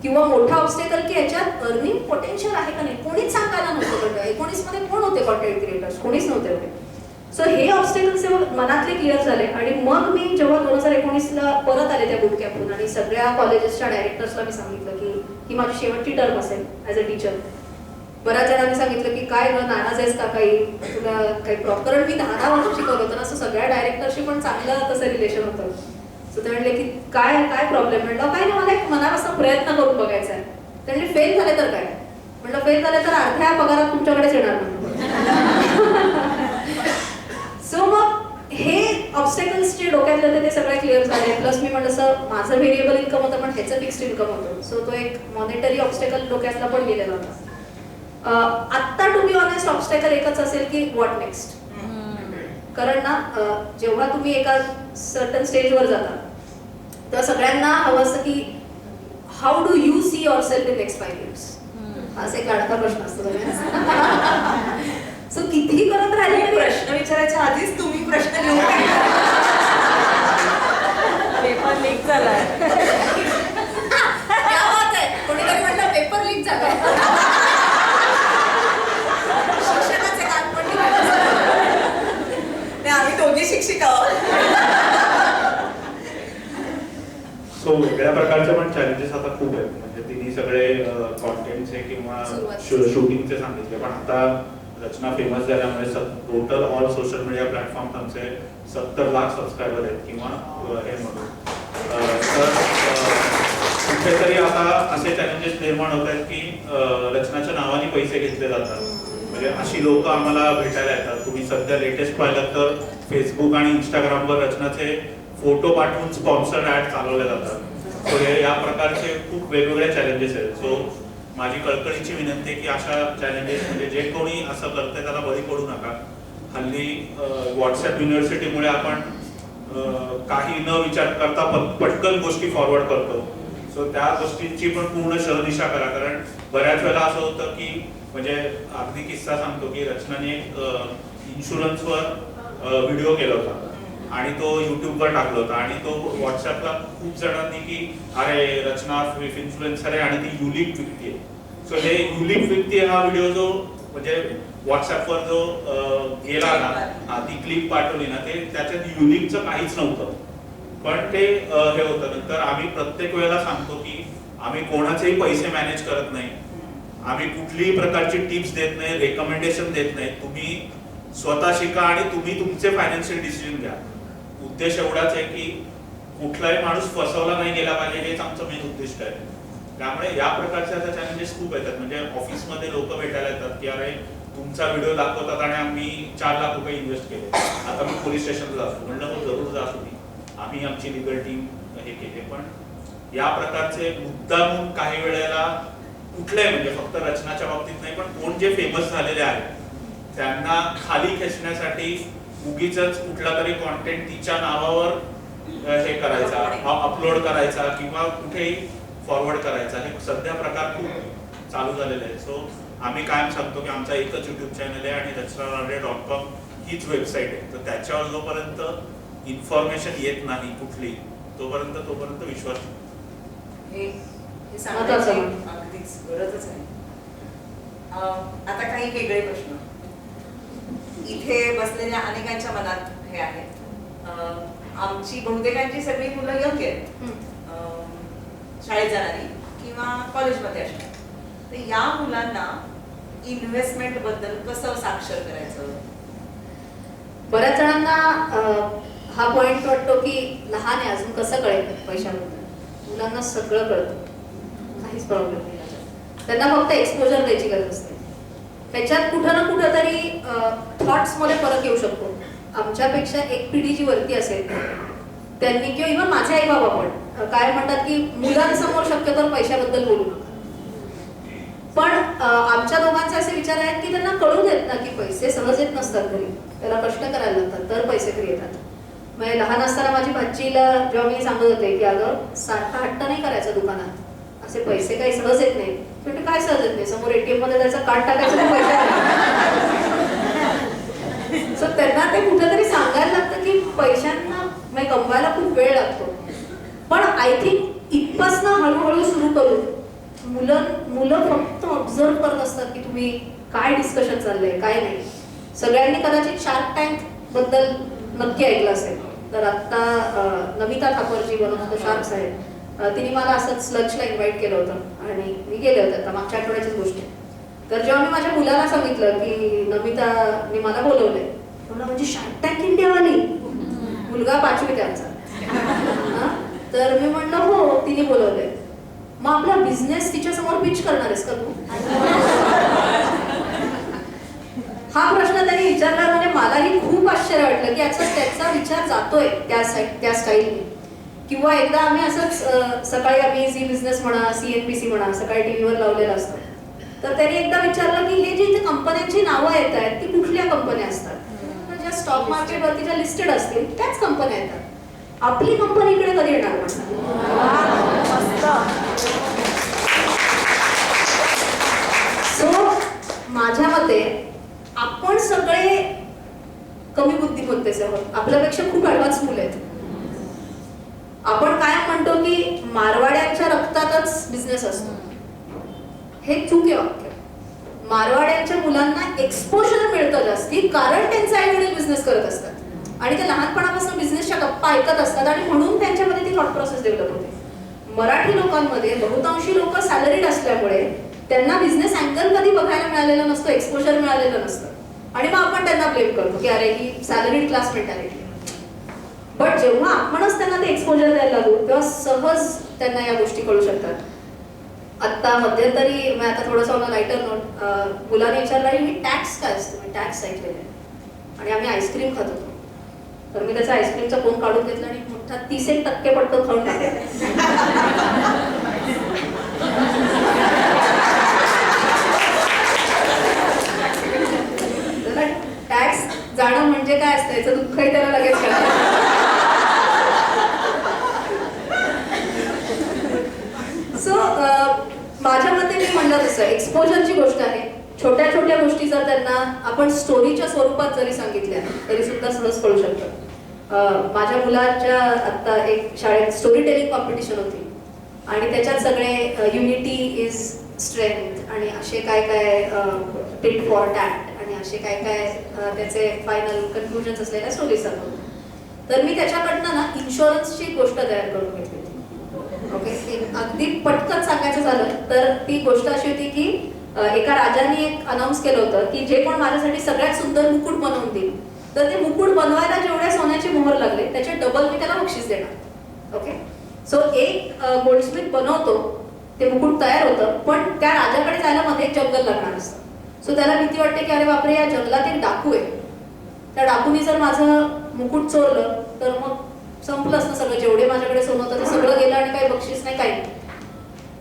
किंवा मोठा ऑब्स्टेकल की याच्यात अर्निंग पोटेन्शियल आहे का नाही कोणीच सांगायला नव्हतं कळलं. 19 मध्ये कोण होते कॉन्टेंट क्रिएटर्स, कोणीच नव्हते एवढे. सो हे ऑब्स्टेकल्स मनातले क्लिअर झाले आणि मग मी जेव्हा 2019ला परत आले त्या बुट कॅम्पहून आणि सगळ्या कॉलेजेसच्या डायरेक्टर्सला मी सांगितलं की ही माझी शेवटची टर्म असेल ॲज अ टीचर. बऱ्याच जणांनी सांगितलं की काय ग नाराज आहेस का काही, तुला काही प्रॉपर मी 10 वर्ष शिकवलं होतं ना, असं सगळ्या डायरेक्टरशी पण चांगलं तसं रिलेशन होतं. सो ते म्हणले की काय काय प्रॉब्लेम, म्हटलं काय नाही मला एक मनापासून प्रयत्न करून बघायचा आहे. ते म्हणले फेल झाले तर काय, म्हटलं फेल झाले तर अर्ध्या पगारात तुमच्याकडेच येणार नाही. सो मग हे ऑब्स्टेकल्स जे डोक्यातले होते ते सगळे क्लिअर झाले. प्लस मी म्हटलं सर माझं व्हेरिएबल इन्कम होतं पण ह्याचं फिक्स्ड इन्कम होतं. सो तो एक मॉनिटरी ऑब्स्टेकल डोक्यातला पण गेलेला होता. आत्ता टू बी ऑनेस्ट ऑब्स्टेकल एकच असेल की व्हॉट नेक्स्ट. कारण ना जेव्हा तुम्ही एका सर्टन स्टेजवर जाता तेव्हा सगळ्यांना हवं असतं की how do you see your self in next 5 years. असा एक लाडका प्रश्न असतो सगळ्यांना. सो कितीही करत राहिले तरी प्रश्न विचारायच्या आधीच तुम्ही प्रश्न घेऊन पेपर लीक झालाय. क्या बात आहे, कोणीतरी म्हटलं पेपर लीक झाला. शिक्षणाचे काम पण नाही, आम्ही दोघी शिक्षिका आहोत. सो वेगळ्या प्रकारचे पण चॅलेंजेस आता खूप आहेत. म्हणजे तिन्ही सगळे कॉन्टेंटचे किंवा शूटिंगचे सांगितले, पण आता रचना फेमस झाल्यामुळे total all social media platform आमचे 70 लाख सबस्क्रायबर आहेत किंवा हे म्हणून तर कुठेतरी आता असे चॅलेंजेस निर्माण होत आहेत की रचनाच्या नावाने पैसे घेतले जातात. म्हणजे अशी लोक आम्हाला भेटायला येतात. तुम्ही सध्या लेटेस्ट पाहिलं तर फेसबुक आणि इंस्टाग्रामवर रचनाचे फोटो पाठवून स्पॉन्सर्ड ऍड चालवले जातात. सो हे या प्रकारचे खूप वेगवेगळे चॅलेंजेस आहेत. सो माझी कळकळीची विनंती आहे की अशा चॅलेंजेस म्हणजे जे कोणी असं करतंय त्याला बळी पडू नका. हल्ली व्हॉट्सअप युनिव्हर्सिटीमुळे आपण काही न विचार करता पटकन गोष्टी फॉरवर्ड करतो. सो त्या गोष्टींची पण पूर्ण शहनिशा करा. कारण बऱ्याच वेळेला असं होतं की म्हणजे अगदी किस्सा सांगतो की रचनाने इन्शुरन्सवर व्हिडिओ केला होता आणि तो युट्यूबवर टाकला होता आणि तो व्हॉट्सअपला खूप जणांनी की अरे रचना इन्फ्लुएन्सर आहे आणि ती युनिक व्यक्ती आहे. सो हे युनिक व्यक्ती हा व्हिडिओ जो म्हणजे व्हॉट्सअपवर जो गेला ना, ती क्लिप पाठवली ना, ते त्याच्यात युनिकचं काहीच नव्हतं. पण ते हे होतं. नंतर आम्ही प्रत्येक वेळेला सांगतो की आम्ही कोणाचेही पैसे मॅनेज करत नाही, आम्ही कुठलीही प्रकारची टिप्स देत नाही, रेकमेंडेशन देत नाही. तुम्ही स्वतः शिका आणि तुम्ही तुमचे फायनान्शियल डिसिजन घ्या. उद्देश एवढाच आहे की कुठलाही माणूस फसवला नाही गेला पाहिजे, हेच आमचं मेन उद्दिष्ट आहे. त्यामुळे या प्रकारचे आता चॅलेंजेस खूप येतात. म्हणजे ऑफिसमध्ये लोक भेटायला येतात की अरे तुमचा व्हिडिओ दाखवतात आणि आम्ही 4 लाख रुपये इन्व्हेस्ट केले, आता मी पोलीस स्टेशनला जातो. म्हणलं मग जरूर जा तुम्ही, आम्ही आमची लिगल टीम हे केले. पण या प्रकारचे मुद्दामून काही वेळेला कुठले म्हणजे फक्त रचनाच्या बाबतीत नाही पण कोण जे फेमस झालेले आहेत त्यांना खाली खेचण्यासाठी उगीचच कुठला तरी कॉन्टेंट तिच्या नावावर हे करायचा, अपलोड करायचा किंवा कुठेही फॉरवर्ड करायचा, हे सध्या प्रकार खूप चालू झालेले आहेत. सो आम्ही कायम सांगतो की आमचा एकच युट्यूब चॅनल आहे आणि rachnalarde.com हीच वेबसाईट आहे. तर त्याच्यावर जोपर्यंत इन्फॉर्मेशन येत नाही कुठली तोपर्यंत विश्वास हे सांगायची अगदीच गरजच आहे. आता काही वेगळे प्रश्न इथे बसलेल्या अनेकांच्या मनात हे आहेत. आमची बहुतेकांची सगळी मुलं यंग आहेत, शाळेत जाणारी किंवा कॉलेजमध्ये असणार. तर या मुलांना इन्व्हेस्टमेंट बद्दल कसं साक्षर करायचं? बऱ्याच जणांना हा पॉइंट वाटतो की लहान आहे अजून कसं कळेल पैशाबद्दल. मुलांना सगळं कळतं, काहीच प्रॉब्लेम नाही. त्यांना फक्त एक्सपोजर द्यायची गरज असते. त्याच्यात कुठं ना कुठं तरी थॉट्स मध्ये फरक येऊ शकतो. आमच्यापेक्षा एक पिढी जी वरती असेल त्यांनी किंवा इव्हन माझे आई बाबा पण काय म्हणतात की मुलांसमोर शक्यतो पैशाबद्दल बोलू नका. पण आमच्या दोघांचे असे विचार आहेत की त्यांना कळू देत ना की पैसे सहज येत नसतात घरी, त्याला कष्ट करायला लागतात तर पैसे तरी येतात. म्हणजे लहान असताना माझी भाचीला जेव्हा मी सांगत होते की अगं सारखा हट्ट नाही करायचा दुकानात, असे पैसे काही सहज येत नाही. शेवटी काय सहज येत नाही, समोर एटीएम मध्ये त्याचा कार्ड टाकायचं पैसे. सो त्यांना ते कुठेतरी सांगायला लागतं की पैशांना कमवायला खूप वेळ लागतो. पण आय थिंक इथपासनं हळूहळू सुरू करून मुलं फक्त ऑब्झर्व करत असतात की तुम्ही काय डिस्कशन चाललंय काय नाही. सगळ्यांनी कदाचित शार्क टँक बद्दल नक्की ऐकलं असेल. तर आता Namita Thakur ji one of the sharks आहेत, तिने मला असंच लंचला इन्व्हाइट केलं होतं आणि मी गेले होते. आता मागच्या आठवड्याचीच गोष्ट आहे. तर जेव्हा मी माझ्या मुलाला सांगितलं की नमिताने मला बोलवलंय, मला म्हणजे शार्क टँक इंडियावाली, मुलगा 5वीत आहे आमचा. तर मी म्हणलं हो तिने बोलवलंय. मग आपला बिझनेस तिच्या समोर पिच करणार आहेस का तू? हा प्रश्न त्यांनी विचारला. म्हणजे मलाही खूप आश्चर्य वाटलं की त्याचा विचार जातोय त्या स्टाईलने. किंवा एकदा आम्ही असंच सकाळी आम्ही झी बिझनेस म्हणा CNBC म्हणा सकाळी टीव्हीवर लावलेलं असतं. तर त्यांनी एकदा विचारलं की हे जे इथे कंपन्यांची नावं येत आहेत ती कुठल्या कंपन्या असतात? तर ज्या स्टॉक मार्केटवरती ज्या लिस्टेड असतील त्याच कंपन्या येतात. आपली कंपनी इकडे कधी येणार म्हणतात. सो माझ्या मते आपण सगळे कमी बुद्धिमत्तेचे आहोत. आपल्यापेक्षा खूप ऍडव्हान्स मुलं आहेत. आपण काय म्हणतो की मारवाड्यांच्या रक्तातच बिझनेस असतो. हे चूक आहे वाक्य. मारवाड्यांच्या मुलांना एक्सपोजर मिळतं जास्ती कारण त्यांचे आई वडील बिझनेस करत असतात आणि ते लहानपणापासून बिझनेसच्या गप्पा ऐकत असतात आणि म्हणून त्यांच्यामध्ये ती थॉट प्रोसेस डेव्हलप होते. मराठी लोकांमध्ये बहुतांशी लोक सॅलरीड असल्यामुळे त्यांना बिझनेस अँगल कधी बघायला मिळालेलं नसतं, एक्सपोजर मिळालेलं नसतं आणि मग आपण त्यांना ब्लेम करतो की अरे ही सॅलरीड क्लास मेंटॅलिटी. बट जेव्हा आपणच त्यांना ते एक्सपोजर द्यायला लागू तेव्हा सहज त्यांना या गोष्टी कळू शकतात. आत्ता मध्यंतरी मी आता थोडंसं मला लाईटर नोट मुलाने विचारला मी टॅक्स काय असतं, मी टॅक्स ऐकलेलं आहे आणि आम्ही आईस्क्रीम खात होतो. तर मी त्याचा आईस्क्रीमचा कोण काढून घेतला आणि मोठा 30% पटकन खाऊन टाकला. टॅक्स जाणं म्हणजे काय असतं याचं दुःखही त्याला लगेच कळतं. सो माझ्या मते मी म्हणलं तसं एक्सपोजरची गोष्ट आहे. छोट्या छोट्या गोष्टी जर त्यांना आपण स्टोरीच्या स्वरूपात जरी सांगितल्या तरी सुद्धा सहज कळू शकतं. माझ्या मुलाच्या आता एक शाळेत स्टोरी टेलिंग कॉम्पिटिशन होती आणि त्याच्यात सगळे युनिटी इज स्ट्रेंथ आणि असे काय काय टिट फॉर टॅट आणि असे काय काय त्याचे फायनल कन्क्लुजन्स असलेल्या स्टोरीज सांगतो. तर मी त्याच्याकडनं ना इन्शुरन्सची गोष्ट तयार करून घेतली. ओके, अगदी पटकन सांगायचं झालं तर ती गोष्ट अशी होती की एका राजाने एक अनाऊन्स केलं होतं की जे कोण माझ्यासाठी सगळ्यात सुंदर मुकुट बनवून देईल तर ते मुकुट बनवायला जेवढ्या सोन्याचे मोहर लागले त्याचे डबल मी त्याला बक्षीस देणार. ओके, सो एक गोल्डस्मिथ बनवतो, ते मुकुट तयार होतं पण त्या राजाकडे जायला मध्ये एक जंगल लागणार असतं. सो त्याला भीती वाटते की अरे बापरे या जंगलात एक डाकू आहे, त्या डाकूनी जर माझं मुकुट चोरलं तर मग संपलं असतं सगळं, जेवढे माझ्याकडे सोनं होतं ते सगळं गेलं आणि काही बक्षीस नाही काही.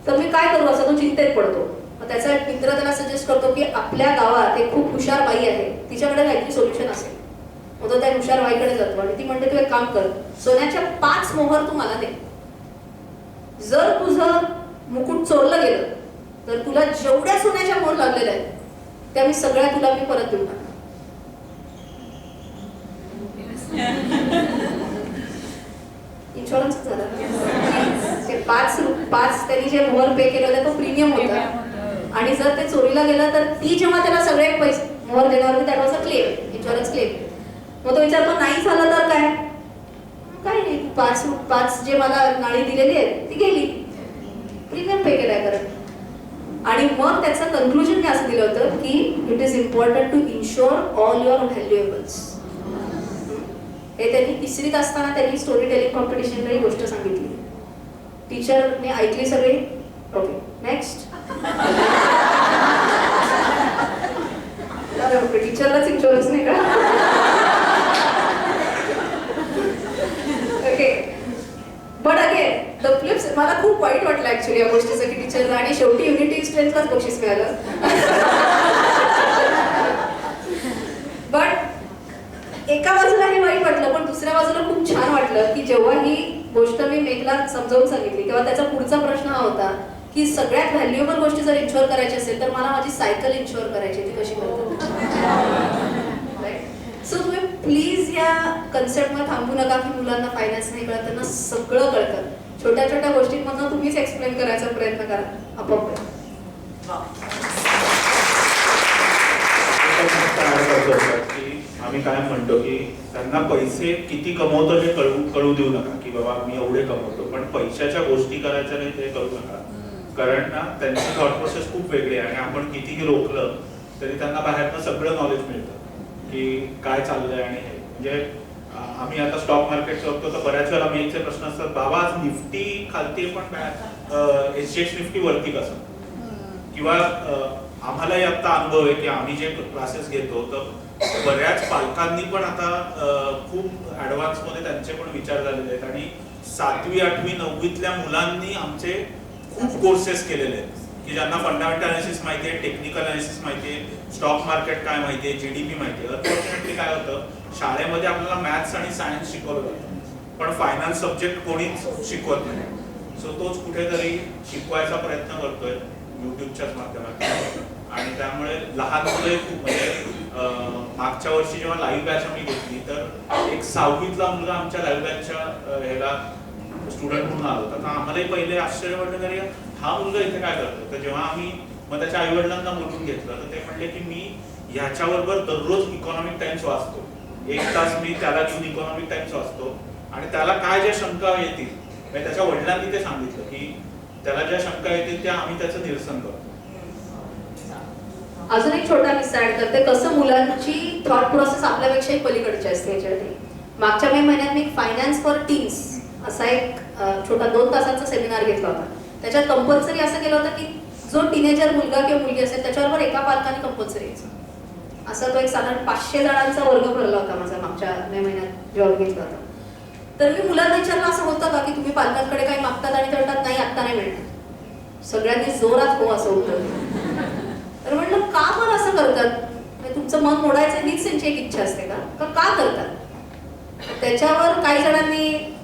तर मी काय करू असं तो चिंतेत पडतो. मग त्याचा एक मित्र त्याला सजेस्ट करतो की आपल्या गावात एक खूप हुशार बाई आहे, तिच्याकडे काहीतरी सोल्युशन असेल. मग तो त्या हुशार बाईकडे जातो आणि ती म्हणते तू एक काम कर, सोन्याच्या 5 मोहर तू मला दे, जर तुझं मुकुट चोरलं गेलं तर तुला जेवढ्या सोन्याच्या मोहर लागलेल्या आहेत त्या मी सगळ्या तुला मी परत देऊ टाकणार. इन्शुरन्स झाला. ते 5 त्यांनी जे मोहर पे केलं होतं तो प्रीमियम होता आणि जर ते चोरीला गेलं तर ती जेव्हा त्याला सगळे पैसे मोहर देणार होती त्याला असं क्लेम, इन्शुरन्स क्लेम. मग तो विचारतो नाही झालं तर काय? काय नाही, 5 जे मला नाणी दिलेली आहे ती गेली, प्रीमियम पे केलाय करत. आणि मग त्याचं कन्क्लुजन मी असं दिलं होतं की it is important to insure all your valuables. हे त्यांनी 3रीत असताना त्यांनी स्टोरी टेलिंग कॉम्पिटिशनला ही गोष्ट सांगितली. टीचरने ऐकली सगळी. Okay, next. टीचरलाच इन्शुरन्स नाही का? Okay, but again the flips, मला खूप वाईट वाटलं ऍक्च्युली या गोष्टीचं की टीचरला, आणि शेवटी युनिटी स्ट्रेंथलाच बक्षीस मिळालं. बट एका बाजूला हे वाईट वाटलं पण दुसऱ्या बाजूला खूप छान वाटलं की जेव्हा ही गोष्ट मी मेघला समजावून सांगितली तेव्हा त्याचा पुढचा प्रश्न हा होता की सगळ्यात व्हॅल्युएबल गोष्टी जर इन्शुअर करायची असेल तर मला माझी सायकल इन्शुअर करायची, ती कशी करतात. सो तुम्ही प्लीज या कन्सेप्टमध्ये थांबू नका की मुलांना फायनान्स नाही कळत, त्यांना सगळं कळतं. छोट्या छोट्या गोष्टींमधनं तुम्हीच एक्सप्लेन करायचा प्रयत्न करा आपोआप. वा. की आम्ही काय म्हणतो की त्यांना पैसे किती कमवतो हे कळू देऊ नका की बाबा मी एवढे कमवतो, पण पैशाच्या गोष्टी करायच्या नाही ते करू नका. कारण ना त्यांची थॉट प्रोसेस खूप वेगळी आहे आणि आपण कितीही रोखलं तरी त्यांना बाहेरनं सगळं नॉलेज मिळतं की काय चाललंय. आणि हे म्हणजे आम्ही आता स्टॉक मार्केट बघतो तर बऱ्याच वेळा आम्ही याचे प्रश्न असतात, बाबा आज निफ्टी खालती पण SGX निफ्टी वरती कसं, किंवा आम्हालाही आता अनुभव आहे की आम्ही जे क्लासेस घेतो तर बऱ्याच पालकांनी पण आता खूप ऍडव्हान्स मध्ये त्यांचे पण विचार झालेले आहेत आणि 7वी 8वी 9वीतल्या मुलांनी आमचे खूप कोर्सेस केलेले आहेत की ज्यांना फंडामेंटल अनालिसिस माहिती आहे, टेक्निकल अनालिसिस माहिती आहे, स्टॉक मार्केट काय माहिती आहे, GDP माहिती आहे. अनफॉर्च्युनेटली काय होतं, शाळेमध्ये आपल्याला मॅथ्स आणि सायन्स शिकवलं जातं पण फायनान्स सब्जेक्ट कोणीच शिकवत नाही. सो तोच कुठेतरी शिकवायचा प्रयत्न करतोय युट्यूबच्याच माध्यमातून. आणि त्यामुळे लहान मुले खूप म्हणजे मागच्या वर्षी जेव्हा लाईव्ह बॅच आम्ही घेतली तर एक 6वीतला मुलगा आमच्या लाईव्ह बॅचच्या ह्याला स्टुडंट म्हणून आला होता. तर आम्हालाही पहिले आश्चर्य वाटलं की हा मुलगा इथे काय करतो. तर जेव्हा आम्ही मग त्याच्या आई वडिलांना बोलून घेतलं तर ते म्हणले की मी ह्याच्याबरोबर दररोज इकॉनॉमिक टाइम्स वाचतो, 1 तास मी त्याला घेऊन इकॉनॉमिक टाइम्स वाचतो आणि त्याला काय ज्या शंका येतील म्हणजे त्याच्या वडिलांनी ते सांगितलं की त्याला ज्या शंका येतील त्या आम्ही त्याचं निरसन करतो. अजून एक छोटा किस्सा ऍड करते, कसं मुलांची थॉट प्रोसेस आपल्यापेक्षाही पलीकडची असते याच्यासाठी. मागच्या मे महिन्यात मी फायनान्स फॉर टीन्स असा एक छोटा 2 तासाचा सेमिनार घेतला होता. त्याच्यात कंपल्सरी असं केलं होतं की जो टीनेजर मुलगा किंवा मुलगी असेल त्याच्याबरोबर एका पालकाने कंपल्सरी यायचं. असा तो एक साधारण 500 जणांचा वर्ग भरला होता माझा मागच्या मे महिन्यात जेव्हा घेतला होता. तर मी मुलांना विचारलं, असं होतं का की तुम्ही पालकांकडे काही मागतात आणि ते म्हणतात नाही आत्ता नाही मिळणार. सगळ्यांनी जोरात हो असं उत्तर. तर म्हटलं का बरं असं करतात, तुमचं मन मोडायचं हीच त्यांची एक इच्छा असते का करतात. त्याच्यावर काही जणांनी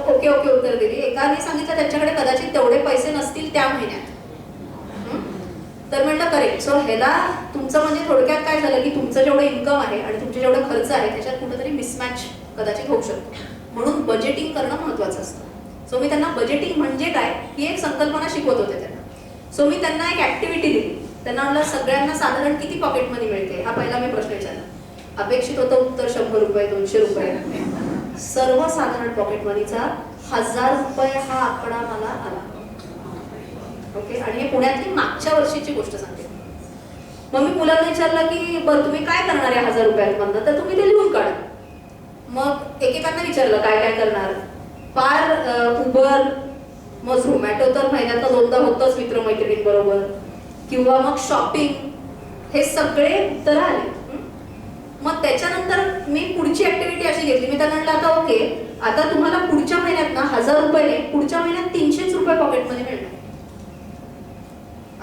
ओके ओके उत्तर दिली. एकाने सांगितलं त्यांच्याकडे कदाचित तेवढे पैसे नसतील त्या महिन्यात. तर म्हटलं करेक्ट. सो ह्याला तुमचं म्हणजे थोडक्यात काय झालं की तुमचं जेवढं इन्कम आहे आणि तुमचे जेवढे खर्च आहे त्याच्यात कुठेतरी मिसमॅच कदाचित होऊ शकतो. म्हणून बजेटिंग करणं महत्वाचं असतं. सो मी त्यांना बजेटिंग म्हणजे काय ही एक संकल्पना शिकवत होते त्यांना. सो मी त्यांना एक ऍक्टिव्हिटी दिली. त्यांना म्हणलं सगळ्यांना साधारण किती पॉकेट मनी मिळते हा पहिला मी प्रश्न विचारला. अपेक्षित होतं उत्तर 100 रुपये 200 रुपये. सर्वसाधारण पॉकेट मनीचा 1000 रुपये हा आकडा मला आला. ओके. आणि हे पुण्यातली मागच्या वर्षीची गोष्ट सांगते. मग मी मुलांना विचारलं की बरं तुम्ही काय करणार आहे 1000 रुपयांमधनं, तर तुम्ही ते लिहून काढा. मग एकेकांना विचारलं काय काय करणार. फार उबर मग झोमॅटो तर महिन्यात 2दा होतच मित्रमैत्रिणींबरोबर, किंवा मग शॉपिंग, हे सगळे उत्तर आले. मग त्याच्यानंतर मी पुढची ऍक्टिव्हिटी अशी घेतली. मी त्यांना म्हटलं आता ओके आता तुम्हाला पुढच्या महिन्यात ना 1000 रुपये नाही पुढच्या महिन्यात 300 रुपये पॉकेटमध्ये मिळणार.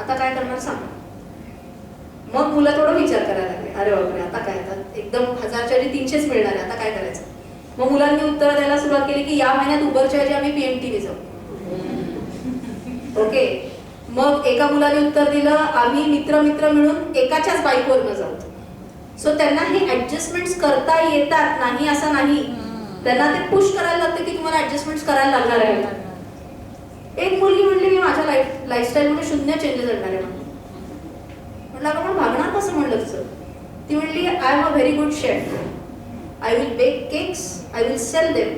आता काय करणार सांगा. मग मुलं थोडं विचार करायला लागले, अरे बापरे आता काय, आता एकदम 1000च्या ऐवजी 300च मिळणार आहे, आता काय करायचं. मग मुलांनी उत्तर द्यायला सुरुवात केली की या महिन्यात उबरच्या ऐवजी आम्ही PMT जाऊ. ओके. मग एका मुलाने उत्तर दिलं आम्ही मित्र मिळून एकाच्याच बाईकवरनं जाऊ. सो त्यांना हे ऍडजस्टमेंट्स करता येतात, नाही असं नाही. त्यांना ते पुश करायला लागतं की तुम्हाला ऍडजस्टमेंट्स करायला लागणार आहेत. एक मुलगी म्हणली मी माझ्या लाईफस्टाईलमध्ये 0 चेंजेस आणणार आहे. म्हटलं आपण भागणार कसं म्हणलं तुझं. ती म्हणली I am a very good chef. I will bake cakes, I will sell them,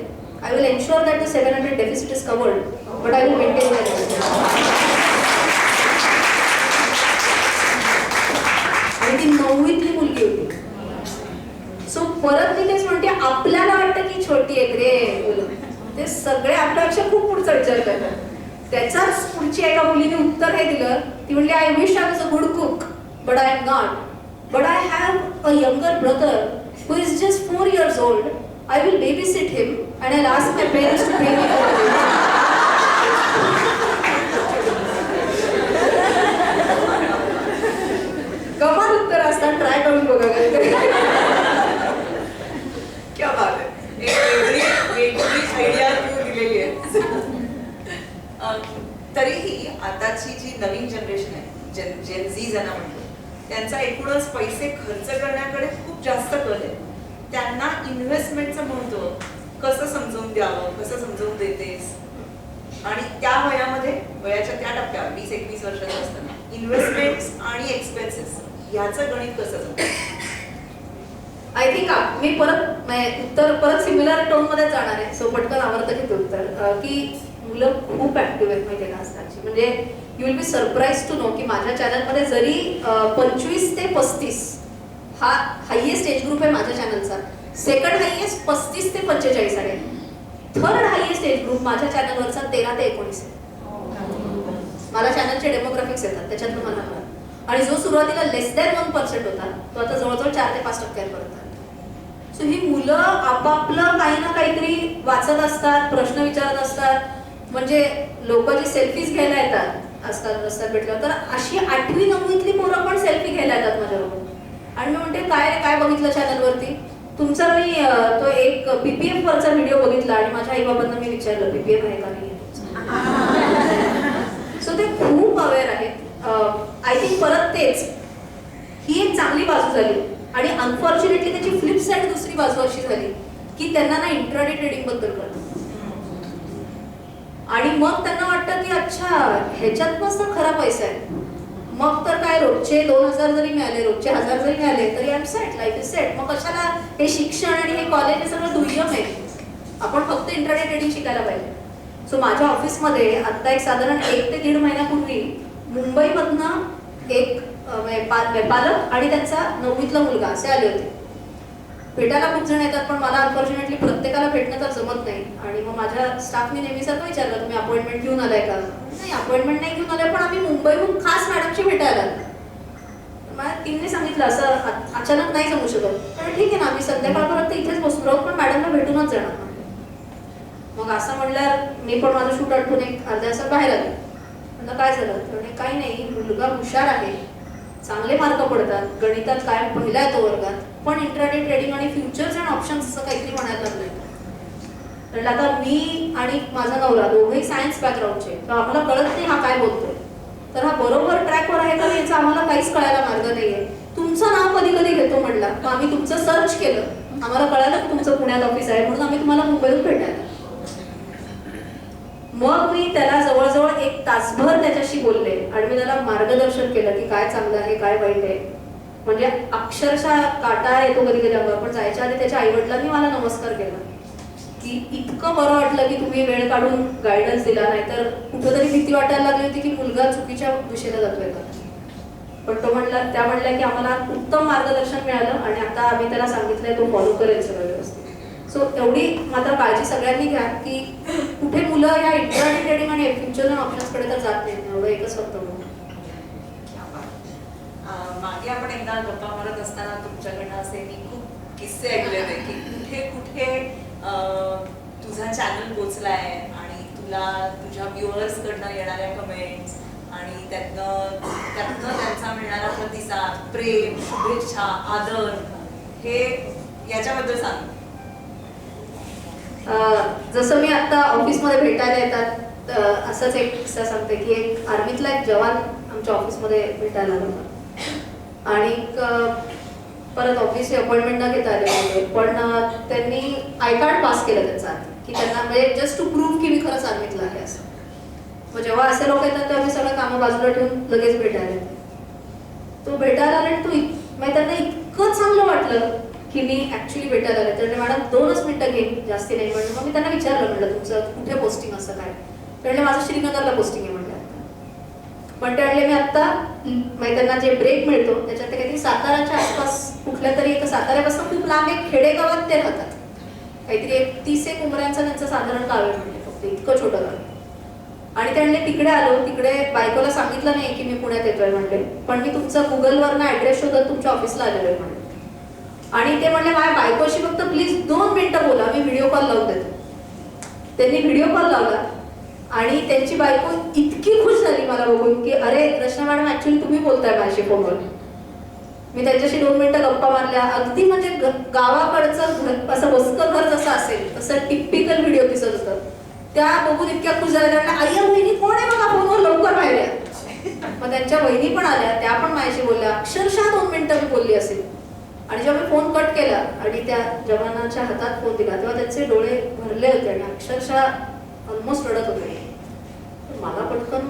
I will ensure that the 700 deficit is covered, but I will maintain my deficit. आणि ती 9वीतली मुलगी होती. सो परत मी तेच म्हणते आपल्याला वाटतं की छोटी आहेत रे मुलं, ते सगळे आपल्यापेक्षा खूप पुढचा विचार करतात. त्याचाच पुढची एका मुलीने उत्तर हे दिलं. ती म्हणली I wish I was a good cook but I am not, but I have a younger brother who is just 4 years old. I will babysit him and I'll ask my parents to pay me for it. कमाल उत्तर असतात, try करून बघा. क्या बात आहे. एक वेगळी आयडिया तू दिलेली आहे. तरीही आताची जी नवीन जनरेशन आहे, जेन झी ज्यांना म्हणतो, त्यांचा एकूणच पैसे खर्च करण्याकडे खूप जास्त कल आहे. त्यांना इन्व्हेस्टमेंटचं महत्त्व कसं समजून द्यावं, कसं समजून देतेस. आणि त्या वयाच्या त्या टप्प्यावर 20-21 वर्षाचं असताना इन्व्हेस्टमेंट्स आणि एक्सपेन्सेस ह्याचं गणित कसं जमतं? आय थिंक मी उत्तर परत सिमिलर टोन मध्ये जाणार आहे, सो पटकन आवडतं घेतो उत्तर की मुलं खूप ऍक्टिव्ह आहेत माहिती का आजकालची. म्हणजे you will be surprise to know की माझ्या चॅनलमध्ये जरी 25 ते 35 हा हायएस्ट एज ग्रुप आहे माझ्या चॅनलचा, सेकंड हायएस्ट 35 ते 45 आहे, थर्ड हायएस्ट एज ग्रुप माझ्या चॅनलवरचा 13 ते 19 आहे. मला चॅनलचे डेमोग्राफिक्स येतात त्याच्यातलं मला कळलं. आणि जो सुरुवातीला लेस दॅन 1% होता तो आता जवळजवळ 4 ते 5% पर्यंत. सो ही मुलं आपापलं काही ना काहीतरी वाचत असतात, प्रश्न विचारत असतात. म्हणजे लोक जे सेल्फीज घ्यायला येतात आजकाल रस्त्यात भेटल्यावर, तर अशी 8वी 9वीतली पोरं पण सेल्फी घ्यायला येतात माझ्याबरोबर. आणि मी म्हणते काय रे काय बघितलं चॅनलवरती तुमचा? मी तो एक PPF वरचा व्हिडिओ बघितला आणि माझ्या आई बाबांना मी विचारलं PPF आहे का नाही. सो ते खूप अवेअर आहेत. आय थिंक परत तेच ही एक चांगली बाजू झाली. आणि अनफॉर्च्युनेटली त्याची फ्लिप साईड दुसरी बाजू अशी झाली की त्यांना ना इंट्राडे ट्रेडिंग बद्दल कळलं. आणि मग त्यांना वाटतं की अच्छा ह्याच्यातनंच तर खरा पैसा आहे. मग तर काय रोजचे 2000 जरी मिळाले, रोजचे 1000 जरी मिळाले तरी I am set, life is set. मग कशाला हे शिक्षण आणि हे कॉलेज हे सगळं दुय्यम आहे. आपण फक्त इंट्राडे ट्रेडिंग शिकायला पाहिजे. सो माझ्या ऑफिसमध्ये आता एक साधारण 1 ते 1.5 महिन्यापूर्वी मुंबईमधनं एक पालक आणि त्यांचा 9वीतला मुलगा असे आले होते. भेटायला खूप जण येतात पण मला अनफॉर्च्युनेटली प्रत्येकाला भेटणं तर जमत नाही. आणि मग माझ्या स्टाफने नेहमीसारखं विचारलं तुम्ही अपॉइंटमेंट घेऊन आलाय का? नाही अपॉइंटमेंट नाही घेऊन आलाय पण आम्ही मुंबईहून खास मॅडमची भेटायला आलो. मला टीमने सांगितलं असं अचानक नाही जमू शकत. पण ठीक आहे ना आम्ही संध्याकाळपर्यंत इथेच बसून राहू पण मॅडमला भेटूनच जाणार. मग असं म्हणल्यावर मी पण माझं शूट आठवून एक अर्ध्या तासात बाहेर आले. म्हणलं काय झालं? म्हणजे काही नाही, मुलगा हुशार आहे, चांगले मार्क पडतात, गणितात काय पहिला येतो वर्गात, पण इंट्राडे ट्रेडिंग आणि फ्युचर्स अँड ऑप्शन्स असं काहीतरी म्हणायला लागलंय. तर आता मी आणि माझा नवरा दोघेही सायन्स बॅकग्राऊंडचे, तर आम्हाला कळत नाही हा काय बोलतोय. तर हा बरोबर ट्रॅकवर आहे का याचा आम्हाला काहीच कळायला मार्ग नाहीये. तुमचं नाव कधी कधी घेतो म्हणला, मग आम्ही तुमचं सर्च केलं, आम्हाला कळालं की तुमचं पुण्यात ऑफिस आहे म्हणून आम्ही तुम्हाला मुंबईहून भेटायला. मग मी त्याला जवळजवळ 1 तासभर त्याच्याशी बोलले आणि मी त्याला मार्गदर्शन केलं की काय चांगलं आहे काय वाईट आहे. म्हणजे अक्षरशः काटा येतो कधी कधी अंगावर. पण जायच्या आधी त्याच्या आईवडिलांनी मला नमस्कार केला की इतकं बरं वाटलं की तुम्ही वेळ काढून गायडन्स दिला, नाहीतर कुठेतरी भीती वाटायला लागली होती की मुलगा चुकीच्या दिशेला जातोय का. पण त्या म्हणल्या की आम्हाला उत्तम मार्गदर्शन मिळालं आणि आता आम्ही त्याला सांगितलंय तो फॉलो करेल सगळं व्यवस्थित. सो एवढी मात्र काळजी सगळ्यांनी घ्या की कुठे मुलं या इंट्राडे ट्रेडिंग आणि फ्युचर ऑप्शन्सकडे तर जात नाहीत. एवढं एकच फक्त मागे आपण एकदा गप्पा मारत असताना तुमच्याकडनं असे मी खूप किस्से ऐकले होते की कुठे कुठे तुझा चॅनल पोचलाय आणि तुला तुझ्या व्ह्युअर्स कडनं येणाऱ्या कमेंट्स आणि त्यातनं त्यांचा मिळणारा प्रतिसाद, प्रेम, शुभेच्छा, आदर, हे याच्याबद्दल सांग. जसं मी आता ऑफिसमध्ये भेटायला येतात असंच एक किस्सा सांगते की एक आर्मीतला एक जवान आमच्या ऑफिसमध्ये भेटायला आला होता आणि परत ऑफिसची अपॉइंटमेंट न घेता आले होते. पण त्यांनी आय कार्ड पास केलं त्यांचा की त्यांना म्हणजे जस्ट टू प्रूव्ह की मी खरंच आर्मीतला आहे असं. मग जेव्हा असे लोक येतात तेव्हा मी सगळं कामं बाजूला ठेवून लगेच भेटायला येते. तो भेटायला आला आणि म्हणजे त्यांना इतकं चांगलं वाटलं की मी ऍक्च्युली भेटायला आले. तर मॅडम 2च मिनिटं घेईन जास्ती नाही म्हणलं. मग मी त्यांना विचारलं म्हटलं तुमचं कुठे पोस्टिंग असं काय. तर माझं श्रीनगरला पोस्टिंग आहे म्हटलं. पण ते म्हणले मी आता त्यांना जे ब्रेक मिळतो त्याच्यात ते काहीतरी साताराच्या आसपास कुठल्या तरी एक साताऱ्यापासून खूप लांब एक खेडेगावात ते राहतात. काहीतरी 30 एक उमऱ्यांचं त्यांचं साधारण गाव आहे म्हणजे फक्त इतकं छोटं गाव. आणि ते म्हणले तिकडे आलो, तिकडे बायकोला सांगितलं नाही की मी पुण्यात येतोय म्हणले, पण मी तुमचं गुगलवरनं ऍड्रेस शोधत तुमच्या ऑफिसला आलेलो आहे म्हणले. आणि ते म्हणले माझ्या बायकोशी फक्त प्लीज 2 मिनिटं बोला, मी व्हिडिओ कॉल लावून देतो. त्यांनी व्हिडिओ कॉल लावला आणि त्यांची बायको इतकी खुश झाली मला बघून की अरे रचना मॅडम ऍक्च्युली तुम्ही बोलताय माझ्याशी फोनवर. मी त्यांच्याशी 2 मिनिटं गप्पा मारल्या. अगदी म्हणजे गावाकडचं असं बसकं घर जसं असेल तसं टिपिकल व्हिडिओ दिसत होतं. त्या बघून इतक्या खुश झाल्या. त्यांना आई बहिणी कोण आहे बघा फोनवर लवकर बाहेर. मग त्यांच्या बहिणी पण आल्या, त्या पण माझ्याशी बोलल्या. अक्षरशः 2 मिनिटं मी बोलली असेल. आणि जेव्हा मी फोन कट केला आणि त्या जवानाच्या हातात फोन दिला तेव्हा त्यांचे डोळे भरले होते आणि अक्षरशः ऑलमोस्ट रडत होते. मला पटकन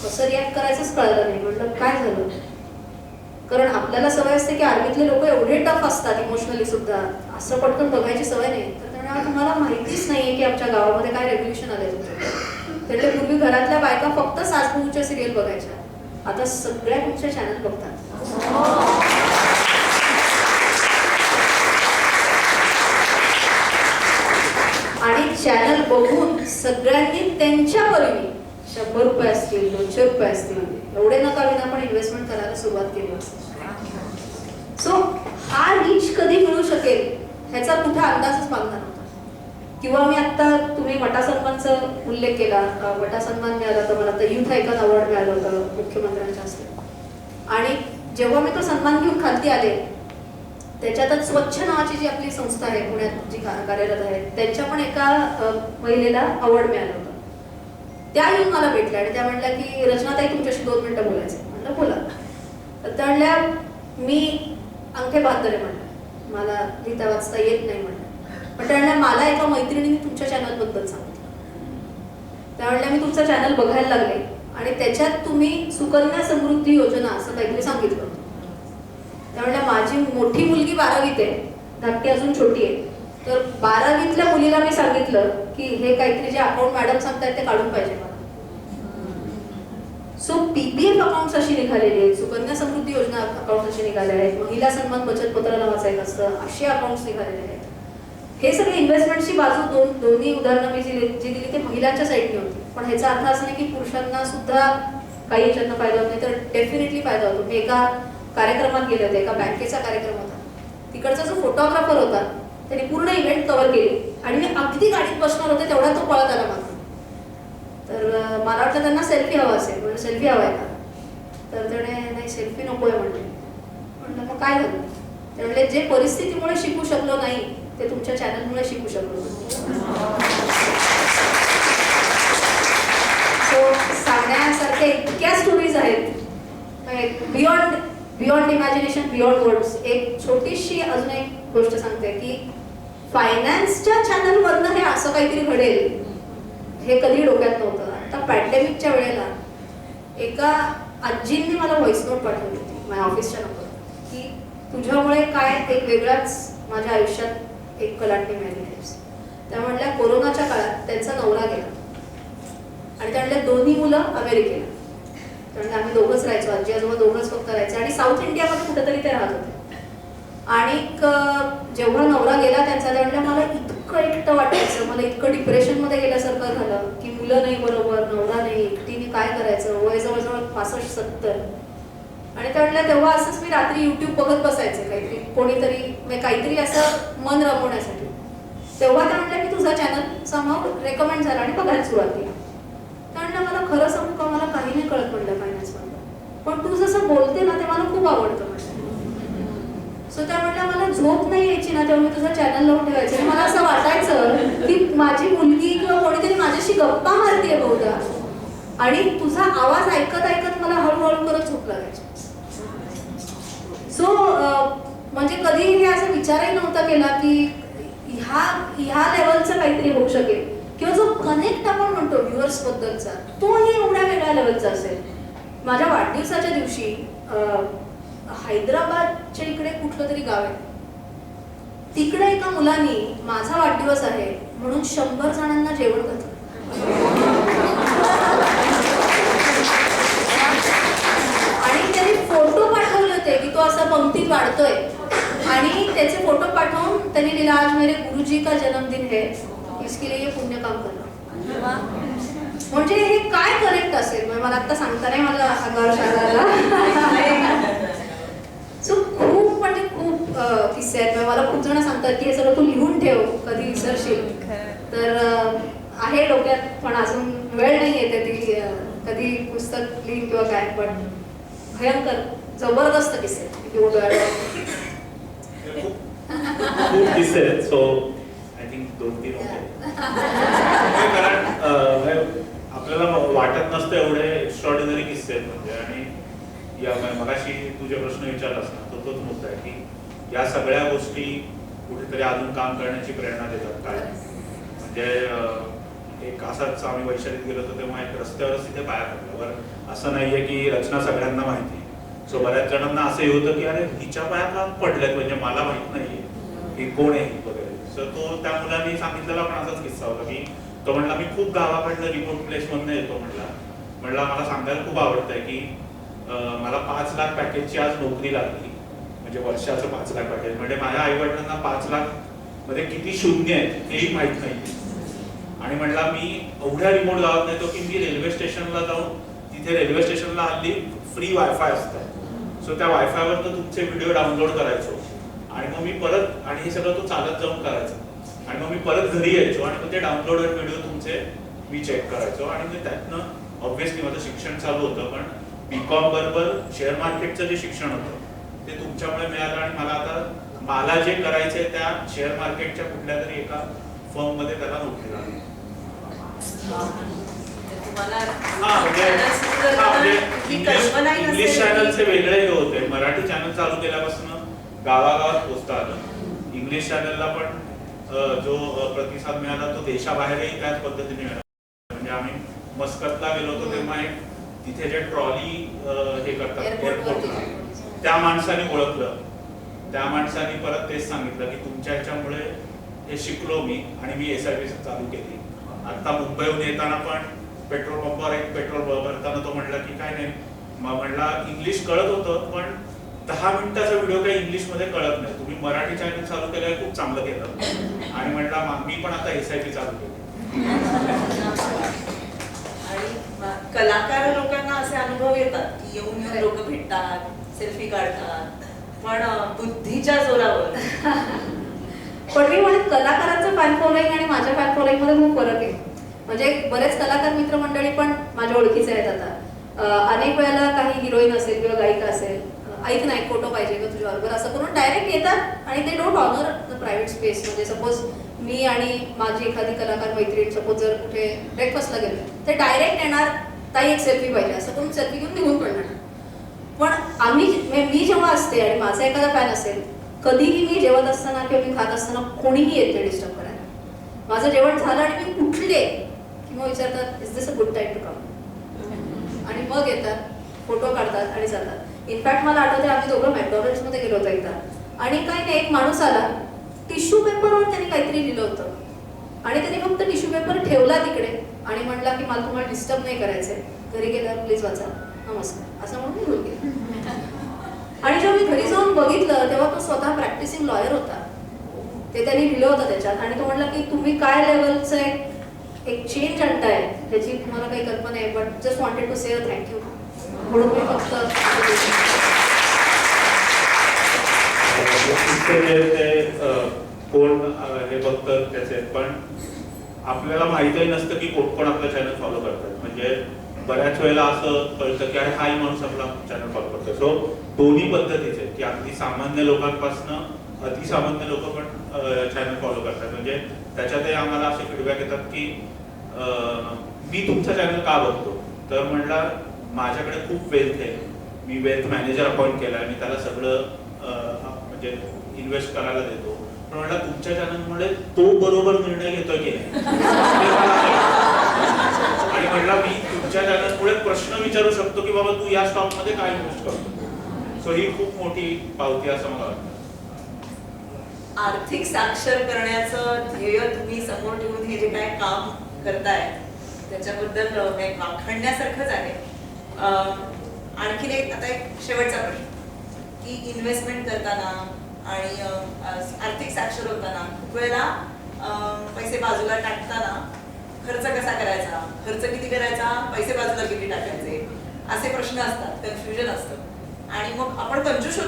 कसं रिॲक्ट करायचंच कळलं नाही. म्हटलं काय झालं, कारण आपल्याला सवय असते की आर्मीतले लोक एवढे टफ असतात इमोशनली सुद्धा, असं पटकन बघायची सवय नाही. तर त्यांना तुम्हाला माहितीच नाहीये की आमच्या गावामध्ये काय रेव्होल्युशन आले तुमचं. त्यामुळे पूर्वी घरातल्या बायका फक्त सासबहूच्या सिरियल बघायच्या, आता सगळ्या तुमचे चॅनल बघतात. आणि चॅनल बघून सगळ्यांनी त्यांच्या परीने 100 रुपये असतील, 200 रुपये असतील, एवढे नका विना पण इन्व्हेस्टमेंट करायला सुरुवात केली. सो हा रीच कधी मिळू शकेल ह्याचा कुठे अंदाजच बांधला नव्हता. किंवा मी आता तुम्ही वटा सन्मानचा उल्लेख केला, वटा सन्मान मिळाला होता मला, तर युथ आयकॉन अवॉर्ड मिळालं होतं मुख्यमंत्र्यांच्या हस्ते. आणि जेव्हा मी तो सन्मान घेऊन खालती आले, त्याच्यातच स्वच्छ नावाची जी आपली संस्था आहे पुण्यात जी कार्यरत आहे, त्यांच्या पण एका महिलेला अवॉर्ड मिळालं होतं. त्या येऊन मला भेटल्या आणि त्या म्हणल्या की रचनाताई तुमच्याशी 2 मिनिटं बोलायचं. म्हणलं बोला. तर त्या म्हणल्या मी अंगठे बहादर म्हणलं, मला लिहिता वाचता येत नाही म्हणलं. पण त्या म्हणल्या मला एका मैत्रिणीने तुमच्या चॅनलबद्दल सांगितलं. त्या म्हणल्या मी तुमचं चॅनल बघायला लागले आणि त्याच्यात तुम्ही सुकन्या समृद्धी योजना असं काहीतरी सांगितलं होतं. त्या म्हणल्या माझी मोठी मुलगी 12वीत आहे, धाकटी अजून छोटी आहे. तर 12वीतल्या मुलीला मी सांगितलं की हे काहीतरी जे अकाउंट मॅडम सांगतायत ते काढून पाहिजे मला. सो पीपीएफ अकाउंट्स अशी निघालेली आहेत, सुकन्या समृद्धी योजना अकाउंट असे निघाले आहेत, महिला सन्मान बचत पत्र नावाचं एक असतं, असे अकाउंट्स निघालेले आहेत. हे सगळे इन्व्हेस्टमेंटची बाजू दोन्ही उदाहरणं मी जी दिली ते महिलांच्या साईडने होती. पण ह्याचा अर्थ असा नाही की पुरुषांना सुद्धा काही याच्यातनं फायदा होत नाही, तर डेफिनेटली फायदा होतो. मी एका कार्यक्रमात गेले होते, एका बँकेचा कार्यक्रम होता. तिकडचा जो फोटोग्राफर होता त्याने पूर्ण इव्हेंट कव्हर केली आणि मी अगदी गाडीत बसणार होते तेवढा तो पळत आला माझा. तर मला वाटलं त्यांना सेल्फी हवा असेल, म्हणजे सेल्फी हवा आहे का, तर त्याने नाही सेल्फी नको आहे म्हणले. म्हणलं मग काय झालं, ते म्हणले जे परिस्थितीमुळे शिकू शकलो नाही ते तुमच्या चॅनलमुळे शिकू शकलो. सो सांगण्यासारख्या इतक्या स्टोरीज आहेत, बियॉन्ड इमॅजिनेशन, बियॉन्ड वर्ड्स. एक छोटीशी अजून एक गोष्ट सांगते की फायनान्सच्या चॅनलवरनं हे असं काहीतरी घडेल हे कधी डोक्यात नव्हतं. आता पॅन्डेमिकच्या वेळेला एका आजींनी मला व्हॉइस नोट पाठवली होती माझ्या ऑफिसच्या नंबर की तुझ्यामुळे काय एक वेगळाच माझ्या आयुष्यात एक कलाटणी मिळाली आहे. त्या म्हणल्या कोरोनाच्या काळात त्यांचा नवरा गेला आणि त्या म्हणल्या दोन्ही मुलं अमेरिकेला. त्यामुळे आम्ही दोघंच राहायचो, आजी आजोबा दोघंच फक्त राहायचे आणि साऊथ इंडियामध्ये कुठेतरी ते राहत होते. आणि जेव्हा नवरा गेला त्यांचा, त्यामुळे मला इतकं एकटं वाटायचं, मला इतकं डिप्रेशनमध्ये गेल्यासारखं झालं की मुलं नाही बरोबर, नवरा नाही, एकटीने काय करायचं, वय जवळजवळ 65-70. आणि त्यामुळे तेव्हा असंच मी रात्री युट्यूब बघत बसायचे, काहीतरी कोणीतरी काहीतरी असं मन रमवण्यासाठी. तेव्हा त्या म्हणल्या की तुझा चॅनल समहाऊ रेकमेंड झाला आणि बघायला सुरुवात केली. त्यामुळे मला खरं सांगू का, मला काही नाही कळत म्हणलं फायनान्समधलं, पण तू जसं बोलते ना ते मला खूप आवडतं म्हणलं. सो त्या म्हणल्या मला झोप नाही यायची ना तेव्हा मी तुझं चॅनल लावून ठेवायचं. मला असं वाटायचं की माझी मुलगी किंवा कोणीतरी माझ्याशी गप्पा मारतीये बहुधा, आणि तुझा आवाज ऐकत ऐकत मला हळूहळू करत झोप लागायची. सो म्हणजे कधी हे असा विचारही नव्हता केला की ह्या लेवलचं काहीतरी होऊ शकेल, किंवा जो कनेक्ट आपण म्हणतो व्ह्युअर्स बद्दलचा तोही एवढ्या वेगळ्या लेवलचा असेल. माझ्या वाढदिवसाच्या दिवशी हैदराबादच्या इकडे कुठलं तरी गाव आहे, तिकडे एका मुलांनी माझा वाढदिवस आहे म्हणून 100 जणांना जेवण घातलं. आणि त्यांनी फोटो पाठवले होते की तो असा पंक्तीत वाढतोय आणि त्याचे फोटो पाठवून त्यांनी लिहिला आज मेरे गुरुजी का जन्मदिन है, इसके लिए पुण्य काम करणार. म्हणजे हे काय करेक्ट असेल, मला आता सांगता नाही मला अंगावर शाळा. सो खूप म्हणजे खूप किस्से आहेत. मला खूप जण सांगतात की हे सगळं तू लिहून ठेव कधी विसरशील, तर आहे डोक्यात पण अजून वेळ नाही येते ती कधी पुस्तक लिहिन किंवा काय. पण भयंकर जबरदस्त किस्से खूप किस्से आहेत. सो आय थिंक 2-3 होते. कारण आपल्याला वाटत नसतं एवढे एक्स्ट्रॉर्डिनरी किस्से आहेत म्हणजे. आणि या मगाशी तुझे प्रश्न विचारलास ना, तो तोच मुद्दा आहे की या सगळ्या गोष्टी कुठेतरी अजून काम करण्याची प्रेरणा देतात. काय म्हणजे एक असाच आम्ही वैशालीत गेलो होतो तेव्हा एक रस्त्यावरच तिथे पाया पडल्यावर असं नाहीये की रचना सगळ्यांना माहिती. सो बऱ्याच जणांना असंही होतं की अरे हिच्या पाया का पडल्यात, म्हणजे मला माहित नाहीये ही कोण आहे वगैरे. सो तो त्या मुलांनी सांगितलेला पण असाच किस्सा होता की तो म्हणला मी खूप गावाकडनं रिमोट प्लेस मधनं येतो म्हणला मला सांगायला खूप आवडतंय की मला 5 लाख पॅकेजची आज नोकरी लागली, म्हणजे वर्षाचं 5 लाख पॅकेज. म्हणजे माझ्या आई वडिलांना 5 लाख मध्ये किती शून्य आहेत हेही माहित नाही. आणि म्हणला मी एवढ्या रिमोट गावात येतो की मी रेल्वे स्टेशनला जाऊन तिथे रेल्वे स्टेशनला हल्ली फ्री वायफाय असतं. सो त्या वायफायवर तुमचे व्हिडिओ डाउनलोड करायचो आणि मग मी परत, आणि हे सगळं तो चालत जाऊन करायचं, आणि मग मी परत घरी यायचो आणि मग ते डाउनलोडेड व्हिडिओ तुमचे मी चेक करायचो. आणि मग त्यातनं ऑब्व्हियसली माझं शिक्षण चालू होतं, पण बीकॉम बरोबर शेअर मार्केटचं जे शिक्षण होतं ते तुमच्यामुळे मिळालं. आणि मला जे करायचंय त्या शेअर मार्केटच्या कुठल्या तरी एका फर्म मध्ये त्याला नोकरी लागली. इंग्लिश चॅनलचे वेगळे हे होते. मराठी चॅनल चालू केल्यापासून गावागावात पोचता आलं. इंग्लिश चॅनलला पण जो प्रतिसाद मिळाला तो देशाबाहेरही त्याच पद्धतीने मिळाला. म्हणजे आम्ही मस्कतला गेलो होतो तेव्हा एक तिथे जे ट्रॉली हे करतात एअरपोर्टला, त्या माणसाने ओळखलं. त्या माणसाने परत तेच सांगितलं की तुमच्या ह्याच्यामुळे हे शिकलो मी आणि मी SIP चालू केली. आता मुंबईहून येताना पण पेट्रोल पंपावर एक पेट्रोल भरताना तो म्हणला की काय नाही, म्हणला इंग्लिश कळत होतं पण 10 मिनिटाचा व्हिडिओ काही इंग्लिश मध्ये कळत नाही, तुम्ही मराठी चॅनल चालू केलं खूप चांगलं केलं. आणि म्हणला मी पण आता SIP चालू केली. आणि कलाकार लोकांना असे अनुभव येतात की येऊन लोक भेटतात, सेल्फी काढतात, पण बुद्धीच्या जोरावर. पण मी म्हणत कलाकारांचं फॅन फॉलोइंग आणि माझ्या फॅन फॉलोइंग मध्ये खूप फरक आहे. म्हणजे बरेच कलाकार मित्रमंडळी पण माझ्या ओळखीचे आहेत आता. अनेक वेळेला काही हिरोईन असेल किंवा गायिका असेल, ऐक ना एक फोटो पाहिजे किंवा तुझ्याबरोबर, असं करून डायरेक्ट येतात आणि ते don't honour the private space. म्हणजे सपोज मी आणि माझी एखादी कलाकार मैत्रीण सपोज जर कुठे ब्रेकफास्टला गेलो ते डायरेक्ट येणार, ताई एक सेल्फी पाहिजे असं करून सेल्फी घेऊन निघून पडणार. पण मी जेव्हा असते आणि माझा एखादा फॅन असेल, कधीही मी जेवत असताना किंवा मी खात असताना कोणीही येत नाही डिस्टर्ब करायला. माझं जेवण झालं आणि मी उठले की मग विचारतात is this a good time to come, आणि मग येतात, फोटो काढतात आणि जातात. इनफॅक्ट मला आठवते आम्ही दोघं मॅकडॉनल्ड्स मध्ये गेलो होतो एकदा, आणि काही नाही एक माणूस आला, टिश्यू पेपरवर त्यांनी काहीतरी लिहिलं होतं आणि त्यांनी फक्त टिश्यू पेपर ठेवला तिकडे आणि म्हटला की मला तुम्हाला डिस्टर्ब नाही करायचंय, घरी गेल्यावर प्लीज वाचा, नमस्कार, असं म्हणून निघून गेला. आणि जेव्हा मी घरी जाऊन बघितलं तेव्हा तो स्वतः प्रॅक्टिसिंग लॉयर होता. ते त्यांनी लिहिलं होतं त्याच्यात, आणि तो म्हटला की तुम्ही काय लेवलचं एक चेंज आणताय त्याची तुम्हाला काही कल्पना आहे, but just wanted to say a thank you म्हणून मी फक्त कोण हे बघतात त्याचे, पण आपल्याला माहितही नसतं की कोण कोण आपलं चॅनल फॉलो करतात. म्हणजे बऱ्याच वेळेला असं कळतं की अरे हाही माणूस आपला चॅनल फॉलो करतो. सो दोन्ही पद्धतीचे, की अगदी सामान्य लोकांपासून अतिसामान्य लोक पण चॅनल फॉलो करतात. म्हणजे त्याच्यातही आम्हाला असे फीडबॅक येतात की मी तुमचा चॅनल का बघतो, तर म्हणला माझ्याकडे खूप वेल्थ आहे, मी वेल्थ मॅनेजर अपॉइंट केला, मी त्याला सगळं म्हणजे इन्व्हेस्ट करायला देतो. पण म्हणला तुमच्या चॅनलमुळे तो बरोबर निर्णय घेतोय की आणि म्हणला मी तुमच्या चॅनलमुळे प्रश्न विचारू शकतो की बाबा तू या स्टॉक मध्ये काय इन्व्हेस्ट करतो. सो ही खूप मोठी पावती असं मला वाटतं. आर्थिक साक्षर करण्याचं ध्येय तुम्ही समोर ठेवून हे जे काय काम करताय त्याच्याबद्दल वाखाणण्यासारखंच आहे. आणखीन आता एक शेवटचा प्रश्न की इन्व्हेस्टमेंट करताना आणि आर्थिक साक्षर होताना खूप वेळेला पैसे बाजूला टाकताना खर्च कसा करायचा, खर्च किती करायचा, पैसे बाजूला किती टाकायचे, असे प्रश्न असतात, कन्फ्युजन असतं. आणि मग आपण कंजूस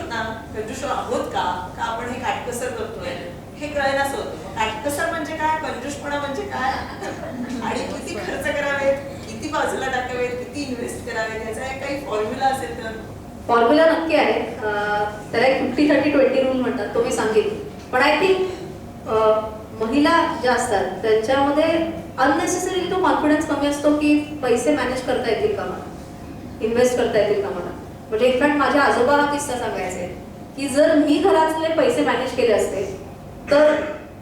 आहोत का आपण हे काटकसर करतोय हे कळण्यास होतं. काटकसर म्हणजे काय, कंजूसपणा म्हणजे काय, आणि किती खर्च करावेत, किती बाजूला टाकावेत, किती इन्व्हेस्ट करावेत, याचा काही फॉर्म्युला असेल तर? फॉर्म्युला नक्की आहे, त्याला एक 50-30-20 रूल म्हणतात, तो मी सांगेन. पण आय थिंक महिला ज्या असतात त्यांच्यामध्ये अननेसेसरीली तो कॉन्फिडन्स कमी असतो की पैसे मॅनेज करता येतील का मला, इन्व्हेस्ट करता येतील का मला. म्हणजे इनफॅक्ट माझ्या आजोबा हा किस्सा सांगायचे की जर मी घरातले पैसे मॅनेज केले असते तर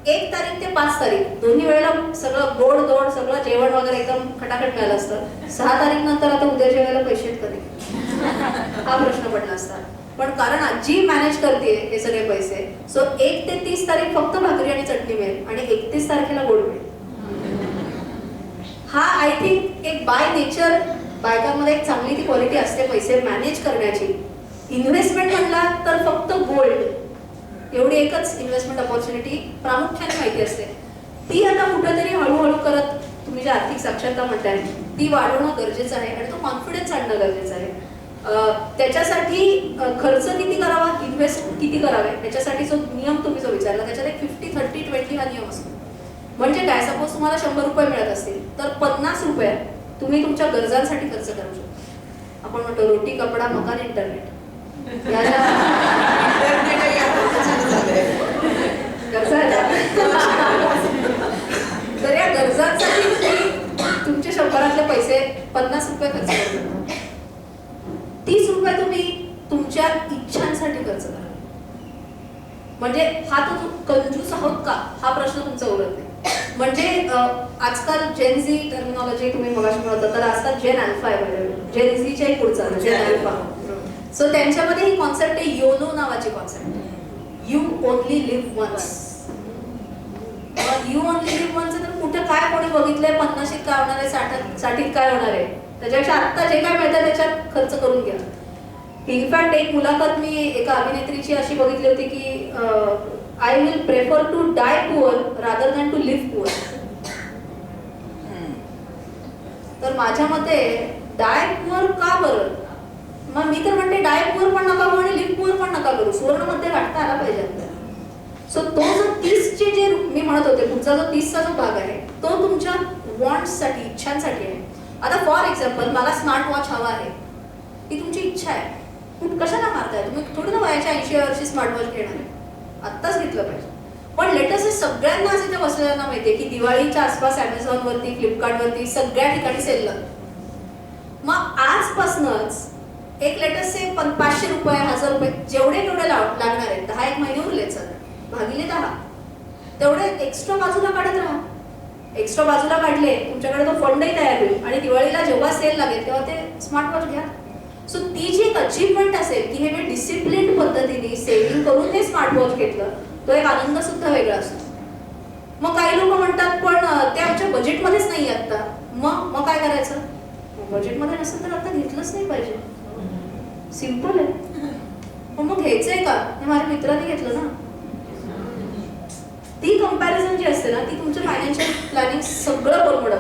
1 तारीख ते 5 तारीख दोन्ही वेळेला सगळं गोड दोड सगळं जेवण वगैरे एकदम खटाखट मिळालं असतं. 6 तारीख नंतर आता उद्या जेवायला पैसे आहेत कधी हा प्रश्न पडला असता. पण कारण आजी मॅनेज करते हे सगळे पैसे, सो 1 ते 30 तारीख फक्त भाकरी आणि चटणी मिळेल आणि 31 तारखेला गोड मिळेल. हा आय थिंक एक बाय नेचर बायकांमध्ये एक चांगली ती क्वालिटी असते पैसे मॅनेज करण्याची. इन्व्हेस्टमेंट म्हणला तर फक्त गोल्ड एवढी एकच इन्व्हेस्टमेंट ऑपॉर्च्युनिटी प्रामुख्याने माहिती असते. ती आता कुठेतरी हळूहळू करत तुम्ही जी आर्थिक साक्षरता म्हणताय ती वाढवणं गरजेचं आहे आणि तो कॉन्फिडन्स आणणं गरजेचं आहे. त्याच्यासाठी खर्च किती करावा, इन्व्हेस्ट किती करावे, त्याच्यासाठी जो नियम तुम्ही जो विचारला त्याच्यात एक 50-30-20 हा नियम असतो. म्हणजे काय, सपोज तुम्हाला 100 रुपये मिळत असतील तर 50 रुपये तुम्ही तुमच्या गरजांसाठी खर्च करू शकता. आपण म्हणतो रोटी कपडा मकान इंटरनेट या ज्या गरजा आहेत तर या गरजांसाठी तुम्ही तुमच्या 100 पैसे 50 रुपये खर्च करू शकता. 30 रुपये तुम्ही तुमच्या इच्छांसाठी खर्च करा. म्हणजे हा तो कंजूस आहोत का हा प्रश्न तुमचा उरत नाही. म्हणजे आजकाल जेन झी टर्मिनॉलॉजी तुम्ही मगाशी म्हणत होता, तर आजकाल जेन अल्फा आहे, जेन झीच्या पुढचा जेन अल्फा. सो त्यांच्यामध्ये ही कॉन्सेप्ट आहे योनो नावाची concept. You only live once. You only live once तर कुठे काय कोणी बघितलंय 50शीत काय होणार आहे, 60शीत काय होणार आहे, त्याच्यापेक्षा आत्ता जे काय मिळतं त्याच्यात खर्च करून घ्या. इनफॅक्ट एक मुलाखत मी एका अभिनेत्रीची अशी बघितली होती की I will prefer to die poor rather than to live poor. तर माझ्या मते डाय पुअर का बरं, मग मी तर म्हणते डाय पुअर पण नका करू आणि लिव्ह पुअर पण नका करू, सुवर्ण मध्ये गाठता आला पाहिजे आपल्याला. सो तो जो 30चे जे मी म्हणत होते पुढचा जो 30चा जो भाग आहे तो तुमच्या वॉन्ट्ससाठी इच्छांसाठी आहे. आता फॉर एक्झाम्पल मला स्मार्ट वॉच हवा आहे, ही तुमची इच्छा आहे. कशाला मारताय तुम्ही, थोडी ना वयाच्या 80 वर्षी स्मार्ट वॉच घेणार आहे, आत्ताच घेतलं पाहिजे. पण लेटेस्ट सगळ्यांना असं इथे बसलेल्यांना माहितीये की दिवाळीच्या आसपास Amazon वरती फ्लिपकार्ट वरती सगळ्या ठिकाणी सेल लागतो. मग आजपासूनच एक लेटेस्ट 500 रुपये 1000 रुपये जेवढे तेवढे लागणार आहेत, 10 महिने उरलेत सर, भागिले 10 तेवढे एक्स्ट्रा बाजूला काढत राहा. एक्स्ट्रा बाजूला काढले तुमच्याकडे तो फंडही तयार होईल आणि दिवाळीला जेव्हा सेल लागेल तेव्हा ते स्मार्ट वॉच घ्या. सो ती जी एक अचीवमेंट असेल की हे मी डिसिप्लिन पद्धतीने सेव्हिंग करून हे स्मार्ट वॉच घेतलं, तो एक आनंद सुद्धा वेगळा असतो. मग काही लोक म्हणतात पण ते आमच्या बजेटमध्येच नाही आता, मग काय करायचं, बजेटमध्ये नसेल तर आता घेतलंच नाही पाहिजे, सिंपल आहे. मग घ्यायचंय का, हे माझ्या मित्राने घेतलं ना. ती कंपॅरिझन जी असते ना ती तुमचं फायनान्शियल प्लॅनिंग सगळं बरोबर.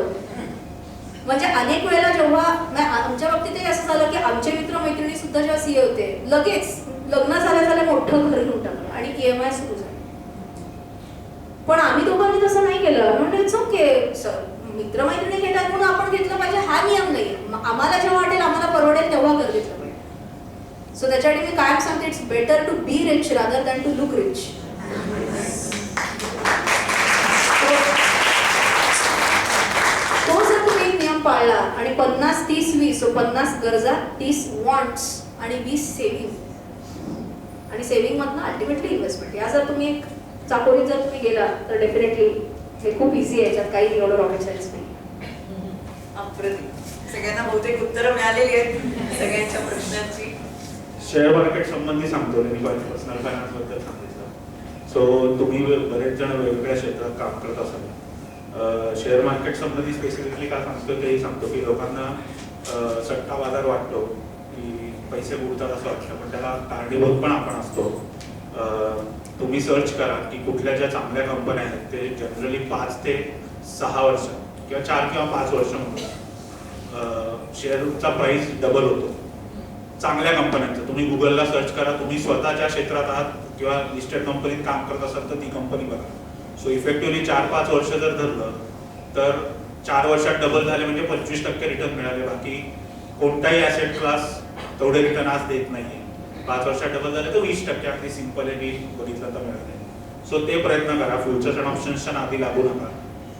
म्हणजे अनेक वेळेला जेव्हा आमच्या बाबतीतही असं झालं की आमचे मित्र-मैत्रिणी सुद्धा जेव्हा सीए होते लगेच लग्न झाल्या मोठं घर घेऊन टाकलं आणि EMI सुरू झाली. पण आम्ही दोघांनी तसं नाही केलं. म्हणजे इट्स ओके, मित्र-मैत्रिणी घेतात म्हणून आपण घेतलं पाहिजे हा नियम नाही. आम्हाला जेव्हा वाटेल आम्हाला परवडेल तेव्हा घर घेतलं पाहिजे. सो त्याच्यासाठी मी कायम सांगते it's better to be rich rather than to look rich. तो जर तुम्ही एक नियम पाळला आणि 50-30-20 50 गरजा 30 वॉन्ट्स आणि 20 सेव्हिंग आणि सेव्हिंग मधनं अल्टिमेटली इन्व्हेस्टमेंट, या जर तुम्ही एक चाकोरीत जर तुम्ही गेला तर डेफिनेटली हे खूप इझी आहे, याच्यात काही एवढं रॉकेट सायन्स नाही. अप्रतिम. सगळ्यांना बहुतेक उत्तरं मिळालेली आहेत सगळ्यांच्या प्रश्नांची. शेअर मार्केट संबंधी सांगतो मी पर्सनल फायनान्स बद्दल सांगितलं. सो तुम्ही बरेच जण वेगवेगळ्या क्षेत्रात काम करत असाल. शेअर मार्केट संबंधी स्पेसिफिकली काय सांगतो तेही सांगतो की लोकांना सट्टा बाजार वाटतो की पैसे बुडतात असं वाटतं, पण त्याला कारणीभूत पण आपण असतो. तुम्ही सर्च करा की कुठल्या ज्या चांगल्या कंपन्या आहेत ते जनरली 5 ते 6 वर्ष किंवा 4 किंवा 5 वर्ष म्हणून शेअरचा प्राइस डबल होतो चांगल्या कंपन्यांचं. तुम्ही गुगलला सर्च करा, तुम्ही स्वतः ज्या क्षेत्रात आहात किंवा लिस्टेड कंपनीत काम करत असाल तर ती कंपनी बघा. सो इफेक्टिव्हली 4-5 वर्ष जर धरलं तर 4 वर्षात डबल झाले म्हणजे 25% रिटर्न मिळाले. बाकी कोणताही ॲसेट क्लास तेवढे रिटर्न आज देत नाही. 5 वर्षात डबल झाले तर 20% अगदी सिंपल आहे, बघितलं तर मिळाले. सो ते प्रयत्न करा. फ्युचर्स अँड ऑप्शन्सच्या नादी लागू नका,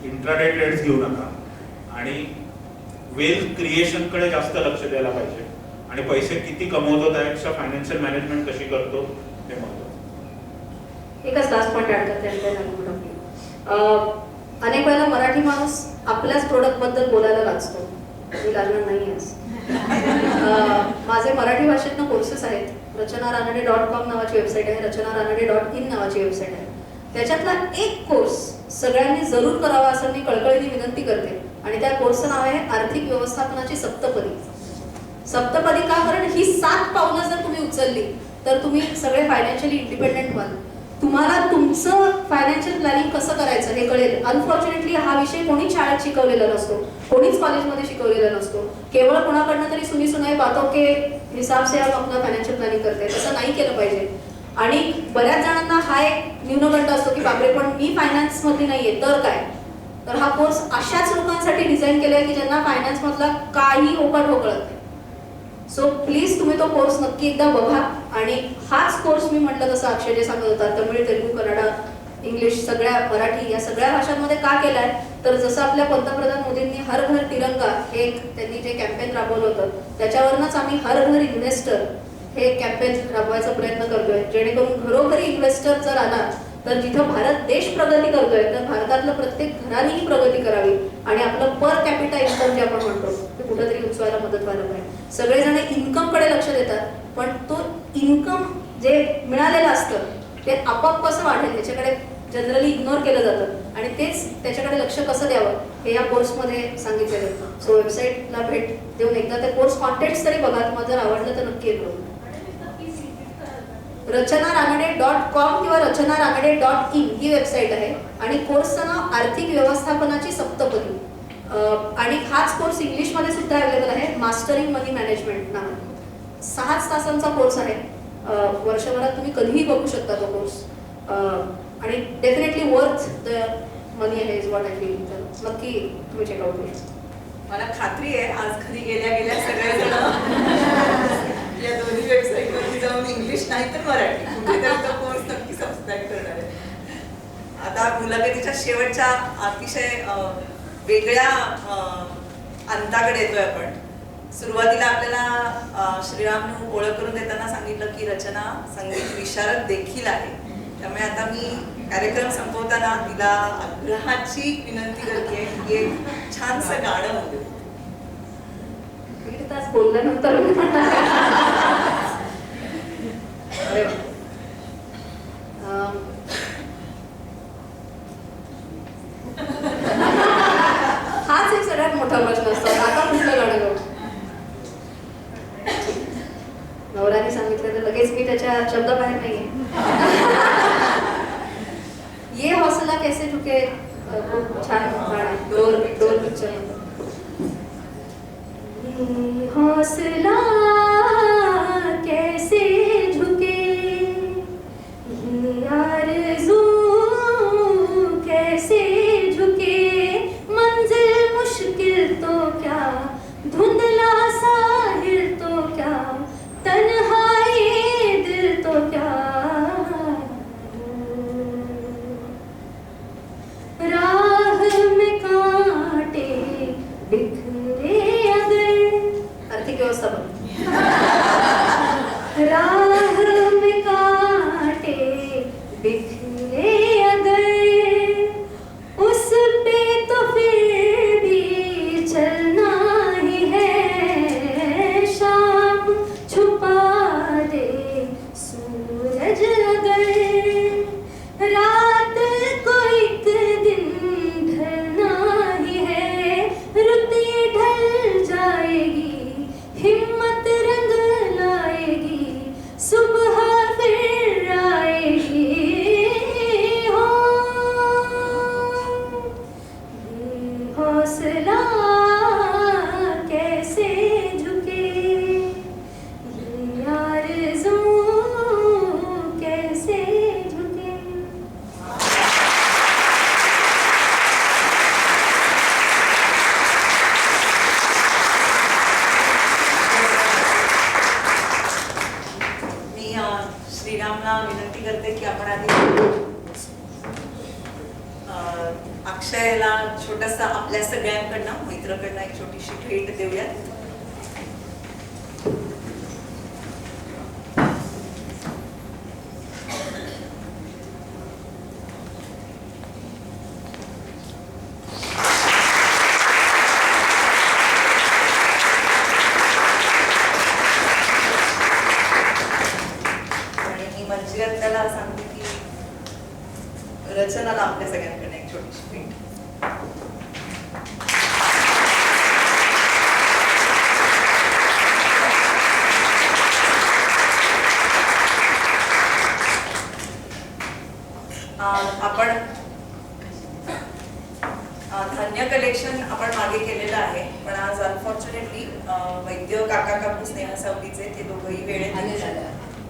इंट्राडे ट्रेड्स घेऊ नका आणि वेल्थ क्रिएशनकडे जास्त लक्ष द्यायला पाहिजे. आणि पैसे किती कमवतो त्यापेक्षा फायनान्शियल मॅनेजमेंट कशी करतो हे महत्त्वाचं. एकच लास्ट पॉईंट ऍड करते आणि अनेक वेळेला मराठी माणूस आपल्याच प्रोडक्टबद्दल बोलायला लाजतो. मी लागणार नाही आज. माझे मराठी भाषेतनं कोर्सेस आहेत. rachanaranade.com नावाची वेबसाईट आहे, rachanaranade.in नावाची वेबसाईट आहे. त्याच्यातला एक कोर्स सगळ्यांनी जरूर करावा असं मी कळकळीने विनंती करते आणि त्या कोर्सचं नाव आहे आर्थिक व्यवस्थापनाची सप्तपदी. सप्तपदी का? कारण ही 7 पावलं जर तुम्ही उचलली तर तुम्ही सगळे फायनान्शियली इंडिपेंडेंट व्हाल. तुम्हाला तुमचं फायनान्शियल प्लॅनिंग कसं करायचं हे कळेल. अनफॉर्च्युनेटली हा विषय कोणीच शाळेत शिकवलेला नसतो, कोणीच कॉलेजमध्ये शिकवलेला नसतो. केवळ कोणाकडनं तरी सुनी सुनाई बातों के हिसाब से आप अपना फायनान्शियल प्लॅनिंग करते. तसं नाही केलं पाहिजे. आणि बऱ्याच जणांना हा एक न्यूनगंड असतो की बापरे पण मी फायनान्स मध्ये नाहीये तर काय. तर हा कोर्स अशाच लोकांसाठी डिझाईन केलाय की ज्यांना फायनान्स मधला काही ओकाट कळत नाही. सो प्लीज तुम्ही तो कोर्स नक्की एकदा बघा. आणि हाच कोर्स मी म्हटलं तसं अक्षय जे सांगत होता तमिळ, तेलुगू, कन्नडा, इंग्लिश, सगळ्या मराठी या सगळ्या भाषांमध्ये का केलाय तर जसं आपल्या पंतप्रधान मोदींनी हर घर तिरंगा हे त्यांनी जे कॅम्पेन राबवलं होतं त्याच्यावरच आम्ही हर घर इन्व्हेस्टर हे कॅम्पेन राबवायचा प्रयत्न करतोय. जेणेकरून घरोघरी इन्व्हेस्टर जर आला तर जिथं भारत देश प्रगती करतोय तर भारतातलं प्रत्येक घरानेही प्रगती करावी आणि आपलं पर कॅपिटा इन्कम जे आपण म्हणतो ते कुठेतरी उचवायला मदत व्हायला पाहिजे. सगळेजण इन्कम कडे लक्ष देतात पण तो इन्कम जे मिळालेलं असतं ते आपोआप कसं वाढेल त्याच्याकडे जनरली इग्नोर केलं जातं आणि तेच त्याच्याकडे लक्ष कसं द्यावं हे या कोर्समध्ये सांगितलेलं आहे. सो वेबसाईटला भेट देऊन एकदा ते कोर्स कॉन्टेंट्स तरी बघा. तुम्हाला जर आवडलं तर नक्की करू. rachanaranade.com किंवा rachanaranade.in ही वेबसाईट आहे आणि कोर्सचं नाव आर्थिक व्यवस्थापनाची सप्तपदी. आणि हाच कोर्स इंग्लिशमध्ये सुद्धा अवेलेबल आहे, मास्टरिंग मनी मॅनेजमेंट नावाने. 6 तासांचा कोर्स आहे. वर्षभरात तुम्ही कधीही बघू शकता तो कोर्स आणि डेफिनेटली वर्थ द मनी आहे इज व्हॉट आय फील. तर नक्की तुम्ही चेकआउट करू शकता. मला खात्री आहे आज घरी गेल्या गेल्या सगळेजण या दोन्ही वेबसाईटवरती जाऊन इंग्लिश नाही तर मराठी कुठेतरी तो कोर्स नक्की सबस्क्राईब करणार आहे. आता मुलाखतीच्या शेवटच्या अतिशय वेगळ्या अंताकडे येतोय आपण. सुरुवातीला आपल्याला श्रीरामने ओळख करून देताना सांगितलं की रचना संगीत विशारद देखील आहे. त्यामुळे आता मी कार्यक्रम संपवताना तिला आग्रहाची विनंती करते की एक छानसं गाणं म्हणते. 1.5 तास बोलल्यानंतर अरे वा. हाच एक सगळ्यात मोठा प्रश्न असतो. आता कुठलं गाणं गाऊ? नवऱ्याने सांगितलं तर लगेच मी त्याच्या शब्द बाहेर नाहीये. ये हौसला कैसे झुके खूप छान गाणं आहे. Door picture. हौसला कैसे झुके आरज़ू कैसे झुके मंजिल मुश्किल तो क्या धुंधला साहिल तो क्या तन्हाई दिल तो क्या राह में कांटे बिखरे अगर आर्थिक व्यवस्थापन. राह में कांटे बिखरे अगर उस पे तो फिर भी चलना ही है. शाम छुपा दे सूरज अगर रात को एक दिन ढलना ही है. रुती ढल जाएगी हिम्मत रंग लाएगी सुबह फिर आएगी. हो ये हौसला कैसे झुके ये आरज़ू कैसे झुके. मी श्रीरामला विनंती करते की आपण आधी अक्षयला छोटासा आपल्या सगळ्यांकडनं मित्राकडनं एक छोटीशी भेट देऊयात. रचनाला आपल्या सगळ्यांकडे एक छोटीशी भेट. आपण धान्य कलेक्शन आपण मागे केलेलं आहे, पण आज अनफॉर्च्युनेटली वैद्य काका काकू स्नेहा सावलीचे ते दोघंही वेळेत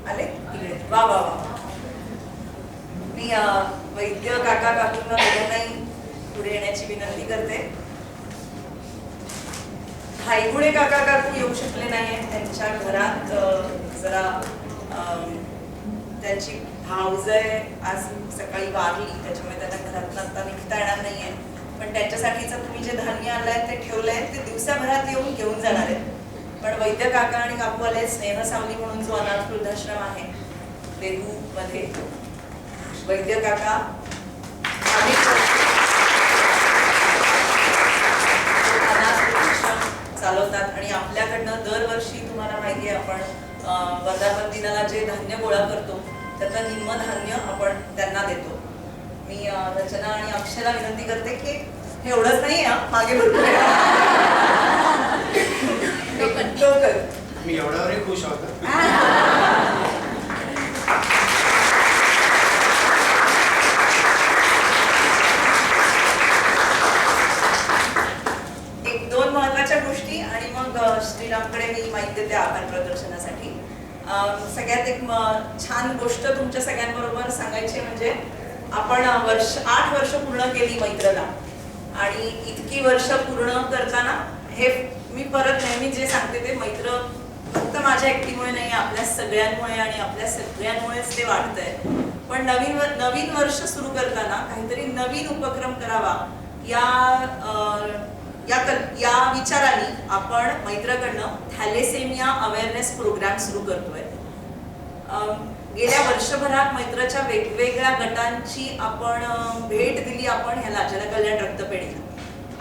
आले इकडे. वा वा वा. मी वैद्य काका काकूंना दोघांनाही पुढे येण्याची विनंती करते. हायगुडे काका काकू येऊ शकले नाही, त्यांच्या घरात जरा त्यांची भाऊजय आज सकाळी वारली, त्याच्यामुळे त्यांना घरातून आता निघता येणार नाहीये. पण त्यांच्यासाठीचं तुम्ही जे धान्य आणलंय ते ठेवलंय ते दिवसाभरात येऊन घेऊन जाणार आहेत. पण वैद्य काका आणि काकू आले. स्नेह सावली म्हणून जो अनाथ वृद्धाश्रम आहे देहू मध्ये, वैद्य काका अनाथ वृद्धाश्रम चालवतात आणि आपल्याकडनं दरवर्षी तुम्हाला माहिती आहे आपण वर्धापन दिनाला जे धान्य गोळा करतो त्यातलं निम्म धान्य आपण त्यांना देतो. मी रचना आणि अक्षयला विनंती करते की हे एवढंच नाही मागे भरपूर मी एवढ्यावरही खुश होतो. एक दोन महत्वाच्या गोष्टी आणि मग श्रीरामकडे मी माहिती देते आभार प्रदर्शनासाठी. सगळ्यात एक छान गोष्ट तुमच्या सगळ्यांबरोबर सांगायची म्हणजे आपण 8 वर्ष पूर्ण केली मैत्रला आणि इतकी वर्ष पूर्ण करताना हे मी परत नेहमी जे सांगते ते मैत्र फक्त माझ्या एकटीमुळे नाही, आपल्या सगळ्यांमुळे आणि आपल्या सगळ्यांमुळेच ते वाढतंय. पण नवीन वर्ष सुरू करताना काहीतरी नवीन उपक्रम करावा या विचाराने आपण मैत्रकडनं थॅलेसेमिया अवेअरनेस प्रोग्राम सुरू करतोय. गेल्या वर्षभरात मैत्रच्या वेगवेगळ्या गटांची आपण भेट दिली आपण ह्याला जनकल्याण रक्तपेढीला,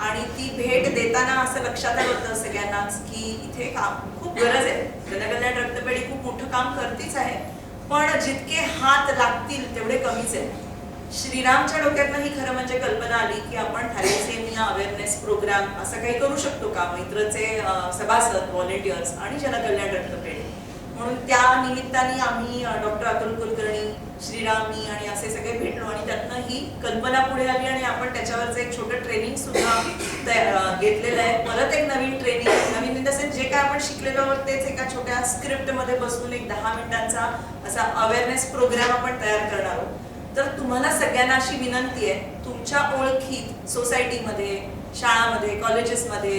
आणि ती भेट देताना असं लक्षात आलं होतं सगळ्यांनाच की इथे खूप गरज आहे. जनकल्याण रक्तपेढी खूप मोठं काम करतीच आहे, पण जितके हात लागतील तेवढे कमीच आहे. श्रीरामच्या डोक्यातनं ही खरं म्हणजे कल्पना आली की आपण थॅलेसेमिया अवेअरनेस प्रोग्राम असं काही करू शकतो का, मैत्रचे सभासद व्हॉलेंटियर्स आणि जनकल्याण रक्तपेढी म्हणून. त्या निमित्ताने आम्ही डॉक्टर अतुल कुलकर्णी, श्रीराम, मी आणि असे सगळे भेटलो आणि त्यातनं ही कल्पना पुढे आली आणि आपण त्याच्यावरचं एक छोटं ट्रेनिंग सुद्धा घेतलेलं आहे. परत एक नवीन ट्रेनिंग, नवीन इन द सेन्स जे काय आपण शिकलेलो आहोत तेच एका छोट्या स्क्रिप्टमध्ये बसून एक 10 मिनिटांचा असा अवेअरनेस प्रोग्राम आपण तयार करणार आहोत. तर तुम्हाला सगळ्यांना अशी विनंती आहे, तुमच्या ओळखीत सोसायटीमध्ये, शाळामध्ये, कॉलेजेसमध्ये,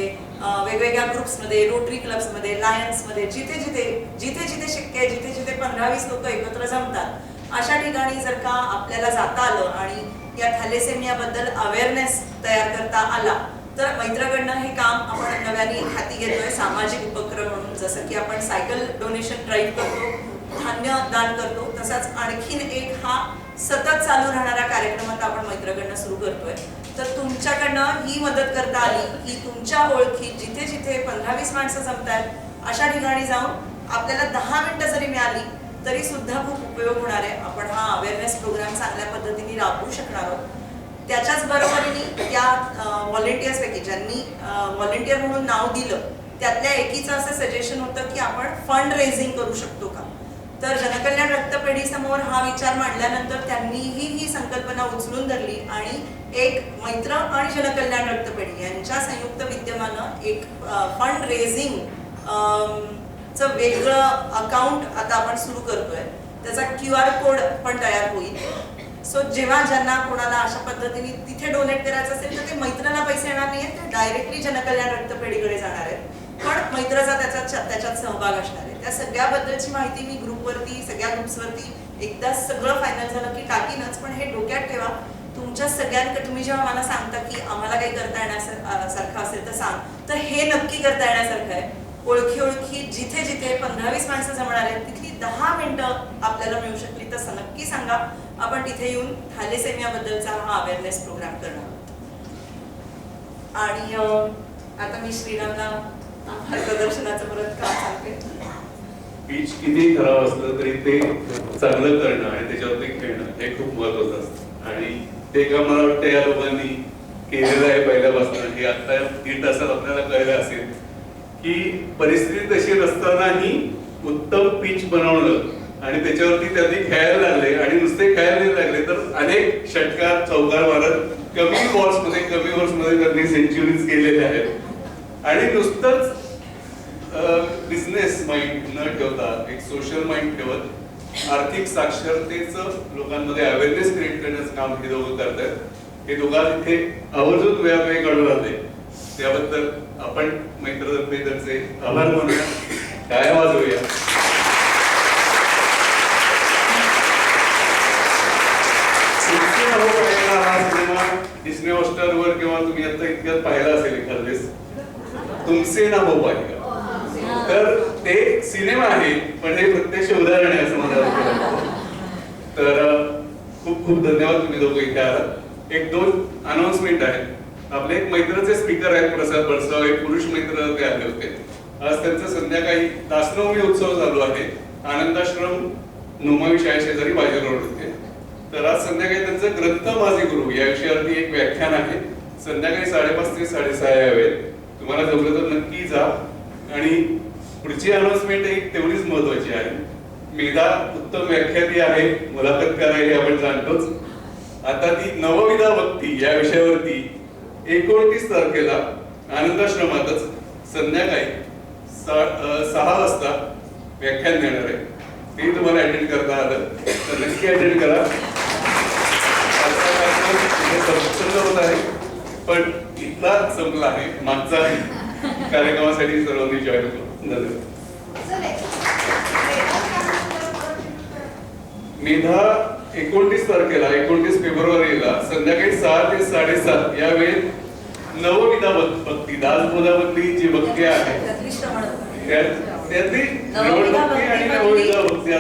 वेगवेगळ्या ग्रुप्समध्ये, रोटरी क्लब्समध्ये, लायन्समध्ये, जिथे जिथे शक्य आहे, जिथे जिथे 15-20 लोक एकत्र जमतात अशा ठिकाणी जर का आपल्याला जाता आलं आणि या थॅलेसेमियाबद्दल अवेअरनेस तयार करता आला तर मैत्रकडनं हे काम आपण नव्याने हाती घेतोय सामाजिक उपक्रम म्हणून. जसं की आपण सायकल डोनेशन ड्राईव्ह करतो, धान्य दान करतो, तसाच आणखीन एक हा सतत चालू राहणारा कार्यक्रम आता आपण मैत्रकडनं सुरू करतोय. तर तुमच्याकडनं ही मदत करता आली की तुमच्या ओळखीत जिथे जिथे 15-20 माणसं जमतात अशा ठिकाणी जाऊन आपल्याला 10 मिनिटं जरी मिळाली तरी सुद्धा खूप उपयोग होणार आहे. आपण हा अवेअरनेस प्रोग्राम चांगल्या पद्धतीने राबवू शकणार आहोत. त्याच्याच बरोबरीने त्या व्हॉलेंटियर्सपैकी ज्यांनी व्हॉलेंटियर म्हणून नाव दिलं त्यातल्या एकीचं असं सजेशन होतं की आपण फंड रेझिंग करू शकतो का. तर जनकल्याण रक्तपेढी समोर हा विचार मांडल्यानंतर त्यांनीही ही संकल्पना उचलून धरली आणि एक मैत्र आणि जनकल्याण रक्तपेढी यांच्या संयुक्त विद्यमानं एक फंड रेझिंग चं वेगळं अकाउंट आता आपण सुरू करतोय. त्याचा QR कोड पण तयार होईल. सो जेव्हा ज्यांना कोणाला अशा पद्धतीने तिथे डोनेट करायचं असेल तर ते मैत्राला पैसे येणार नाहीये, ते डायरेक्टली जनकल्याण रक्तपेढीकडे जाणार आहेत, पण मैत्राचा त्याच्यात सहभाग असणार आहे. त्या सगळ्याबद्दलची माहिती मी ग्रुपवरती, सगळ्या ग्रुप्सवरती एकदा सगळं फायनल झालं की टाकीनच. पण हे डोक्यात ठेवा, तुमच्या सगळ्यांकडे तुम्ही जेव्हा मला सांगता की आम्हाला काही करता येण्यासारखं असेल तर सांग, तर हे नक्की करता येण्यासारखं आहे. ओळखी जिथे जिथे 15-20 माणसं जमणार आहेत तिथली 10 मिनिटं आपल्याला मिळू शकली तर नक्की सांगा. आपण तिथे येऊन थॅलेसेमियाबद्दलचा हा अवेअरनेस प्रोग्राम करणार आहोत. आणि आता मी श्रीरामला प्रदर्शनाचं परत काम सांगते. पीच किती खराब असलं तरी ते चांगलं करणं आणि त्याच्यावरती खेळणं हे खूप महत्वाचं असतं. आणि ते काम मला वाटतं या लोकांनी केलेलं आहे पहिल्यापासून. हे आता 3 तासात आपल्याला कळलं असेल की परिस्थिती तशी नसतानाही उत्तम पिच बनवणं आणि त्याच्यावरती त्यांनी खेळायला लागले आणि नुसते खेळायला नाही लागले तर अनेक षटकार चौकार मारत कमी ओव्हर्समध्ये त्यांनी सेंचुरीज केलेल्या आहेत. आणि नुसतंच बिझनेस माइंड न ठेवता एक सोशल माइंड ठेवत आर्थिक साक्षरतेचं लोकांमध्ये अवेअरनेस क्रिएट करण्याचं काम हे दोघं करतात. हे दोघं इथे आवर्जून वेळोवेळी काढून आले त्याबद्दल आपण मैत्रतर्फे त्यांचे आभार मानूया, टाळ्या वाजवूया. हा सिनेमा डिस्नी हॉटस्टारवर किंवा तुम्ही आता इतक्यात पाहिला असेल एखाद्यावेळेस तुमचे ना हो पाहिजे. तर ते सिनेमा आहे पण हे प्रत्यक्ष उदाहरण आहे असं मला वाटतं. तर खूप खूप धन्यवाद तुम्ही दोघं इथे आलात. 1-2 अनाउन्समेंट आहेत. आपले एक मैत्रचे स्पीकर आहेत प्रसाद बडसाव, एक पुरुष मैत्र ते आले होते. आज त्यांचा संध्याकाळी दासनवमी उत्सव चालू आहे आनंदाश्रम नोमावी शाळेशेजारी बाजार रोड येथे. तर आज संध्याकाळी त्यांचं ग्रंथ माझे गुरु या विषयावरती एक व्याख्यान आहे. संध्याकाळी 5:30 ते 6:30 या वेळेत तुम्हाला जमलं तर नक्की जा. आणि पुढची अनाउन्समेंट ही तेवढीच महत्वाची आहे. मेधा उत्तम व्याख्याती आहे, मुलाखतकार आहे हे आपण जाणतोच. आता ती नवविधा भक्ती या विषयावरती 29 तारखेला आनंदाश्रमातच संध्याकाळी 6 वाजता व्याख्यान देणार आहे. ते तुम्हाला अटेंड करता आलं तर नक्की अटेंड करा. होत आहे पण इथला संपला आहे. मागचा कार्यक्रमासाठी सर्वांनी जॉईन करू. धन्यवाद. मेधा 29 तारखेला 29 फेब्रुवारीला संध्याकाळी 6 ते 7:30 या वेळेत नवविधा भक्ती दासबोधामधली जी भक्ती आहे त्यातली श्रवण त्यातली नवविधा भक्ती आणि नवविधा भक्ती